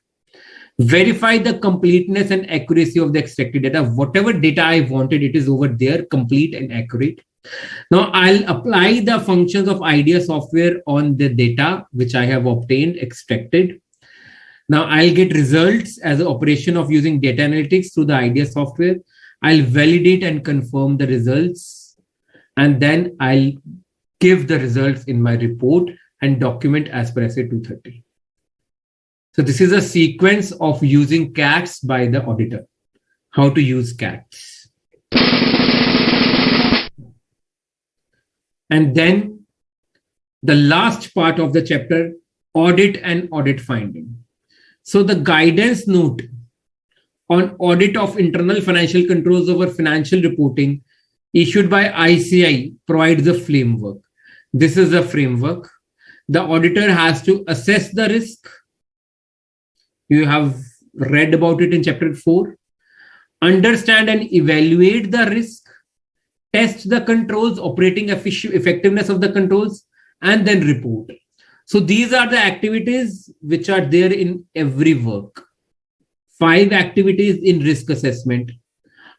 Verify the completeness and accuracy of the extracted data. Whatever data I wanted, it is over there, complete and accurate. Now I'll apply the functions of Idea software on the data which I have obtained, extracted. Now I'll get results as an operation of using data analytics through the Idea software. I'll validate and confirm the results. And then I'll give the results in my report and document as per SA 230. So this is a sequence of using CATs by the auditor. How to use CATs. And then the last part of the chapter, audit and audit finding. So the guidance note on audit of internal financial controls over financial reporting issued by ICI provides a framework. This is a framework. The auditor has to assess the risk. You have read about it in chapter 4. Understand and evaluate the risk. Test the controls, operating effectiveness of the controls, and then report. So these are the activities which are there in every work. 5 activities in risk assessment.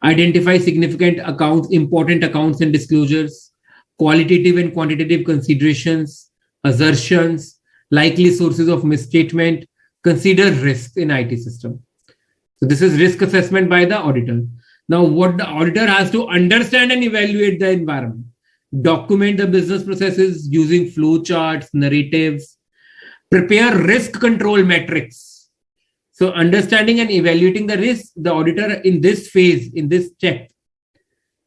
Identify significant accounts, important accounts and disclosures, qualitative and quantitative considerations, assertions, likely sources of misstatement, consider risks in IT system. So this is risk assessment by the auditor. Now what the auditor has to understand and evaluate the environment, document the business processes using flow charts, narratives, prepare risk control metrics. So understanding and evaluating the risk, the auditor in this phase, in this step,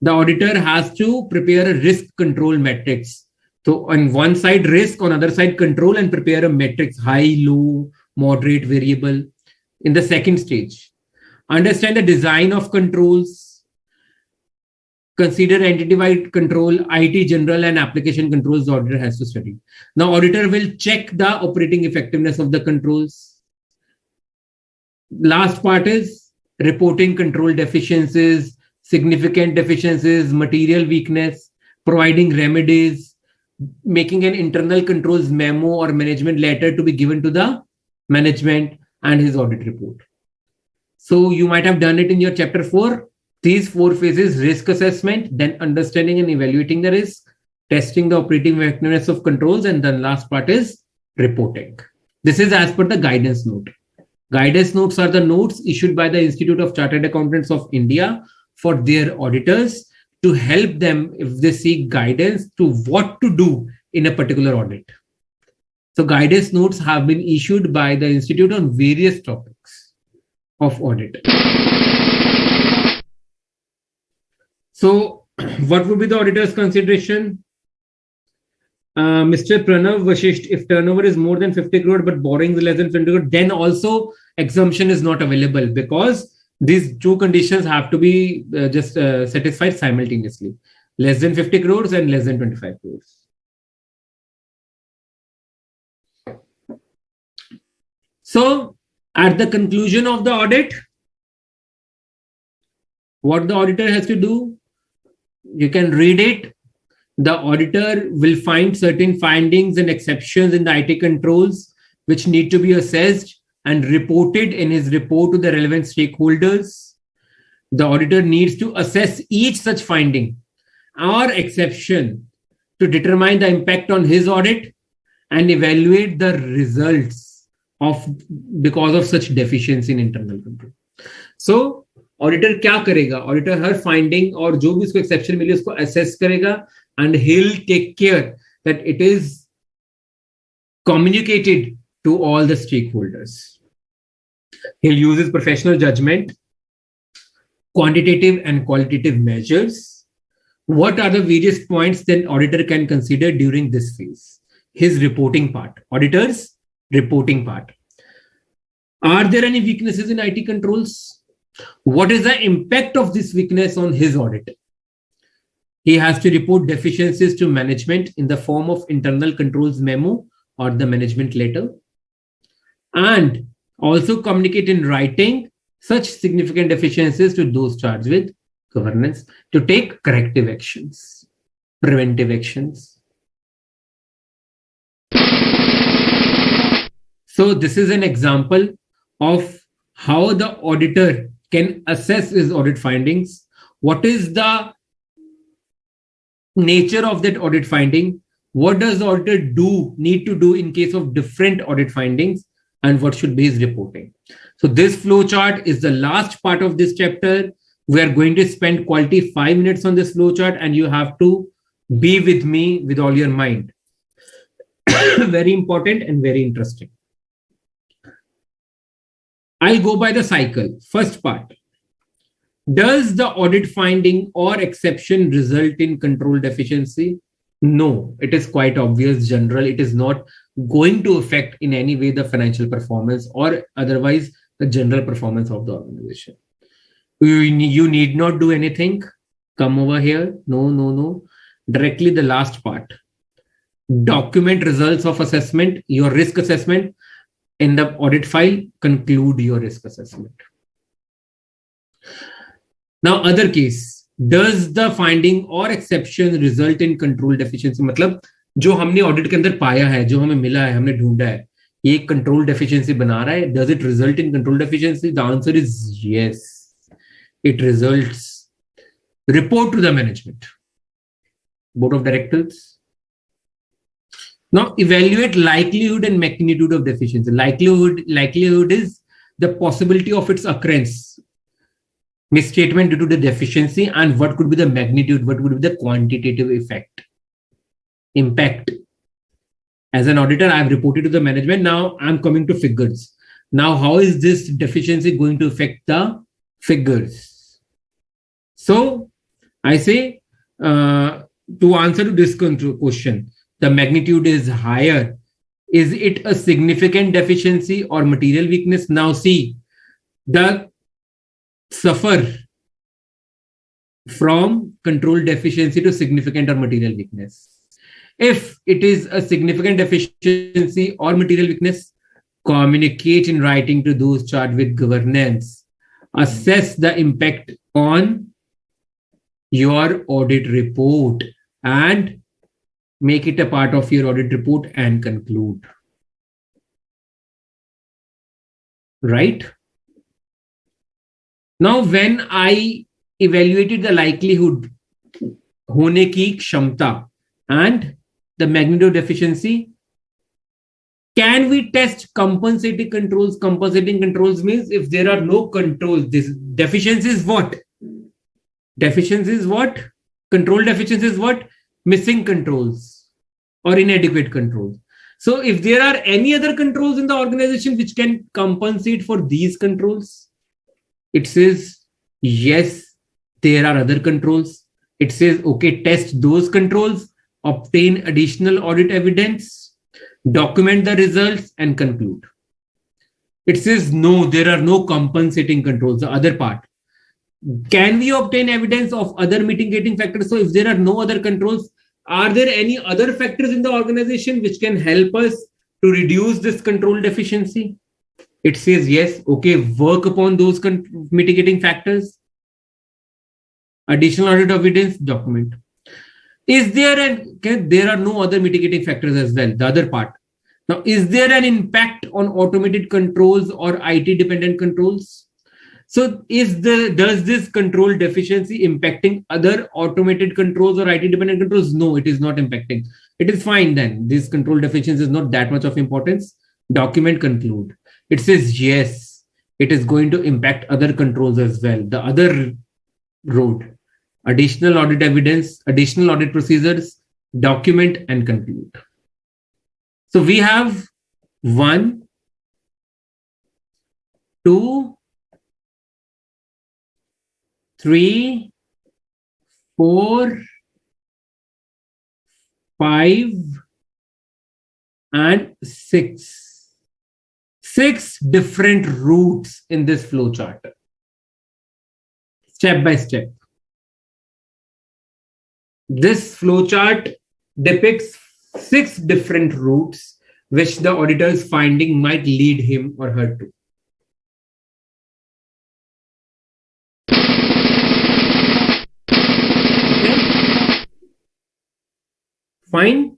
the auditor has to prepare a risk control metrics. So on one side risk, on other side control, and prepare a matrix, high, low, moderate, variable. In the second stage, understand the design of controls, consider entity-wide control, IT general and application controls the auditor has to study. Now auditor will check the operating effectiveness of the controls. Last part is reporting control deficiencies, significant deficiencies, material weakness, providing remedies, making an internal controls memo or management letter to be given to the management and his audit report. So you might have done it in your chapter 4. These 4 phases: risk assessment, then understanding and evaluating the risk, testing the operating effectiveness of controls, and then last part is reporting. This is as per the guidance note. Guidance notes are the notes issued by the Institute of Chartered Accountants of India for their auditors to help them if they seek guidance to what to do in a particular audit. So guidance notes have been issued by the Institute on various topics of audit. So what would be the auditor's consideration? Mr. Pranav Vashisht, if turnover is more than 50 crore but borrowing is less than 20 crore, then also exemption is not available because these 2 conditions have to be satisfied simultaneously. Less than 50 crores and less than 25 crores. So at the conclusion of the audit, what the auditor has to do, you can read it. The auditor will find certain findings and exceptions in the IT controls which need to be assessed and reported in his report to the relevant stakeholders. The auditor needs to assess each such finding or exception to determine the impact on his audit and evaluate the results of because of such deficiency in internal control. So auditor क्या करेगा? Auditor हर finding और जो भी उसको exception मिली उसको assess करेगा and he'll take care that it is communicated to all the stakeholders. He'll use his professional judgment, quantitative and qualitative measures. What are the various points that auditor can consider during this phase? His reporting part. Auditor's reporting part. Are there any weaknesses in IT controls? What is the impact of this weakness on his audit? He has to report deficiencies to management in the form of internal controls memo or the management letter, and also communicate in writing such significant deficiencies to those charged with governance to take corrective actions, preventive actions. So this is an example of how the auditor can assess his audit findings. What is the nature of that audit finding? What does the auditor need to do in case of different audit findings? And what should be his reporting? So this flow chart is the last part of this chapter. We are going to spend quality 5 minutes on this flow chart, and you have to be with me with all your mind. Very important and very interesting. I'll go by the cycle. First part. Does the audit finding or exception result in control deficiency? No, it is quite obvious, general. It is not going to affect in any way the financial performance or otherwise the general performance of the organization. You need not do anything. Come over here. No. Directly the last part. Document results of assessment, your risk assessment. In the audit file, conclude your risk assessment. Now, other case, does the finding or exception result in control deficiency? मतलब जो हमने audit के अंदर पाया है, जो हमें मिला है, हमने ढूंढा है, ये control deficiency बना रहा है. Does it result in control deficiency? The answer is yes. It results. Report to the management, board of directors. Now, evaluate likelihood and magnitude of deficiency. Likelihood is the possibility of its occurrence, misstatement due to the deficiency, and what could be the magnitude, what would be the quantitative impact. As an auditor, I've reported to the management. Now I'm coming to figures. Now, how is this deficiency going to affect the figures? So I say to answer to this question, the magnitude is higher. Is it a significant deficiency or material weakness? Now see, the suffer from control deficiency to significant or material weakness. If it is a significant deficiency or material weakness, communicate in writing to those charged with governance. Assess the impact on your audit report and make it a part of your audit report and conclude. Right? Now, when I evaluated the likelihood, होने की क्षमता, and the magnitude of deficiency, can we test compensating controls? Compensating controls means if there are no controls, this deficiency is what? Deficiency is what? Control deficiency is what? Missing controls or inadequate controls. So if there are any other controls in the organization which can compensate for these controls, it says, yes, there are other controls. It says, okay, test those controls, obtain additional audit evidence, document the results, and conclude. It says, no, there are no compensating controls, the other part. Can we obtain evidence of other mitigating factors? So if there are no other controls, are there any other factors in the organization which can help us to reduce this control deficiency? It says, yes, okay, work upon those mitigating factors. Additional audit evidence, document. Is there there are no other mitigating factors as well, the other part. Now, is there an impact on automated controls or IT dependent controls? So does this control deficiency impacting other automated controls or IT dependent controls? No, it is not impacting. It is fine then. This control deficiency is not that much of importance. Document, conclude. It says, yes, it is going to impact other controls as well. The other road, additional audit evidence, additional audit procedures, document and conclude. So we have 1, 2, 3, 4, 5, and 6. 6 different routes in this flow chart, step by step. This flow chart depicts 6 different routes which the auditor's finding might lead him or her to. Okay? Fine.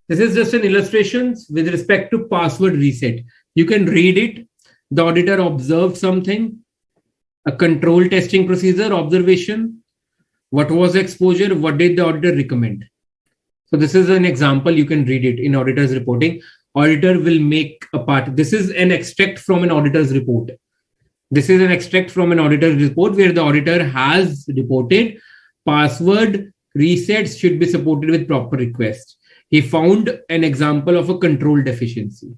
This is just an illustration with respect to password reset. You can read it. The auditor observed something, a control testing procedure, observation. What was exposure? What did the auditor recommend? So this is an example. You can read it in auditor's reporting. Auditor will make a part. This is an extract from an auditor's report. This is an extract from an auditor's report where the auditor has reported password resets should be supported with proper request. He found an example of a control deficiency.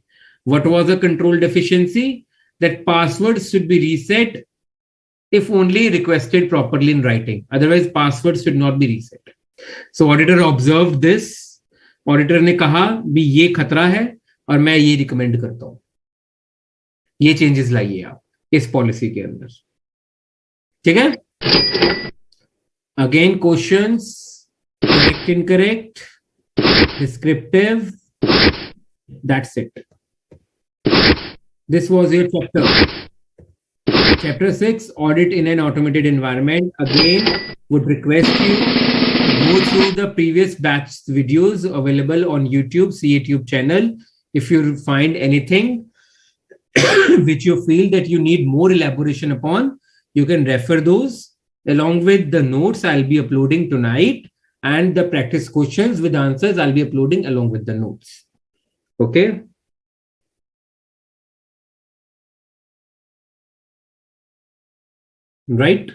What was a control deficiency? That passwords should be reset if only requested properly in writing. Otherwise, passwords should not be reset. So auditor observed this. Auditor ने कहा भी ये खतरा है और मैं ये recommend करता हूं. ये चेंजेस लाइए आप इस पॉलिसी के अंदर. ठीक है? Again, questions, correct, incorrect, descriptive. That's it. This was your chapter. Chapter 6, audit in an automated environment. Again, would request you to go through the previous batch videos available on YouTube, CATube channel. If you find anything which you feel that you need more elaboration upon, you can refer those along with the notes I'll be uploading tonight and the practice questions with answers I'll be uploading along with the notes. Okay. Right.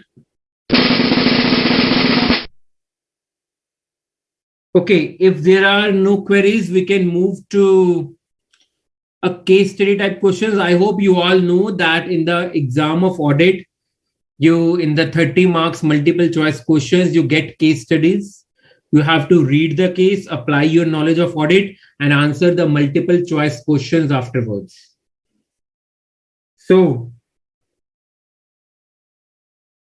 Okay. If there are no queries, we can move to a case study type questions. I hope you all know that in the exam of audit, in the 30 marks multiple choice questions, you get case studies. You have to read the case, apply your knowledge of audit, and answer the multiple choice questions afterwards. So,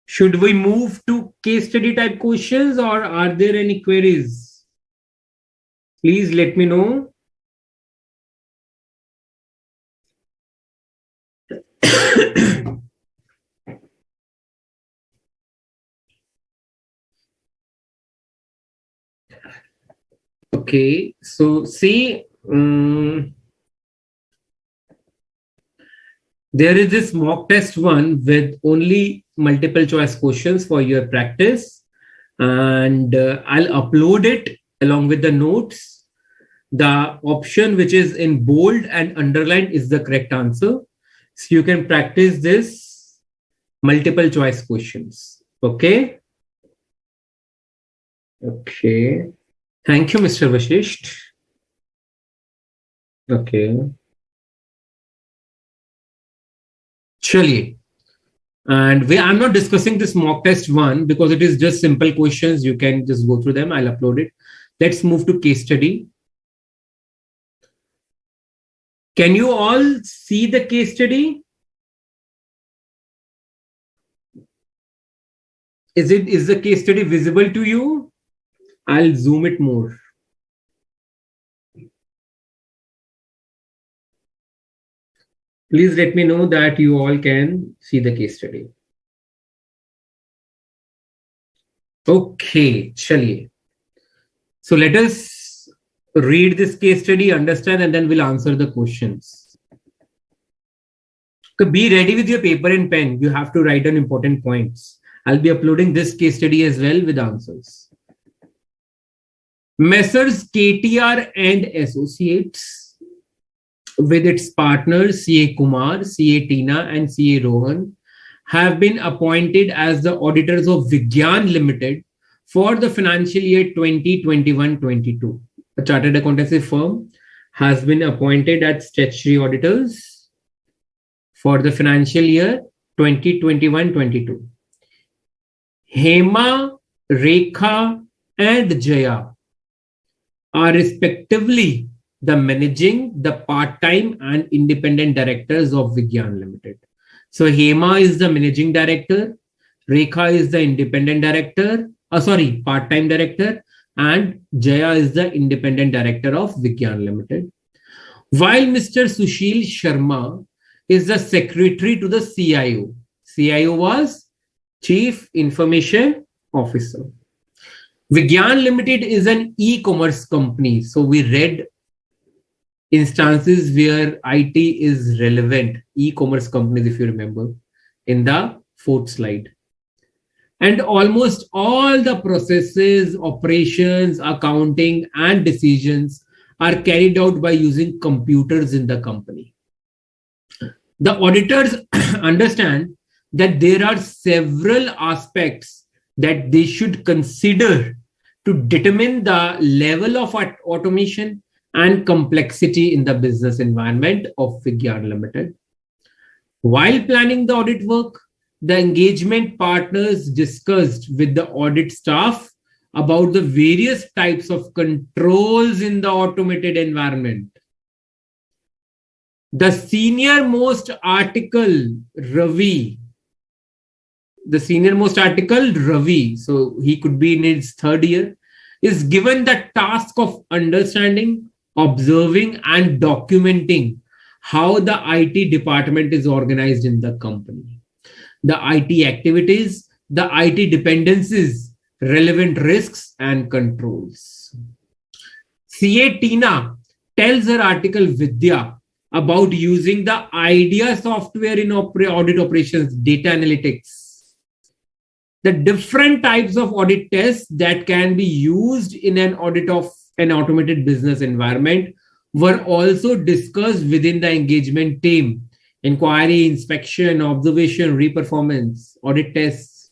should we move to case study type questions or are there any queries? Please let me know. Okay, so see, there is this mock test one with only multiple choice questions for your practice, and I'll upload it along with the notes. The option which is in bold and underlined is the correct answer. So you can practice this multiple choice questions. Okay. Okay. Thank you, Mr. Vashisht. Okay. Chaliye. And I'm not discussing this mock test one because it is just simple questions. You can just go through them. I'll upload it. Let's move to case study. Can you all see the case study? Is the case study visible to you? I'll zoom it more. Please let me know that you all can see the case study. Okay, chaliye. So let us read this case study, understand, and then we'll answer the questions. So be ready with your paper and pen. You have to write down important points. I'll be uploading this case study as well with answers. Messrs. KTR and Associates with its partners CA Kumar, CA Tina, and CA Rohan have been appointed as the auditors of Vigyan Limited for the financial year 2021-22. A chartered accountancy firm has been appointed as statutory auditors for the financial year 2021-22. Hema, Rekha, and Jaya are respectively the managing, the part-time and independent directors of Vigyan Limited. So Hema is the managing director, Rekha is the independent director, part-time director, and Jaya is the independent director of Vigyan Limited. While Mr. Sushil Sharma is the secretary to the CIO. CIO was Chief Information Officer. Vigyan Limited is an e-commerce company. So we read instances where IT is relevant, e-commerce companies, if you remember, in the fourth slide. And almost all the processes, operations, accounting, and decisions are carried out by using computers in the company. The auditors understand that there are several aspects that they should consider to determine the level of automation and complexity in the business environment of Vigyan Limited. While planning the audit work, the engagement partners discussed with the audit staff about the various types of controls in the automated environment. The senior most article, Ravi, so he could be in his third year, is given the task of understanding, observing, and documenting how the IT department is organized in the company, the IT activities, the IT dependencies, relevant risks, and controls. CA Tina tells her article Vidya about using the IDEA software in audit operations, data analytics. The different types of audit tests that can be used in an audit of an automated business environment were also discussed within the engagement team. Inquiry, inspection, observation, reperformance, audit tests.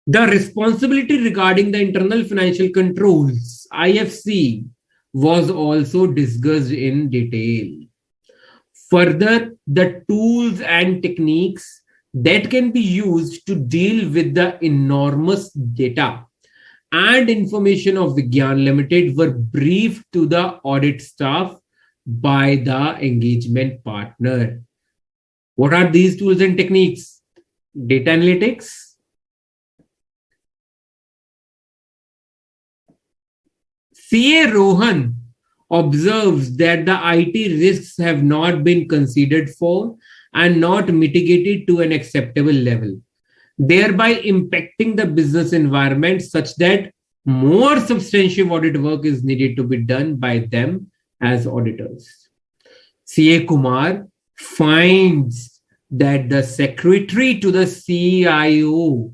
The responsibility regarding the internal financial controls, IFC, was also discussed in detail. Further, the tools and techniques that can be used to deal with the enormous data and information of Vigyan Limited were briefed to the audit staff by the engagement partner. What are these tools and techniques? Data analytics, CA Rohan observes that the IT risks have not been considered for and not mitigated to an acceptable level, thereby impacting the business environment such that more substantive audit work is needed to be done by them as auditors. CA Kumar finds that the secretary to the CIO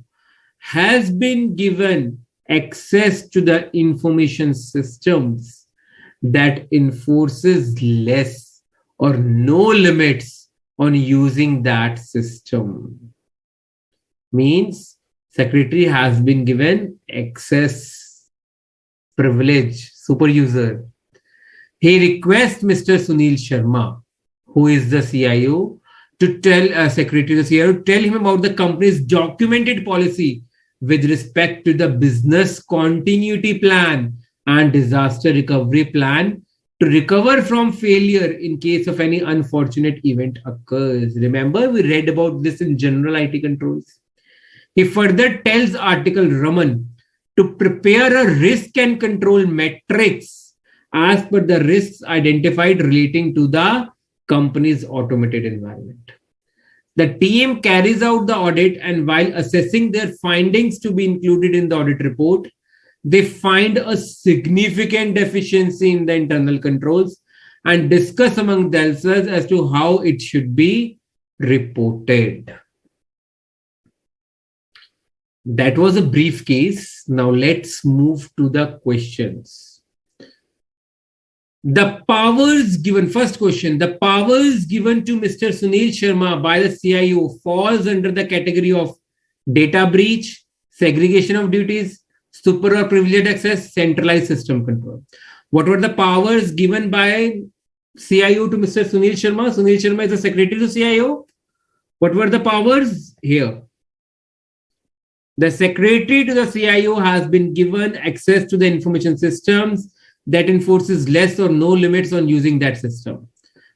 has been given access to the information systems that enforces less or no limits on using that system. Means secretary has been given access privilege, super user. He requests Mr. Sunil Sharma, who is the CIO, to tell secretary to the CIO, tell him about the company's documented policy with respect to the business continuity plan and disaster recovery plan to recover from failure in case of any unfortunate event occurs. Remember, we read about this in general IT controls. He further tells article Raman to prepare a risk and control matrix as per the risks identified relating to the company's automated environment. The team carries out the audit, and while assessing their findings to be included in the audit report, they find a significant deficiency in the internal controls and discuss among themselves as to how it should be reported. That was a brief case. Now let's move to the questions. The powers given, first question, the powers given to Mr. Sunil Sharma by the CIO falls under the category of data breach, segregation of duties, super or privileged access, centralized system control. What were the powers given by CIO to Mr. Sunil Sharma? Sunil Sharma is the secretary to CIO. What were the powers? Here. The secretary to the CIO has been given access to the information systems that enforces less or no limits on using that system.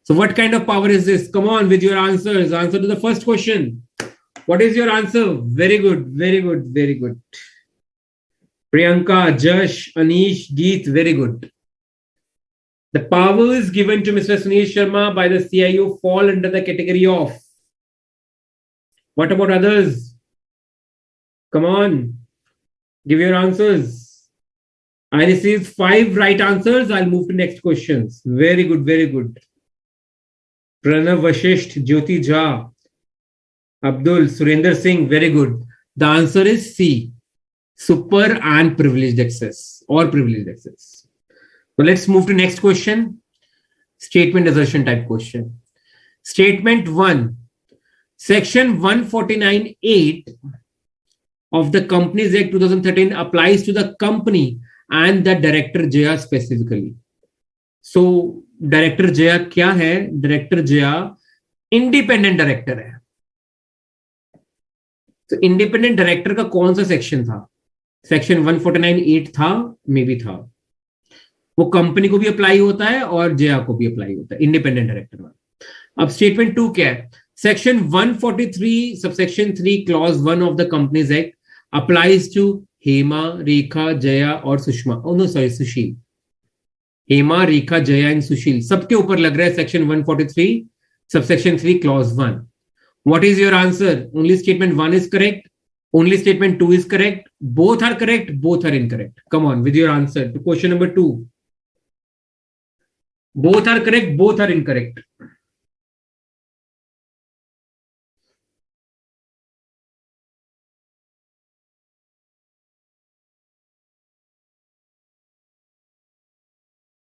So what kind of power is this? Come on with your answers. Answer to the first question. What is your answer? Very good, very good, very good. Priyanka, Jash, Anish, Geet, very good. The powers given to Mr. Sunil Sharma by the CIO fall under the category of. What about others? Come on, give your answers. I received 5 right answers. I'll move to next questions. Very good, very good. Pranav Vashisht, Jyoti Jha, Abdul, Surinder Singh, very good. The answer is C, super and privileged access or privileged access. So let's move to next question. Statement assertion type question. Statement 1. Section 149(8) of the Companies Act 2013 applies to the company and the director Jaya specifically. So director Jaya क्या है? Director Jaya independent director है. तो independent director का कौन सा section था? Section 149(8) था, मे भी था. वो कंपनी को भी अप्लाई होता है और जया को भी अप्लाई होता है, इंडिपेंडेंट डायरेक्टर में. अब स्टेटमेंट 2 क्या है? Section 143 subsection 3 clause 1 of the companies act applies to Hema, Rekha, Jaya और सुषमा. सुशील. हेमा, रेखा, जया एंड सुशील सबके ऊपर लग रहा है section 143 subsection 3 clause 1. What is your answer? Only statement 1 is correct, only statement 2 is correct, both are correct, both are incorrect. Come on with your answer to question number 2. Both are correct, both are incorrect.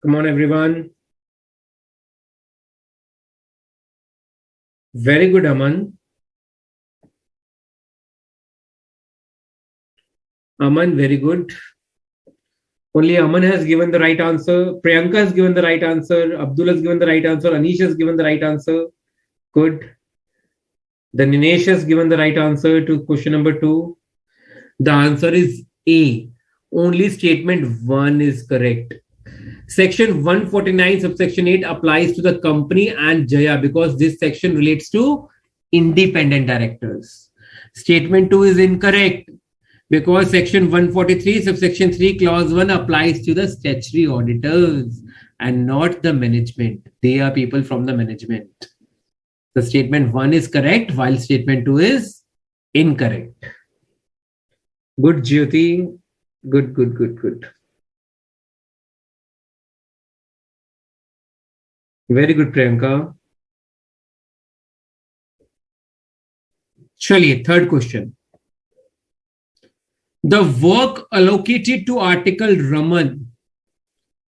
Come on, everyone. Very good, Aman. Aman, very good. Only Aman has given the right answer. Priyanka has given the right answer. Abdul has given the right answer. Anish has given the right answer. Good. Then Ninesh has given the right answer to question number 2. The answer is A. Only statement 1 is correct. Section 149 subsection 8 applies to the company and Jaya because this section relates to independent directors. Statement 2 is incorrect because section 143 subsection 3 clause 1 applies to the statutory auditors and not the management. They are people from the management. The statement 1 is correct while statement 2 is incorrect. Good, Jyoti. Good, good, good, good. Very good, Priyanka. Chaliye, third question. The work allocated to Article Raman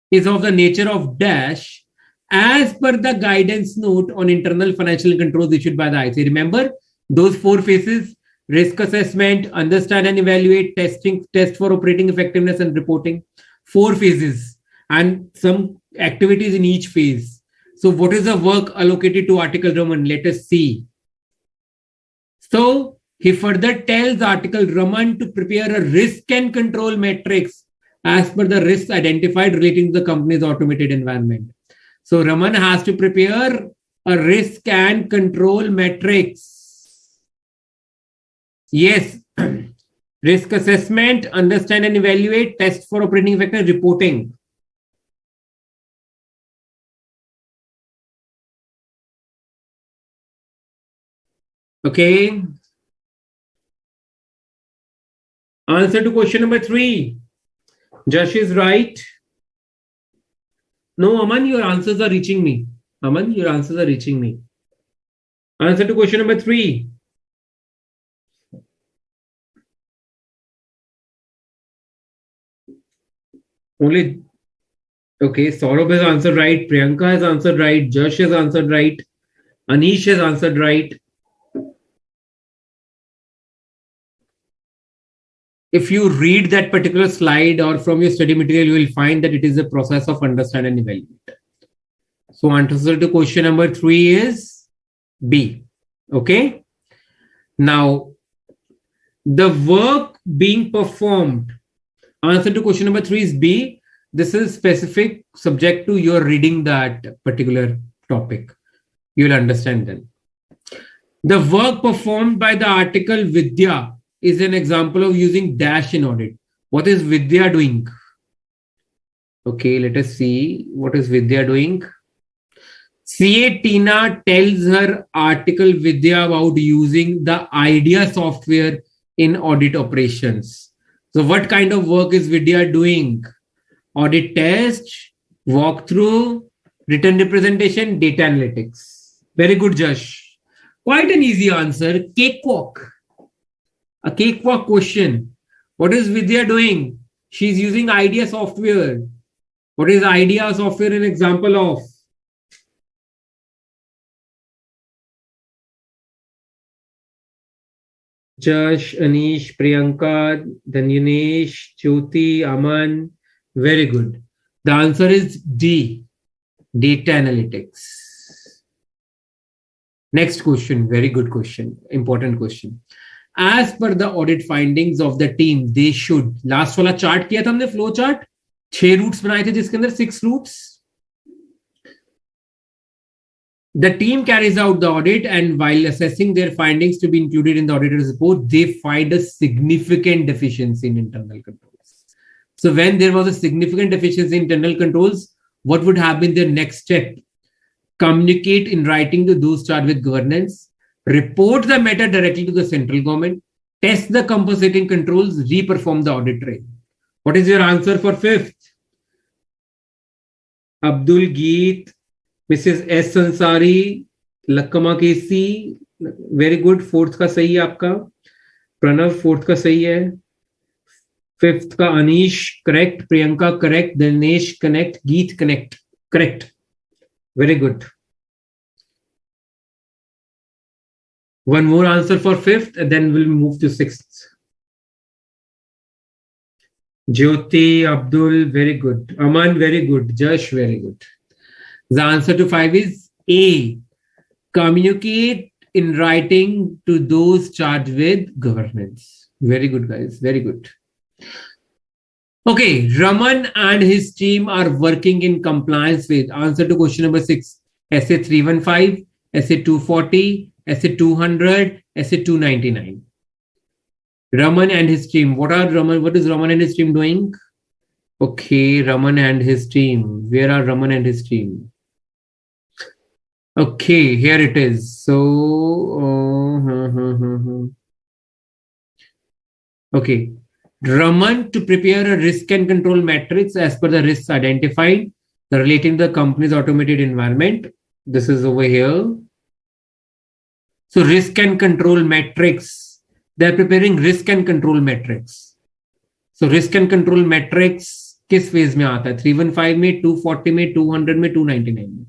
is of the nature of dash as per the guidance note on internal financial controls issued by the IC. Remember those 4 phases: risk assessment, understand and evaluate, testing, test for operating effectiveness and reporting. 4 phases and some activities in each phase. So what is the work allocated to Article Raman? Let us see. So he further tells Article Raman to prepare a risk and control matrix as per the risks identified relating to the company's automated environment. So Raman has to prepare a risk and control matrix. Yes. Risk assessment, understand and evaluate, test for operating effectiveness, reporting. Okay. Answer to question number 3. Josh is right. No, Aman, your answers are reaching me. Aman, your answers are reaching me. Answer to question number 3. Only, okay, Saurabh has answered right. Priyanka has answered right. Josh has answered right. Anish has answered right. if you read that particular slide or from your study material, you will find that it is a process of understand and evaluate. So answer to question number 3 is B. Okay. Now, the work being performed, answer to question number 3 is B. This is specific subject to your reading that particular topic. You'll understand then. The work performed by the article Vidya is an example of using dash in audit. What is Vidya doing? Okay, let us see. What is Vidya doing? CA Tina tells her article Vidya about using the idea software in audit operations. So what kind of work is Vidya doing? Audit test, walkthrough, written representation, data analytics. Very good, Josh. Quite an easy answer. Cakewalk. A cakewalk question. What is Vidya doing? She's using idea software. What is idea software an example of? Josh, Anish, Priyanka, Danyanesh, Jyoti, Aman. Very good. The answer is D. Data analytics. Next question. Very good question. Important question. As per the audit findings of the team, they should. Last वाला chart किया था हमने flow chart. 6 routes बनाए थे जिसके अंदर 6 routes. The team carries out the audit, and while assessing their findings to be included in the auditor's report, they find a significant deficiency in internal controls. So when there was a significant deficiency in internal controls, what would have been their next step? Communicate in writing to those charged with governance, report the matter directly to the central government, test the compensating controls, re-perform the audit trail. What is your answer for 5th? Abdul Geet, Mrs. S. Ansari, Lakkama Kesi, very good. 4th का सही है आपका. Pranav 4th का सही है. 5th का Anish correct, Priyanka correct, Dinesh connect, Geet connect correct. Very good. One more answer for 5th, and then we'll move to 6th. Jyoti, Abdul, very good. Aman, very good. Josh, very good. The answer to 5 is A. Communicate in writing to those charged with governance. Very good, guys. Very good. Okay, Raman and his team are working in compliance with. Answer to question number 6. SA 315, SA 240, SA 200, SA 299. Raman and his team. What is Raman and his team doing? Okay, Raman and his team. Where are Raman and his team? Okay, here it is. So, okay. Raman to prepare a risk and control matrix as per the risks identified relating to the company's automated environment. This is over here. So risk and control matrix. They're preparing risk and control matrix. So risk and control matrix किस phase में आता है? 315 में, 240 में, 200 में, 299 में.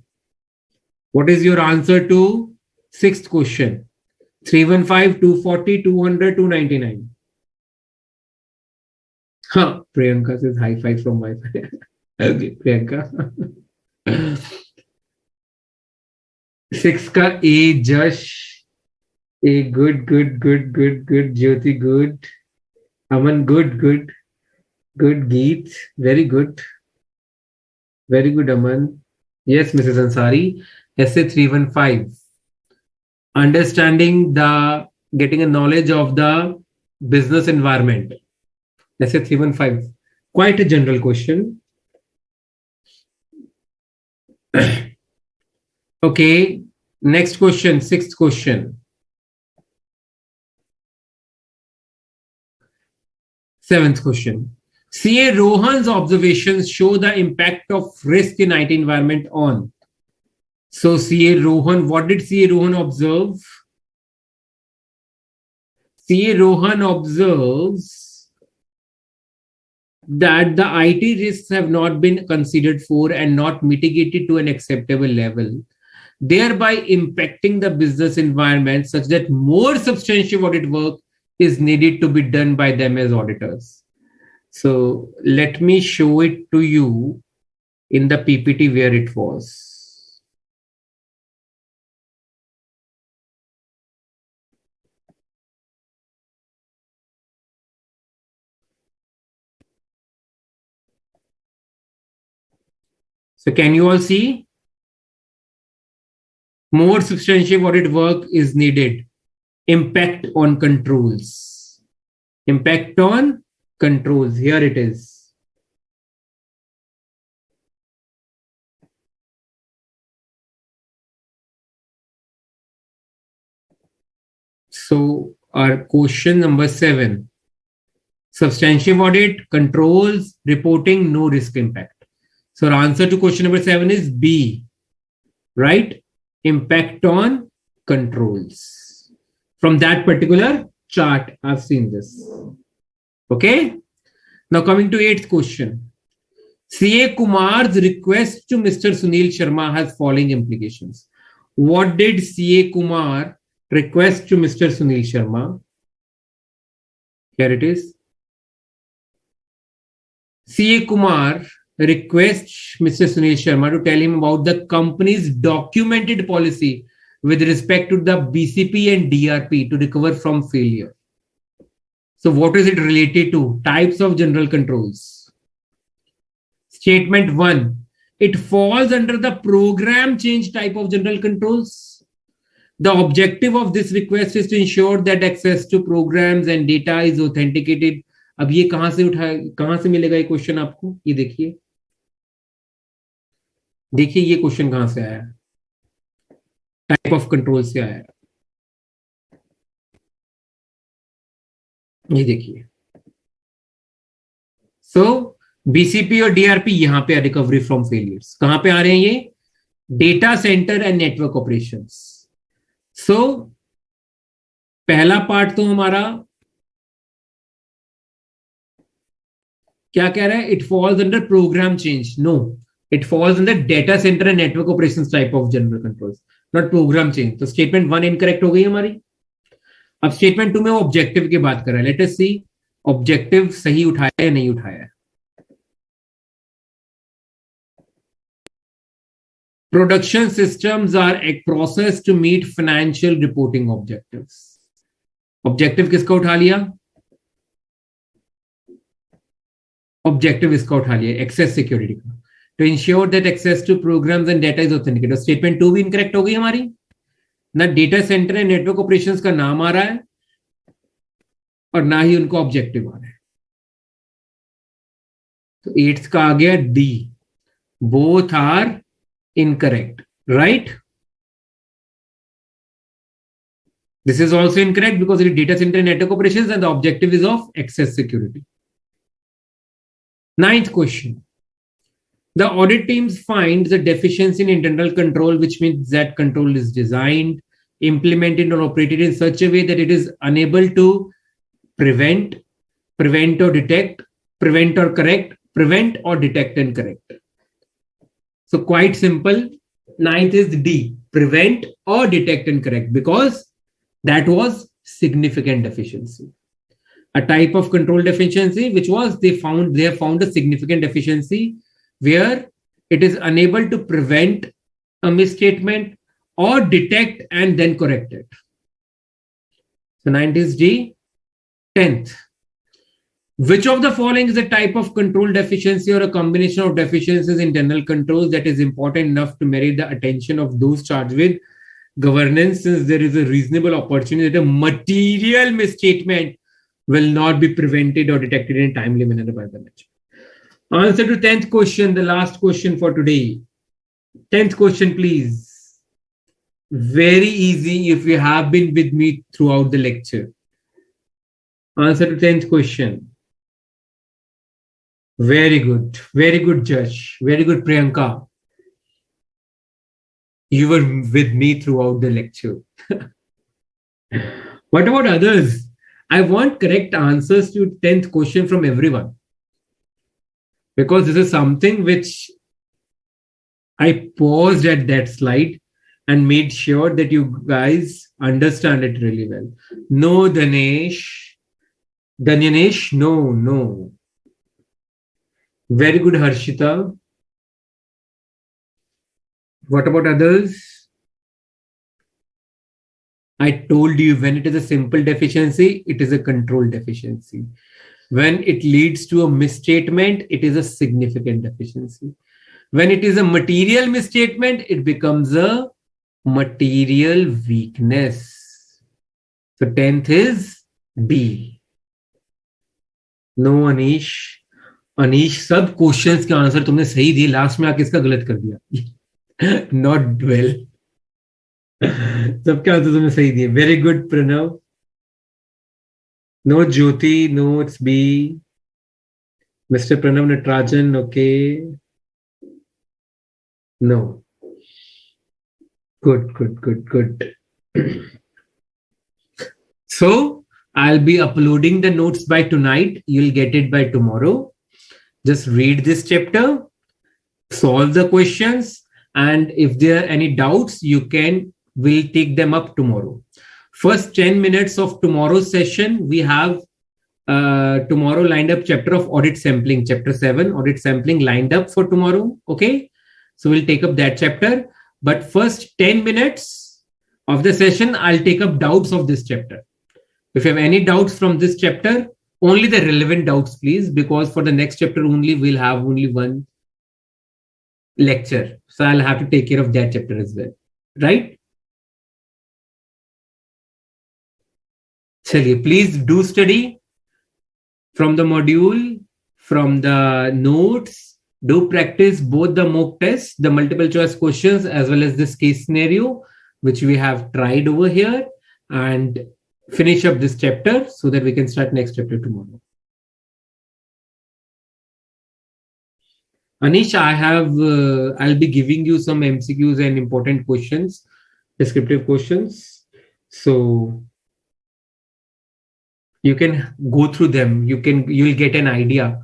What is your answer to 6th question? 315, 240, 200, 299. Huh, Priyanka says high five from my side. Okay, Priyanka. 6 ka A, Josh. A, good. Jyoti, good. Aman, good. Geet, very good. Very good, Aman. Yes, Mrs. Ansari. SA 315. Getting a knowledge of the business environment. SA 315. Quite a general question. Okay, next question, 6th question. 7th question. CA Rohan's observations show the impact of risk in IT environment on. So CA Rohan, what did CA Rohan observe? CA Rohan observes that the IT risks have not been considered for and not mitigated to an acceptable level, thereby impacting the business environment such that more substantial audit work is needed to be done by them as auditors. So let me show it to you in the PPT where it was. So can you all see? More substantive audit work is needed. Impact on controls. Impact on controls. Here it is. So our question number 7. Substantive audit, controls, reporting, no risk impact. So our answer to question number 7 is B, right? Impact on controls. From that particular chart, I've seen this. Okay. Now coming to 8th question. CA Kumar's request to Mr. Sunil Sharma has following implications. What did CA Kumar request to Mr. Sunil Sharma? Here it is. CA Kumar requests Mr. Sunil Sharma to tell him about the company's documented policy with respect to the BCP and DRP to recover from failure. So what is it related to? Types of general controls. Statement 1. It falls under the program change type of general controls. The objective of this request is to ensure that access to programs and data is authenticated. अब ये कहां से मिलेगा ये question आपको? ये देखिए ये क्वेश्चन कहां से आया? टाइप ऑफ कंट्रोल से आया. ये देखिए. सो बीसीपी और डीआरपी यहां पे रिकवरी फ्रॉम फेलियर्स. कहां पे आ रहे हैं ये? Data centre and network operations. So पहला पार्ट तो हमारा क्या कह रहा है? It falls under program change. No, it falls under data centre and network operations type of general controls, not program change. तो स्टेटमेंट 1 इनकरेक्ट हो गई हमारी. अब स्टेटमेंट 2 में वो ऑब्जेक्टिव की बात कर रहा है. लेट अस सी ऑब्जेक्टिव सही उठाया या नहीं उठाया. Production systems are a process to meet financial reporting objectives. Objective किसका उठा लिया? ऑब्जेक्टिव इसका उठा लिया, एक्सेस सिक्योरिटी का. To ensure that access to programs and data is authenticated. Statement 2 भी इनकरेक्ट हो गई हमारी. ना data centre and network operations का नाम आ रहा है और ना ही उनको ऑब्जेक्टिव आ रहा है. तो 8th का आ गया D. Both are incorrect, right? This is also incorrect because it is data center network operations and the objective is of access security. 9th question. The audit teams find the deficiency in internal control, which means that control is designed, implemented or operated in such a way that it is unable to prevent or detect, prevent or correct, prevent or detect and correct. So quite simple. 9th is D, prevent or detect and correct, because that was significant deficiency. A type of control deficiency, which was they have found a significant deficiency where it is unable to prevent a misstatement or detect and then correct it. So 9th is D. 10th. Which of the following is a type of control deficiency or a combination of deficiencies in internal controls that is important enough to merit the attention of those charged with governance, since there is a reasonable opportunity that a material misstatement will not be prevented or detected in a timely manner by the management? Answer to 10th question, the last question for today. 10th question, please. Very easy if you have been with me throughout the lecture. Answer to 10th question. Very good, Josh. Very good, Priyanka. You were with me throughout the lecture. What about others? I want correct answers to 10th question from everyone, because this is something which I paused at that slide and made sure that you guys understand it really well. No, Danesh. Danyanesh, no, no. Very good, Harshita. What about others? I told you when it is a simple deficiency, it is a control deficiency. When it leads to a misstatement, it is a significant deficiency. When it is a material misstatement, it becomes a material weakness. So 10th is B. No, Anish. Anish सब questions के answer तुमने सही दिए, last में आके इसका गलत कर दिया. Not well. सबके आंसर तुमने सही दिए. Very good Pranav. No Jyoti, no it's B. Mister Pranav Natarajan, okay. No. Good, good, good, good. So I'll be uploading the notes by tonight. You'll get it by tomorrow. Just read this chapter, solve the questions, and if there are any doubts, we'll take them up tomorrow. First 10 minutes of tomorrow's session, we have tomorrow lined up chapter of audit sampling, chapter 7, audit sampling lined up for tomorrow. Okay. So we'll take up that chapter. But first 10 minutes of the session, I'll take up doubts of this chapter. If you have any doubts from this chapter, only the relevant doubts, please, because for the next chapter only, we'll have only one lecture. So I'll have to take care of that chapter as well. Right? Chaliye, please do study from the module, from the notes. Do practice both the mock tests, the multiple choice questions, as well as this case scenario, which we have tried over here, and finish up this chapter so that we can start next chapter tomorrow. Anish, I'll be giving you some MCQs and important questions, descriptive questions. So you can go through them. You'll get an idea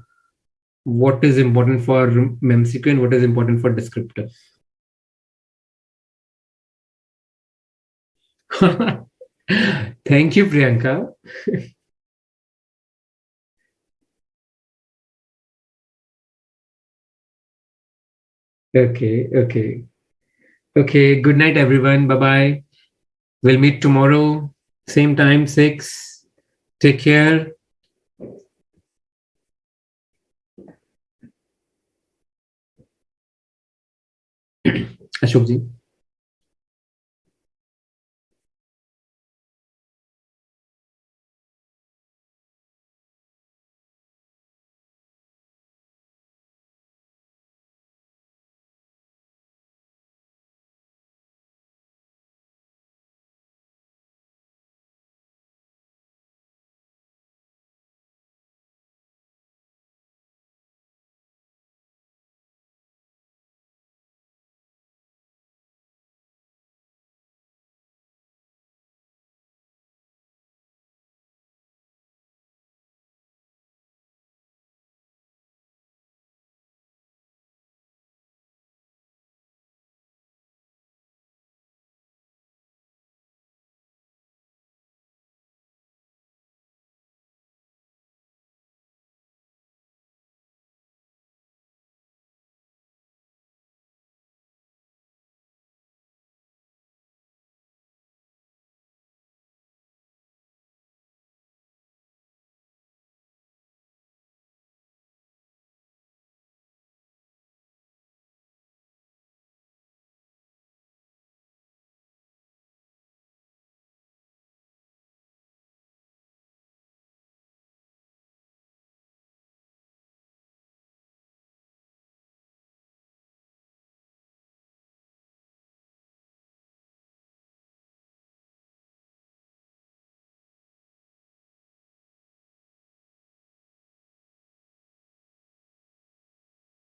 what is important for MCQ and what is important for descriptive. Thank you, Priyanka. Okay. Good night, everyone. Bye-bye. We'll meet tomorrow, same time, 6. Take care. Ashok ji.